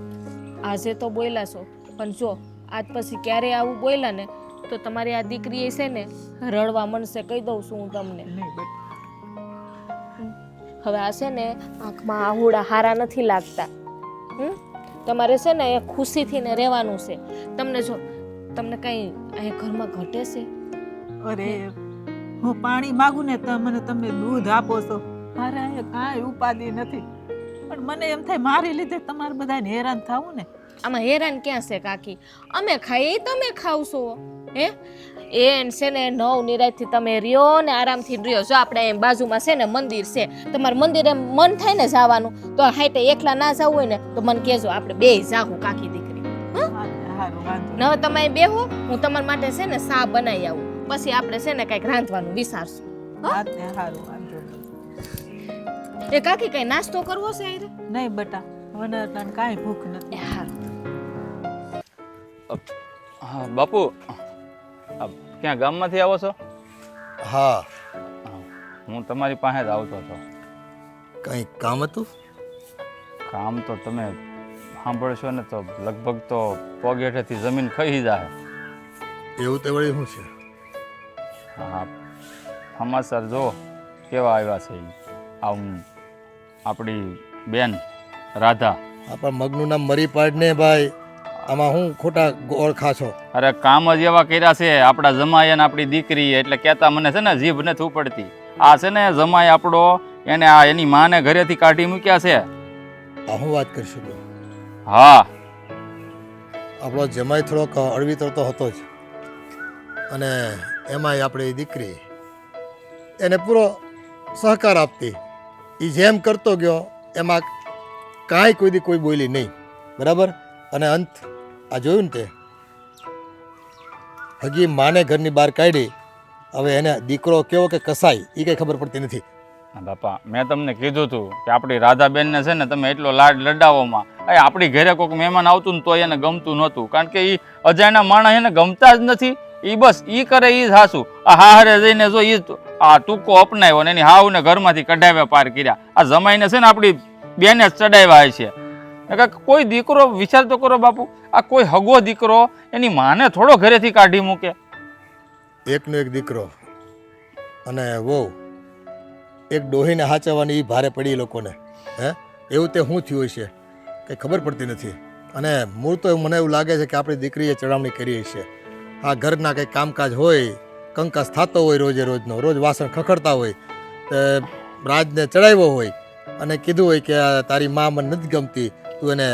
આજે તો બોલ્યા છો, પણ જો આજ પછી ક્યારે આવું બોલ્યા ને તો તમારી આ દીકરી છે ને રડવા મળશે. કહી દઉં છું હું તમને. નહીં બટા, હવે આ છે ને આંખમાં આહુડા હારા નથી લાગતા. તમારે છે ને એ ખુશીથી ને રહેવાનું છે. તમને જો તમને કંઈ અહીંયા ઘરમાં ઘટે છે? અરે હું પાણી માગું ને તો મને તમે દૂધ આપો છો. મારે અહીંયા કાંઈ ઉપાધિ નથી, પણ મને એમ થાય મારી લીધે તમારે બધાને હેરાન થવું ને. આમાં હેરાન ક્યાં છે કાકી? અમે ખાઈએ તમે ખાવશો હે? એ છે ને નવ નિરાયથી તમે રહ્યો ને આરામથી રહ્યો. જો આપણે એમ બાજુમાં છે ને મંદિર છે, તમારે મંદિરે મન થાય ને જવાનું તો હાઈટે એકલા ના જવું હોય ને તો મને કહેજો, આપણે બે જાહું કાકી દીકરી. સારું, વાંધો ન તમે બેહો, હું તમારા માટે છે ને સા બનાવી આવું. પછી આપણે છે ને કંઈક રાંધવાનું વિચારશું. નહીં. સારું, વાંધો નહીં. એ કાકી કઈ નાસ્તો કરવો છે આયરે? નહીં બટા, મને તને કાંઈ ભૂખ એ નથી. હારું. હા બાપુ, ક્યાં ગામમાંથી આવો છો? હા, હું તમારી પાસે જ આવતો હતો. કંઈ કામ હતું? કામ તો તમે સાંભળશો ને તો લગભગ તો પગ હેઠેથી જમીન ખહી જાય. એવું તે વળી શું છે? હા, સમાચાર જો કેવા આવ્યા છે. આમ આપણી બેન રાધા. આપણા મગનું નામ મરી પાડને ભાઈ, આમાં હું ખોટા ઓળખા છો? અરે કામ જ એવા કર્યા છે આપણા જમાઈ ને આપણી દીકરી, એટલે કહેતા મને છે ને જીભ નથી ઉપડતી. આ છે ને જમાઈ આપણો, એને આ એની માને ઘરેથી કાઢી મૂક્યા છે. આ હું વાત કરશું તું? હા, આપણો જમાઈ થોડોક અળવીતર તો હતો જ, અને એમાંય આપણી દીકરી એને પૂરો સહકાર આપતી. એ જેમ કરતો ગયો એમાં કાંઈ કોઈ દી કોઈ બોલી નહીં, બરાબર? અને અંત આ જોયું ને તે હજી માને ઘરની બહાર કાઢી. હવે એને દીકરો કેવો કે કસાય એ કંઈ ખબર પડતી નથી. બાપા મેં તમને કીધું હતું કે આપણી રાધાબેનને છે ને તમે એટલો લાડ લડાવોમાં, આપણી ઘરે કોઈક મહેમાન આવતું ને તો એને ગમતું નહોતું, કારણ કે એ અજાણ્યા માણસ એને ગમતા જ નથી. એ બસ એ કરે એ જ હાસું. આ હારે જઈને જો એ આ ટૂંકો અપનાવ્યો ને એની હાવને ઘરમાંથી કઢાવ્યા પાર કર્યા. આ જમાઈને છે ને આપણી બેને જ ચડાવ્યા છે. કોઈ દીકરો વિચાર તો કરો બાપુ, આ કોઈ હગો દીકરો એની માને થોડો ઘરેથી કાઢી મૂકે? એકનો એક દીકરો અને વહુ, એક ડોહીને હાચવવાની એ ભારે પડી લોકોને. હે, એવું તે શું થયું છે કંઈ ખબર પડતી નથી. અને મૂળ તો મને એવું લાગે છે કે આપણી દીકરીએ ચડામણી કરી છે. આ ઘરના કંઈક કામકાજ હોય, કંકાસ થતો હોય રોજે રોજનો, રોજ વાસણ ખખડતા હોય, રાજને ચડાવ્યો હોય અને કીધું હોય કે તારી મા મને નથી ગમતી, તું એને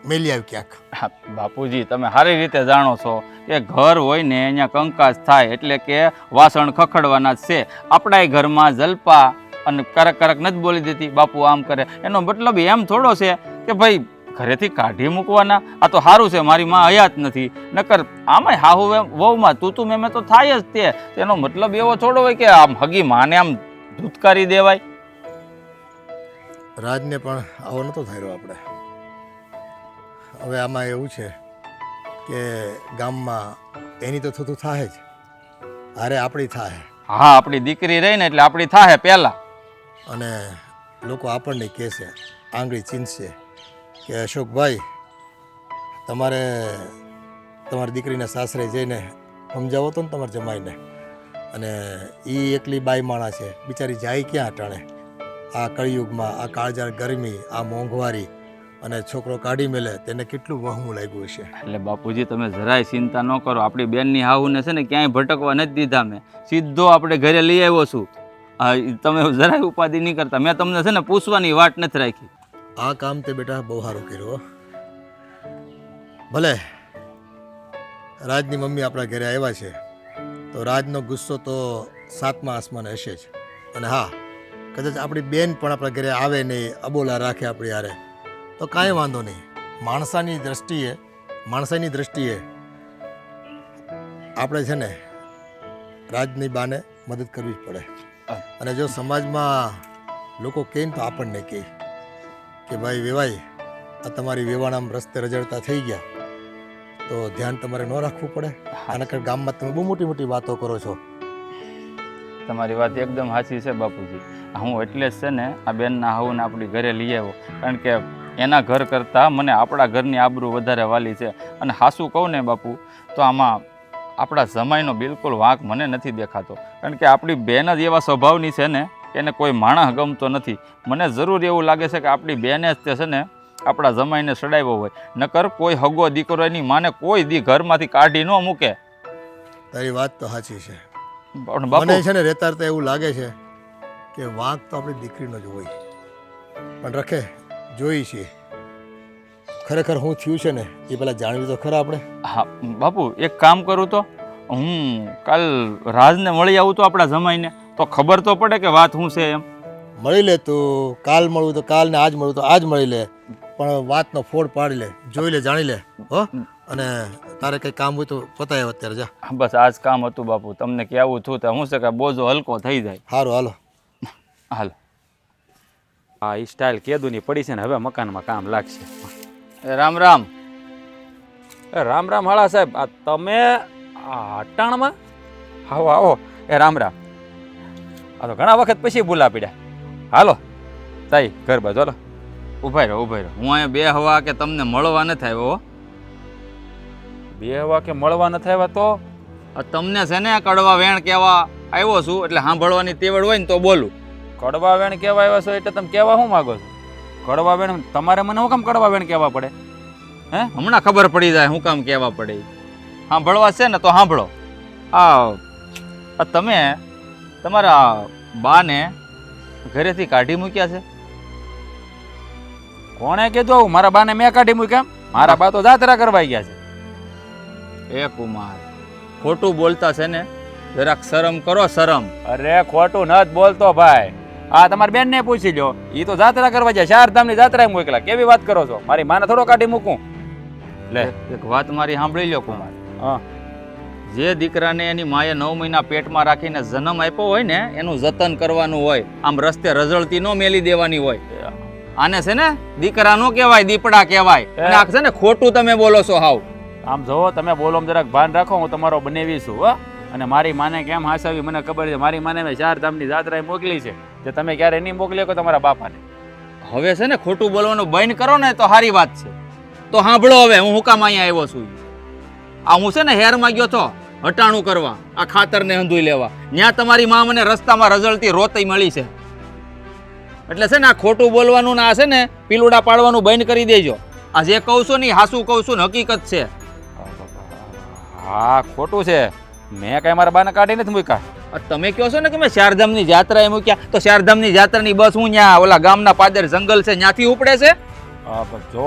મેલી આવી ક્યાંક. હા, બાપુજી તમે સારી રીતે જાણો છો કે ઘર હોય ને અહીંયા કંકાસ થાય એટલે કે વાસણ ખખડવાના જ છે. આપણાય ઘરમાં જલપા અને કરક કરક નથી બોલી દેતી બાપુ આમ કરે, એનો મતલબ એમ થોડો છે કે ભાઈ ઘરેથી કાઢી મૂકવાના. આ તો સારું છે મારી માં હયાત નથી, નકર આમાંય હાહુ વહુમાં તું મેં તો થાય જ તે. તેનો મતલબ એવો થોડો હોય કે આમ હગી માને આમ ધૂતકારી દેવાય. રાજને પણ આવો નહોતો થાય આપણે. હવે આમાં એવું છે કે ગામમાં એની તો થતું થાય જ, અરે આપણી થાય. હા, આપણી દીકરી રહી ને એટલે આપણી થાય પહેલા. અને લોકો આપણને કહેશે, આંગળી ચીંધશે કે અશોકભાઈ તમારે તમારી દીકરીને સાસરે જઈને સમજાવો તો ને તમારા જમાઈને. અને એ એકલી બાઈ માણા છે, બિચારી જાય ક્યાં અટાણે આ કળિયુગમાં, આ કાળજાળ ગરમી, આ મોંઘવારી, અને છોકરો કાઢી મેલે તેને કેટલું વહમું લાગ્યું હશે. એટલે બાપુજી તમે જરાય ચિંતા ન કરો, આપણી બેનની હાહુને છે ને ક્યાંય ભટકવા નથી દીધા. મેં સીધો આપણે ઘરે લઈ આવ્યો છું. તમે જરાય ઉપાધિ નહીં કરતા. મેં તમને છે ને પૂછવાની વાટ નથી રાખી. આ કામ તે બેટા બહુ સારું કર્યું. ભલે રાજની મમ્મી આપણા ઘરે આવ્યા છે તો રાજનો ગુસ્સો તો 7મા આસમાને હશે જ. અને હા, કદાચ આપણી બેન પણ આપણા ઘરે આવે નહીં, અબોલા રાખે આપણી હારે, તો કાંઈ વાંધો નહીં. માણસાની દ્રષ્ટિએ આપણે છે ને રાજની બાને મદદ કરવી જ પડે. અને જો સમાજમાં લોકો કહે ને તો આપણને કહે કે ભાઈ વેવાઈ આ તમારી વેવાણામ રસ્તે રજડતા થઈ ગયા તો ધ્યાન તમારે ન રાખવું પડે. આના ગામમાં તમે બહુ મોટી મોટી વાતો કરો છો. તમારી વાત એકદમ સાચી છે બાપુજી. હું એટલે જ છે ને આ બેનના હાહુને આપણી ઘરે લઈ આવ્યો, કારણ કે એના ઘર કરતાં મને આપણા ઘરની આબરૂ વધારે વાલી છે. અને હાસું કહું ને બાપુ તો આમાં આપણા જમાઈનો બિલકુલ વાંક મને નથી દેખાતો, કારણ કે આપણી બેન જ એવા સ્વભાવની છે ને એને કોઈ માણસ ગમતો નથી. મને જરૂર એવું લાગે છે કે આપણી બેને જ તે છે ને આપણા જમાઈને સડાવ્યો હોય, નકર કોઈ હગો દીકરો એની માને કોઈ દી ઘરમાંથી કાઢી ન મૂકે. તારી વાત તો સાચી છે. પણ બાપુ મને છે ને રહેતા રહેતા એવું લાગે છે કે વાંક તો આપણી દીકરીનો જ હોય, પણ રખે જોઈ છીએ ખરેખર શું થયું છે ને એ પેલા જાણવી તો ખરા આપણે. હા બાપુ, એક કામ કરું તો હું કાલ રાજને મળી આવું તો આપણા જમાઈને, તો ખબર તો પડે કે વાત શું છે એમ. મળી લે તું, કાલ મળવું તો કાલ ને આજ મળવું તો આજ મળી લે, પણ વાતનો ફોડ પાડી લે, જોઈ લે, જાણી લે હો. અને તારે કંઈ કામ હોય તો પતાય અત્યારે જા. બસ આ જ કામ હતું બાપુ, તમને કહેવું થયું તો શું છે કે બોજો હલકો થઈ જાય. સારું હાલો. હાલ. આ ઈ સ્ટાઇલ કેદુની પડી છે ને હવે મકાનમાં કામ લાગશે. રામ રામ. એ રામ રામ હાળા સાહેબ, આ તમે આ અટાણમાં આવો આવો. એ રામ રામ. આ તો ઘણા વખત પછી બોલા પડ્યા. હાલો તાઈ ઘર બાજુ હાલો. ઉભા રહ્યો. હું અહીંયા બે હવા કે તમને મળવા નથી આવ્યો. બે હવા કે મળવા નથી આવ્યા તો તમને છે ને કડવા વેણ કહેવા આવ્યો છું, એટલે સાંભળવાની તેવડ હોય ને તો બોલું. કડવા વેણ કહેવા આવ્યા છો એટલે તમે કહેવા શું માગો છો? કડવા વેણ તમારે મને શું કામ કડવા વેણ કહેવા પડે? હે, હમણાં ખબર પડી જાય શું કામ કહેવા પડે. સાંભળવા છે ને તો સાંભળો. આ તમે તમારા બાને ઘરેથી કાઢી મૂક્યા છે. કોણે કીધું આવું? મારા બાને મેં કાઢી મૂક્યા? મારા બા તો જાત્રા કરવા ગયા છે. એ કુમાર, ખોટું બોલતા છે ને જરાક શરમ કરો, શરમ. અરે ખોટું ન જ બોલતો ભાઈ. આ તમારી બેન ને પૂછી લો, ઈ તો જાત્રા કરવા જાય, 4 ધામની જાત્રા મોકલા. કેવી વાત કરો છો? મારી માને થોડો કાઢી મૂકું? લે એક વાત મારી સાંભળી લો કુમાર. હા, જે દીકરાને એની માએ 9 મહિના પેટમાં રાખીને જન્મ આપ્યો હોય ને એનું જતન કરવાનું હોય, આમ રસ્તે રઝળતી ન મેલી દેવાની હોય. આને છે ને દીકરા નો કહેવાય, દીપડા કહેવાય. અને આ છે ને ખોટું તમે બોલો છો હાવ. આમ જોવો તમે બોલો જરાક ભાન રાખો, હું તમારો બનેવી છું. હો, અને મારી માને કેમ હાસાવી મને ખબર છે. મારી માને મેં 4 ધામની જાત્રાએ મોકલી છે, જે તમે ક્યારે નહીં મોકલી શકો તમારા બાપાને. હવે છે ને ખોટું બોલવાનું બંધ કરો ને તો સારી વાત છે. તો સાંભળો હવે હું હુકામ અહીંયા આવ્યો છું. આ હું છે ને હેરમાં ગયો તો હટાણું કરવા, આ ખાતરને હંધુઈ લેવા. ત્યાં તમારી માં મને રસ્તામાં રઝળતી રોતી મળી છે. એટલે છે ને આ ખોટું બોલવાનું ને આ છે ને પીલુડા પાડવાનું બંધ કરી દેજો. આ જે કહું છું ને હાસું કહું છું ને હકીકત છે. હા ખોટું છે. મેં કઈ મારા બાને કાઢી નથી મૂક્યા. તમે કહો છો ને કે મેં 4 ધામની જાત્રાએ મૂક્યા, તો 4 ધામની જાત્રાની બસ હું ત્યાં ઓલા ગામના પાદર જંગલ છે ત્યાંથી ઉપડે છે. જો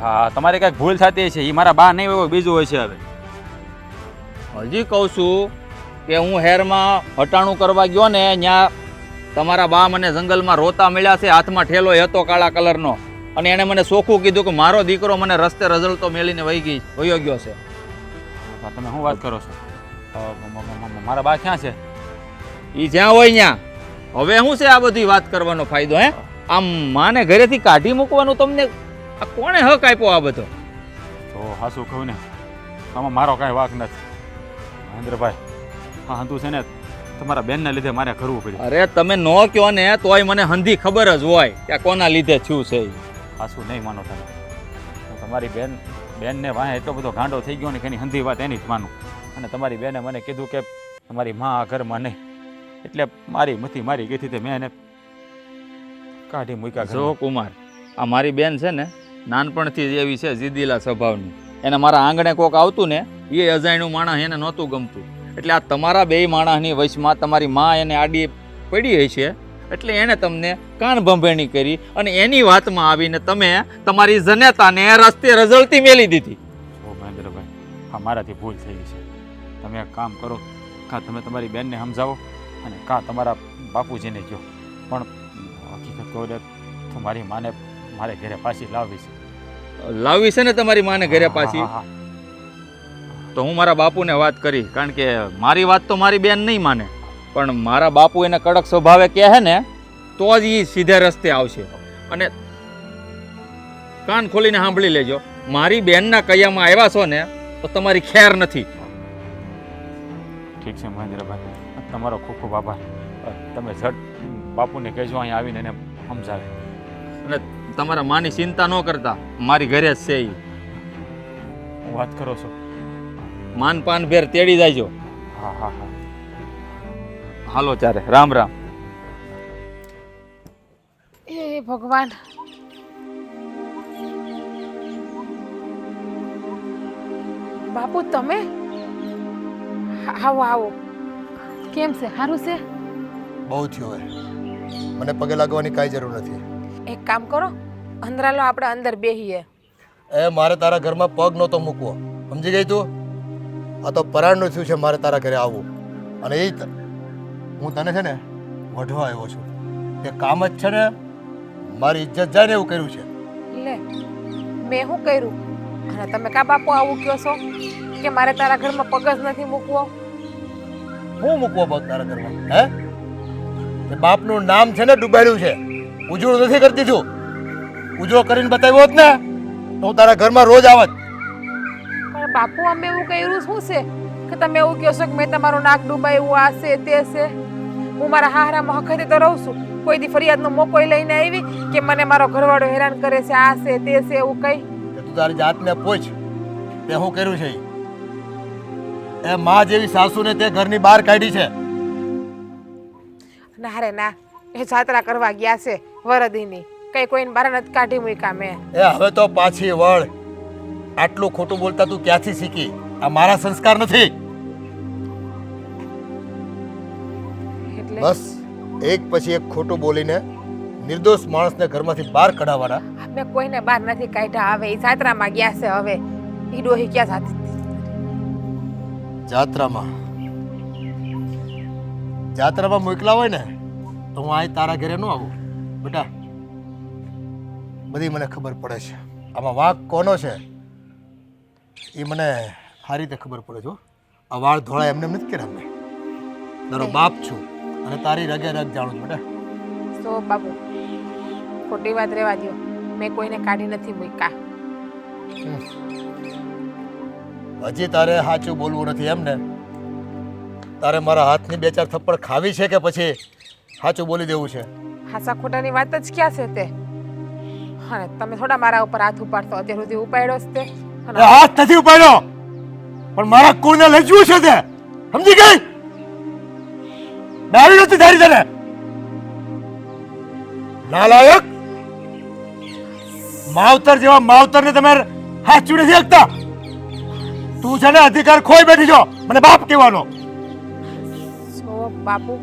હા તમારે કાંઈક ભૂલ થતી છે એ મારા બા નહીં હોય બીજું હોય છે હવે. હજી કહું છું કે હું હેરમાં હટાણું કરવા ગયો ને ત્યાં તમારા બા મને જંગલમાં રોતા મળ્યા છે, હાથમાં ઠેલો હતો કાળા કલરનો, અને એણે મને ચોખ્ખું કીધું કે મારો દીકરો મને રસ્તે રઝળતો મેલીને વયો ગયો છે. તમે શું વાત કરો છો? મારા બા ક્યાં છે? ઈ જ્યાં હોય ત્યાં. હવે શું છે આ બધી વાત કરવાનો ફાયદો? હે, આમ માને ઘરેથી કાઢી મૂકવાનું તમને આ કોણે હક આપ્યો આ બધો? તો હાસું કહું ને આમાં મારો કાંઈ વાંક નથી મહેન્દ્રભાઈ. હા હતું છે ને તમારા બેનના લીધે મારે કરવું પડ્યું. અરે તમે નો કયો ને તોય મને હંધી ખબર જ હોય કે કોના લીધે થયું છે. હાસું નહીં માનો તમે. હું તમારી બેનને વાંહે એટલો બધો ગાંડો થઈ ગયો ને કે એની હંધી વાત એની જ માનું. અને તમારી બેને મને કીધું કે તમારી માં આ ઘરમાં નહીં, એટલે મારી મથી મારી ગઈ હતી મેં એને કાઢી મૂક્યા. જો કુમાર, આ મારી બેન છે ને નાનપણથી જ એવી છે જીદીલા સ્વભાવની. એને મારા આંગણે કોક આવતું ને એ અજાણ્યું માણસ એને નહોતું ગમતું, એટલે આ તમારા બે માણસની વચમાં તમારી માં એને આડી પડી છે, એટલે એણે તમને કાન ભંભેણી કરી અને એની વાતમાં આવીને તમે તમારી જનેતાને રસ્તે રઝળતી મેલી દીધી. ઓ મહેન્દ્રભાઈ, હા મારાથી ભૂલ થઈ ગઈ છે. તમે એક કામ કરો, કાં તમે તમારી બેનને સમજાવો અને કાં તમારા બાપુજીને કહો, પણ હકીકત કહું તો મારી માને મારે ઘરે પાછી લાવવી છે. લાવવી છે ને તમારી માને ઘરે પાછી? હા, હા. તો હું મારા બાપુને વાત કરી, કારણ કે મારી વાત તો મારી બેન નહીં માને, પણ મારા બાપુ એને કડક સ્વભાવે કહે ને તો જ એ સીધે રસ્તે આવશે. અને કાન ખોલીને સાંભળી લેજો, મારી બેનના કયામાં આવ્યા છો ને તો તમારી ખેર નથી. ઠીક છે મહેન્દ્રભાઈ, તમારો ખૂબ ખૂબ આભાર. તમે ઝટ બાપુને કહેજો અહીંયા આવીને એને સમજાવે. અને તમારા માની ચિંતા ન કરતા, મારી ઘરે જ છે. હું વાત કરો છો? માન પાન ભેર તેડી જાયજો. હા હા હા. હાલો ચારે, રામ રામ. એ ભગવાન, બાપુ તમે આવો આવો. કેમ છે? સારું છે? બહુ થયું હવે, મને પગે લાગવાની કાંઈ જરૂર નથી. એક કામ કરો, અંદરાલો આપણે અંદર બેહીએ. એ મારે તારા ઘરમાં પગ નહોતો મૂકવો, સમજી ગઈ તું? આ તો પરાણનું થયું છે મારે તારા ઘરે આવવું. અને એ હું તને છે ને વઢવા આવ્યો છું. તે કામ જ છે ને મારી ઇજ્જત જાય ને એવું કર્યું છે. લે, મેં શું કર્યું? અને તમે કા બાપુ આવું કહો છો કે મારે તારા ઘરમાં પગ જ નથી મૂકવો? હું મૂકવો પગ તારા ઘરમાં? હે, તે બાપનું નામ છે ને ડૂબાડ્યું છે, ઉજળું નથી કરી દીધું. ઉજળો કરીને બતાવ્યો હોત ને તો હું તારા ઘરમાં રોજ આવત. પણ બાપુ અમે એવું કર્યું શું છે કે તમે એવું કહો છો કે મેં તમારું નાક ડૂબાવ્યું, આ છે તે છે? હું મારા હારામાં હખતે તો રહું છું. કોઈ દી ફરિયાદનો મોકો લઈને આવી કે મને મારો ઘરવાળો હેરાન કરે છે, આ છે તે છે એવું કઈ? તું તારી જાતને પૂછ તે શું કર્યું છે. એ માં જેવી સાસુને તે ઘરની બહાર કાઢી છે. ના રે ના, એ જાત્રા કરવા ગયા છે વરદીની, કઈ કોઈને બહાર નથી કાઢી મૂક્યા મેં. એ હવે તો પાછી વળ. આટલું ખોટું બોલતા તું ક્યાંથી શીખી? આ મારા સંસ્કાર નથી. એટલે બસ એક પછી એક ખોટું બોલીને નિર્દોષ માણસને ઘરમાંથી બહાર કઢાવવાના. મેં કોઈને બહાર નથી કાઢ્યા. હવે એ જાત્રામાં ગયા છે. હવે એ ડોહી ક્યાં જાતી? જાત્રામાં મોકલા હોય ને તો હું અહીં તારા ઘરે ન આવું બેટા. બધી મને ખબર પડે છે. આમાં વાંક કોનો છે એ મને સારી રીતે ખબર પડે છે. આ વાળ ધોળા એમને નથી કર્યા. મેં તારો બાપ છું અને તારી રગે રગ જાણું છું બેટા. તો બાબુ ખોટી વાત રહેવા દો, મેં કોઈને કાઢી નથી મૂક્યા. હજી તારે સાચું બોલવું નથી એમ ને? તારે મારા હાથની બે ચાર થપ્પડ ખાવી છે કે પછી સાચું બોલી દેવું છે? હાસા ખોટાની વાત જ ક્યાં છે તે? અને તમે થોડા મારા ઉપર હાથ ઉપાડતો, અત્યાર સુધી ઉપાડ્યો જ તે. અને એ હાથ નથી ઉપાડ્યો, પણ મારા કુળને લજવું છે તે, સમજી ગઈ? દાવી નથી ધારી તને નાલાયક. માવતર જેવા માવતરને તમે હાચું નથી શકતા. તું છે ને અધિકાર ખોઈ બેઠી છો મને બાપ કહેવાનો. સો બાપુ,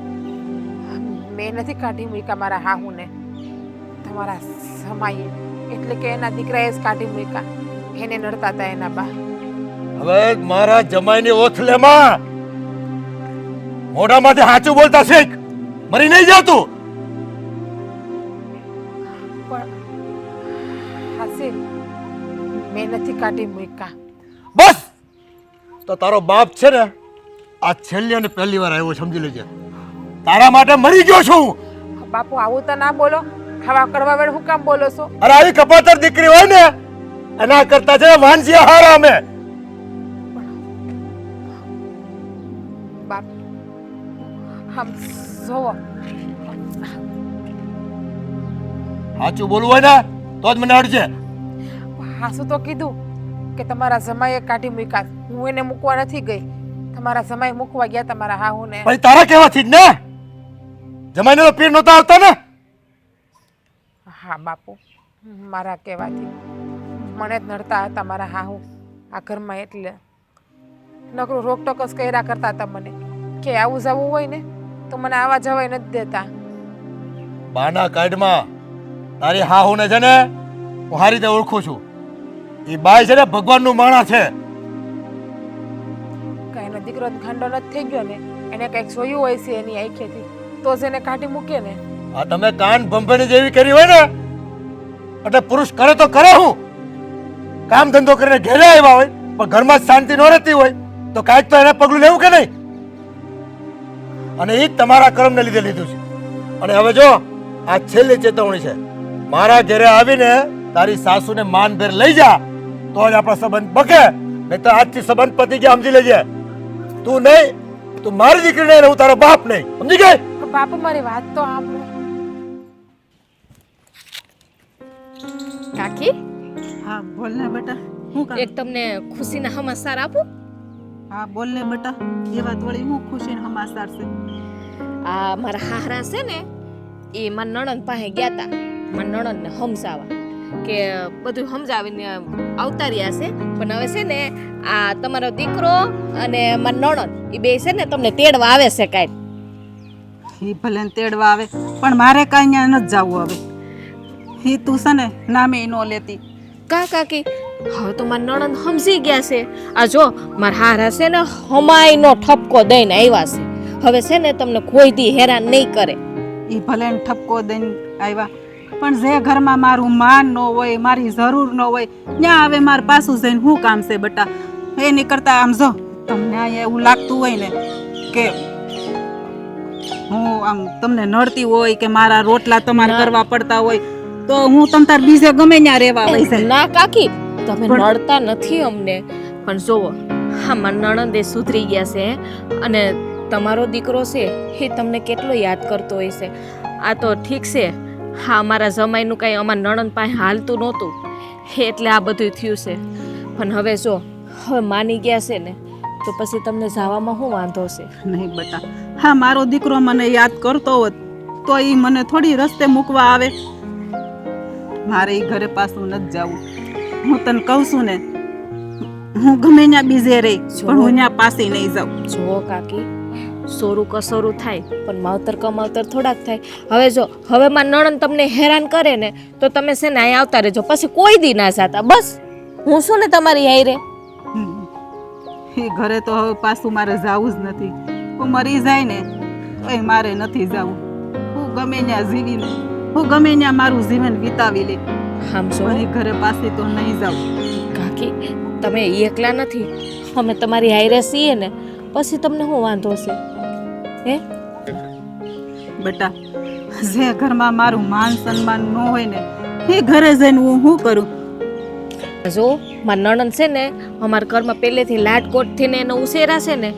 મેં નથી કાઢી મૂક્યા મારા હાહુને. તમારા સમાયે એટલે કે એના દીકરાએ જ કાઢી મૂક્યા. એને નડતા હતા એના બા. હવે મારા જમાઈની ઓથલેમાં મોઢામાંથી સાચું બોલતા શીખ. મરી નહીં જાતું. પણ હાસિલ, મેં નથી કાઢી મૂક્યા. બસ તો તારો બાપ છે ને આ છેલ્લી અને પહેલી વાર આવ્યો, સમજી લેજે. તારા માટે મરી ગયો છું. બાપુ આવું તો ના બોલો. ખાવા કરવા વેળ હું કામ બોલો છો? અરે આવી કપાતર દીકરી હોય ને એના કરતા છે વાંજી હારા અમે. બાપ આમ જોવો, સાચું બોલવું હોય ને તો જ મને અડજે. હાસુ તો કીધું કે તમારા જમાઈએ કાઢી મૂક્યા. હું એને મૂકવા નથી ગઈ. તમારા જમાઈ મૂકવા ગયા તમારા હાહુને. ભાઈ તારા કહેવાથી જ ને. જમાઈને તો પીર નહોતા આવતા ને. હા બાપુ, મારા કહેવાથી મને જ નડતા હતા મારા હાહુ આ ઘરમાં. એટલે નકરું રોકટોક જ કર્યા કરતા હતા મને કે આવું જવું હોય ને તો મને આવા જવાય નથી દેતા. બાના કાઢમાં તારી હાહુને છે ને હું સારી રીતે ઓળખું છું. એ બાઈ છે ને ભગવાનનું માણસ છે. કઈ એનો દીકરો ગાંડો નથી થઈ ગયો ને, એને કંઈક જોયું હોય છે એની આંખેથી તો જ એને કાઢી મૂકે ને. આ તમે કાન ભંભેની જેવી કરી હોય ને એટલે પુરુષ કરે તો કરે હું કામ ધંધો કરીને ઘેરે આવ્યા હોય પણ ઘરમાં જ શાંતિ ન રહેતી હોય તો કાંઈક તો એને પગલું લેવું કે નહીં. અને એ જ તમારા કર્મને લીધે લીધું છે. અને હવે જો આ છેલ્લી ચેતવણી છે. મારા ઘરે આવીને તારી સાસુને માનભેર લઈ જા તો જ આપણો સંબંધ બકે. નહીં તો આજથી સંબંધ પતી ગયા, સમજી લેજે. તું નહીં, તું મારી દીકરી નહીં, હું તારો બાપ નહીં, સમજી ગઈ? બાપુ મારી વાત તો સાંભળો. કાકી, હા બોલ ને બેટા. હું કામ? એક તમને ખુશીના સમાચાર આપું. હા બોલ ને બેટા. એ વાત વળી હું ખુશીનો સમાચાર છે. આ મારા હાહરા છે ને એ મારા નણંદ પાસે ગયા હતા મારા નણંદને સમજાવવા કે બધું સમજાવીને આવતા રહ્યા છે. પણ હવે છે ને આ તમારો દીકરો અને મારા નણંદ એ બે છે ને તમને તેડવા આવે છે કાંઈ. એ ભલે ને તેડવા આવે પણ મારે કાંઈ અહીંયા નથી જવું હવે. એ તું છે ને નામે ન લેતી. કા કાકી, હવે તો મારા નણંદ સમજી ગયા છે. આ જો મારા હારા છે ને હમાયનો ઠપકો દઈને આવ્યા છે. હવે છે ને તમને કોઈ દી હેરાન નહીં કરે. એ ભલે ને ઠપકો દઈને આવ્યા પણ જે ઘરમાં મારું માન ન હોય, મારી જરૂર ન હોય ત્યાં આવે મારે પાછું જઈને શું કામ છે બેટા? એની કરતા આમ જો તમને અહીંયા એવું લાગતું હોય ને કે હું આમ તમને નડતી હોય કે મારા રોટલા તમારે કરવા પડતા હોય તો હું તમ તાર બીજે ગમે ત્યાં રહેવા હોય છે. ના કાકી, તમે નડતા નથી અમને. પણ જોવો, હા મારા નણંદે સુધરી ગયા છે અને તમારો દીકરો છે એ તમને કેટલો યાદ કરતો હોય છે. આ તો ઠીક છે, હા અમારા જમાઈનું કાંઈ અમારા નણંદ પાસે હાલતું નહોતું એટલે આ બધું થયું છે. પણ હવે જો હવે માની ગયા છે ને તો પછી તમને જવામાં શું વાંધો છે? નહીં બેટા, હા મારો દીકરો મને યાદ કરતો હોત તો એ મને થોડી રસ્તે મૂકવા આવે. મારે એ ઘરે પાછું નથી જવું. હું તને કહું છું ને, હું ગમે ત્યાં બીજે રહી પણ હું ત્યાં પાછી નહીં જાઉં. જો કાકી, સોરું કસોરું થાય પણ માવતર કમાવતર થોડાક થાય. હવે જો હવે મારા નણંદ તમને હેરાન કરે ને તો તમે છે ને અહીં આવતા રહેજો, પછી કોઈ દી ના જાતા. બસ હું શું ને તમારી હારે. એ ઘરે તો હવે પાછું મારે જવું જ નથી. હું મરી જાય ને તોય મારે નથી જવું. હું ગમે ત્યાં જીવીને હું ગમે ત્યાં મારું જીવન વિતાવી લે સમજો પણ એ ઘરે પાછી તો નહીં જાઉં. કાકી, તમે એકલા નથી, અમે તમારી હારે છીએ ને, પછી તમને શું વાંધો છે? હે બેટા, જે ઘરમાં મારું માન સન્માન ન હોય ને એ ઘરે જઈને હું શું કરું? જો મારા નણંદ છે ને અમારા ઘરમાં પહેલેથી લાટકોટથી ને એને ઉછેરા છે ને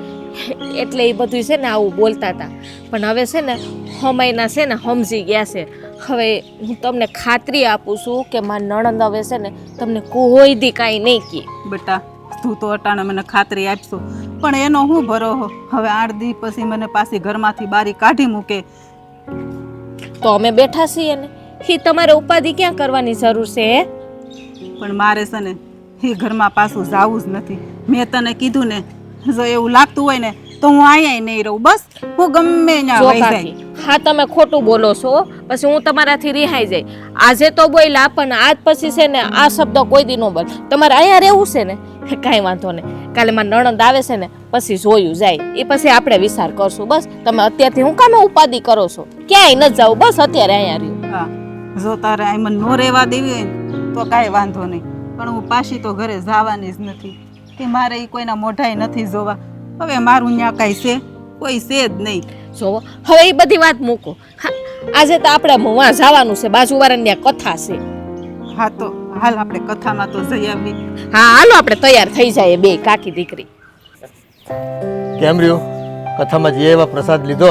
એટલે એ બધું છે ને આવું બોલતા હતા. પણ હવે છે ને હમાયના છે ને સમજી ગયા છે. હવે હું તમને ખાતરી આપું છું કે મારા નણંદ હવે છે ને તમને કોઈ દી કાંઈ નહીં કહે. બેટા તું તો અટાણે મને ખાતરી આપશો પણ એનો હું ભરોહો? હવે 8 દી પછી મને પાછી ઘરમાંથી બારી કાઢી મૂકે તો અમે બેઠા છીએ ને, એ તમારે ઉપાધિ ક્યાં કરવાની જરૂર છે? હે પણ મારે છે ને એ ઘરમાં પાછું જાવું જ નથી. મેં તને કીધું ને, જો એવું લાગતું હોય ને તો હું અહીંયા નહીં રહું. બસ હું ગમે ત્યાં જો વહી કાકી, જાય. હા તમે ખોટું બોલો છો પછી હું તમારાથી રિહાઈ જાય. આજે તો બોલ્યા પણ આજ પછી છે ને આ શબ્દ કોઈ દી નો બોલ. તમારે અહીંયા રહેવું છે ને કાંઈ વાંધો નહીં. કાલે મારા નણંદ આવે છે ને પછી જોયું જાય એ પછી આપણે વિચાર કરશું. બસ તમે અત્યારથી હું કામે ઉપાધિ કરો છો? ક્યાંય ન જાવ, બસ અત્યારે અહીંયા રહ્યું. હા જો તારે આમ નો રહેવા દેવી હોય ને તો કાંઈ વાંધો નહીં, પણ હું પાછી તો ઘરે જવાની જ નથી કે મારે એ કોઈના મોઢાય નથી જોવા. હવે મારું ત્યાં કાંઈ છે કોઈ છે જ નહીં. જોવો હવે એ બધી વાત મૂકો. હા, આજે તો આપણે વાં જવાનું છે, બાજુવાળાની ત્યાં કથા છે. હા તો હાલ આપણે કથામાં તો જઈ આવી. હા હાલો આપણે તૈયાર થઈ જાય બે કાકી દીકરી. કેમ રહ્યું કથામાં જે એવા પ્રસાદ લીધો?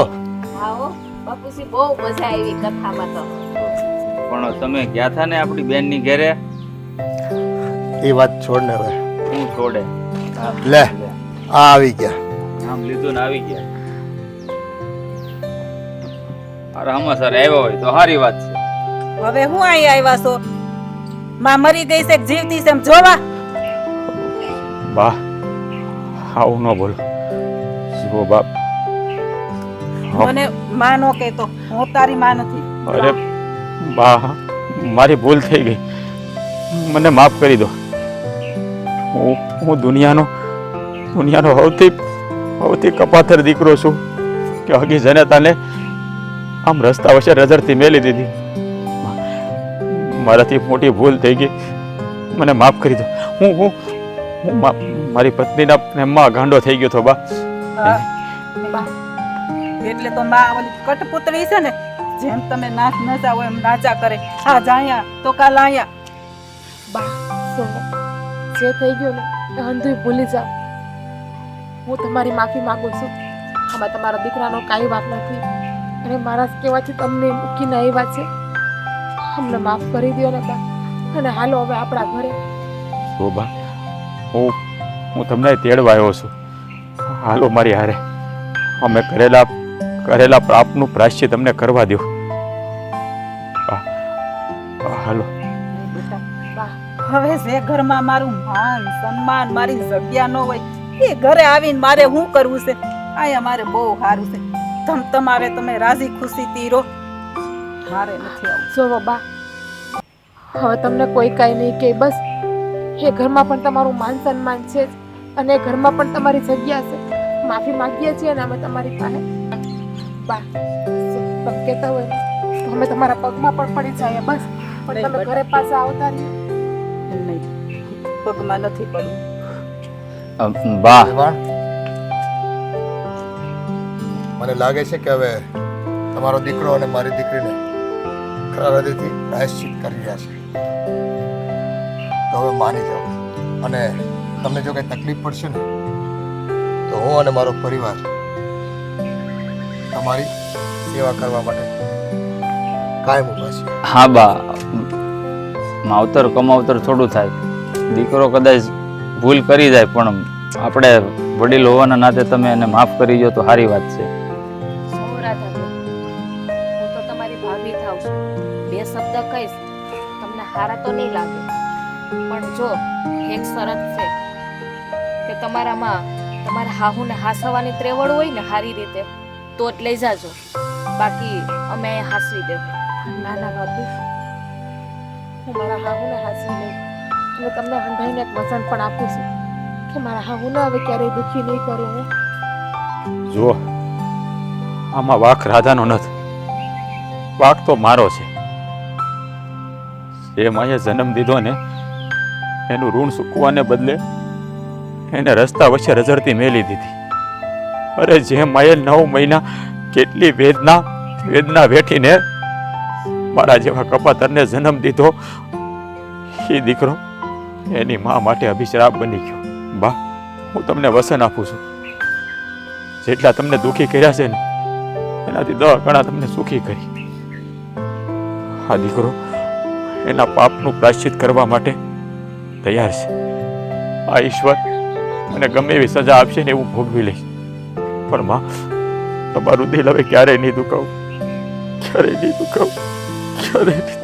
આવો બાપુજી, બહુ મજા આવી કથામાં તો. પણ તમે ગયા હતા ને આપણી બેનની ઘરે, એ વાત છોડ ને હવે. હું છોડે લે આ આવી ગયા. આમ લીધું ને આવી ગયા. અરે હમાસર આવ્યો હોય તો સારી વાત છે. હવે હું અહીં આવ્યા છો? માં મરી ગઈ છે કે જીવતી છે એમ જોવા? બા આવું ન બોલો. જુઓ બાપ, મને માં નો કહેતો, હું તારી માં નથી. અરે બા મારી ભૂલ થઈ ગઈ, મને માફ કરી દો. હું દુનિયાનો સૌથી કપાતર દીકરો છું કે હગી જનતાને આમ રસ્તા વચ્ચે રઝળતી મેલી દીધી. મારાથી મોટી ભૂલ થઈ ગઈ, મને માફ કરી દો. હું મારી પત્નીના પ્રેમમાં ગાંડો થઈ ગયો હતો બા. બા એટલે તો માં ઓલી કટપુતળી છે ને, જેમ તમે નાચ નચા હોય એમ નાચા કરે. આ જાયા તો કાલ આયા. બા સો જે થઈ ગયું ને એ અંધું ભૂલી જાઓ. હું તમારી માફી માંગુ છું. આમાં તમારા દીકરાનો કાંઈ વાત નથી અને મારા કહેવાથી તમને મૂકીને આવ્યા છે. અમને માફ કરી દો ને બા, અને હાલો હવે આપણા ઘરે. જો બા હું તમને તેડવા આવ્યો છું. હાલો મારી હારે. અમે કરેલા પાપનું પ્રાયશ્ચિત તમને કરવા દો. હાલો. બા હવે જે ઘરમાં મારું માન સન્માન મારી જગ્યા ન હોય એ ઘરે આવીને મારે શું કરવું છે? આયા મારે બહુ સારું છે. તમારે તમે રાજી ખુશીથી રહો, મારે નથી આવું. જો બા હવે તમને કોઈ કાંઈ નહીં કે બસ એ ઘરમાં પણ તમારું માન સન્માન છે જ, અને એ ઘરમાં પણ તમારી જગ્યા છે. માફી માંગીએ છીએ ને અમે તમારી પાસે. બા તમે કહેતા હોય ને તો અમે તમારા પગમાં પણ પડી જાય બસ, પણ તમે ઘરે પાછા આવતા રહ્યો. નહીં, પગમાં નથી પડવું. બા દેવાણ, મને લાગે છે કે હવે તમારો દીકરો અને મારી દીકરીને ખરા હૃદયથી પ્રાયશ્ચિત કરી રહ્યા છે. તો હવે માની જાઓ, અને તમને જો કંઈ તકલીફ પડશે ને તો હું અને મારો પરિવાર તમારી સેવા કરવા માટે કાયમ ઊભા છીએ. હા બા, માવતર કમાવતર થોડું થાય. દીકરો કદાચ ભૂલ કરી જાય પણ આપણે વડીલ હોવાના નાતે તમે એને માફ કરી દો તો સારી વાત છે. હું તો તમારી ભાભી થાવ છું, બે શબ્દ કહીશ તમને હારા તો નહીં લાગે, પણ જો એક શરત છે કે તમારામાં તમારા હાહુને હાસવાની ત્રેવડ હોય ને સારી રીતે તો જ લઈ જાજો, બાકી અમે અહીંયા હાસવી દેવું. ના ના ભાભી, હું મારા હાહુને હાસી લઈ અને તમને હંધાઈને એક વચન પણ આપું છું કે મારા હાહુને હવે ક્યારેય દુઃખી નહીં કરું હું. જુઓ આમાં વાંક રાધાનો નથી, વાંક તો મારો છે. જે માએ જન્મ દીધો ને એનું ઋણ ચૂકવાને બદલે એને રસ્તા વચ્ચે રઝળતી મેલી દીધી. અરે જે માએ 9 મહિના કેટલી વેદના વેઠીને મારા જેવા કપાતરને જન્મ દીધો, એ દીકરો એની મા માટે અભિશ્રાપ બની ગયો. બા હું તમને વસન આપું છું, જેટલા તમને દુઃખી કર્યા છે ને એનાથી 10 ગણા તમને સુખી કરી. આ દીકરો એના પાપનું પ્રાયશ્ચિત કરવા માટે તૈયાર છે. આ ઈશ્વર મને ગમે એવી સજા આપશે ને એવું ભોગવી લઈશ, પણ માં તમારું દિલ હવે ક્યારેય નહીં દુખાવું, ક્યારેય નહીં દુખાવું, ક્યારેય નહીં.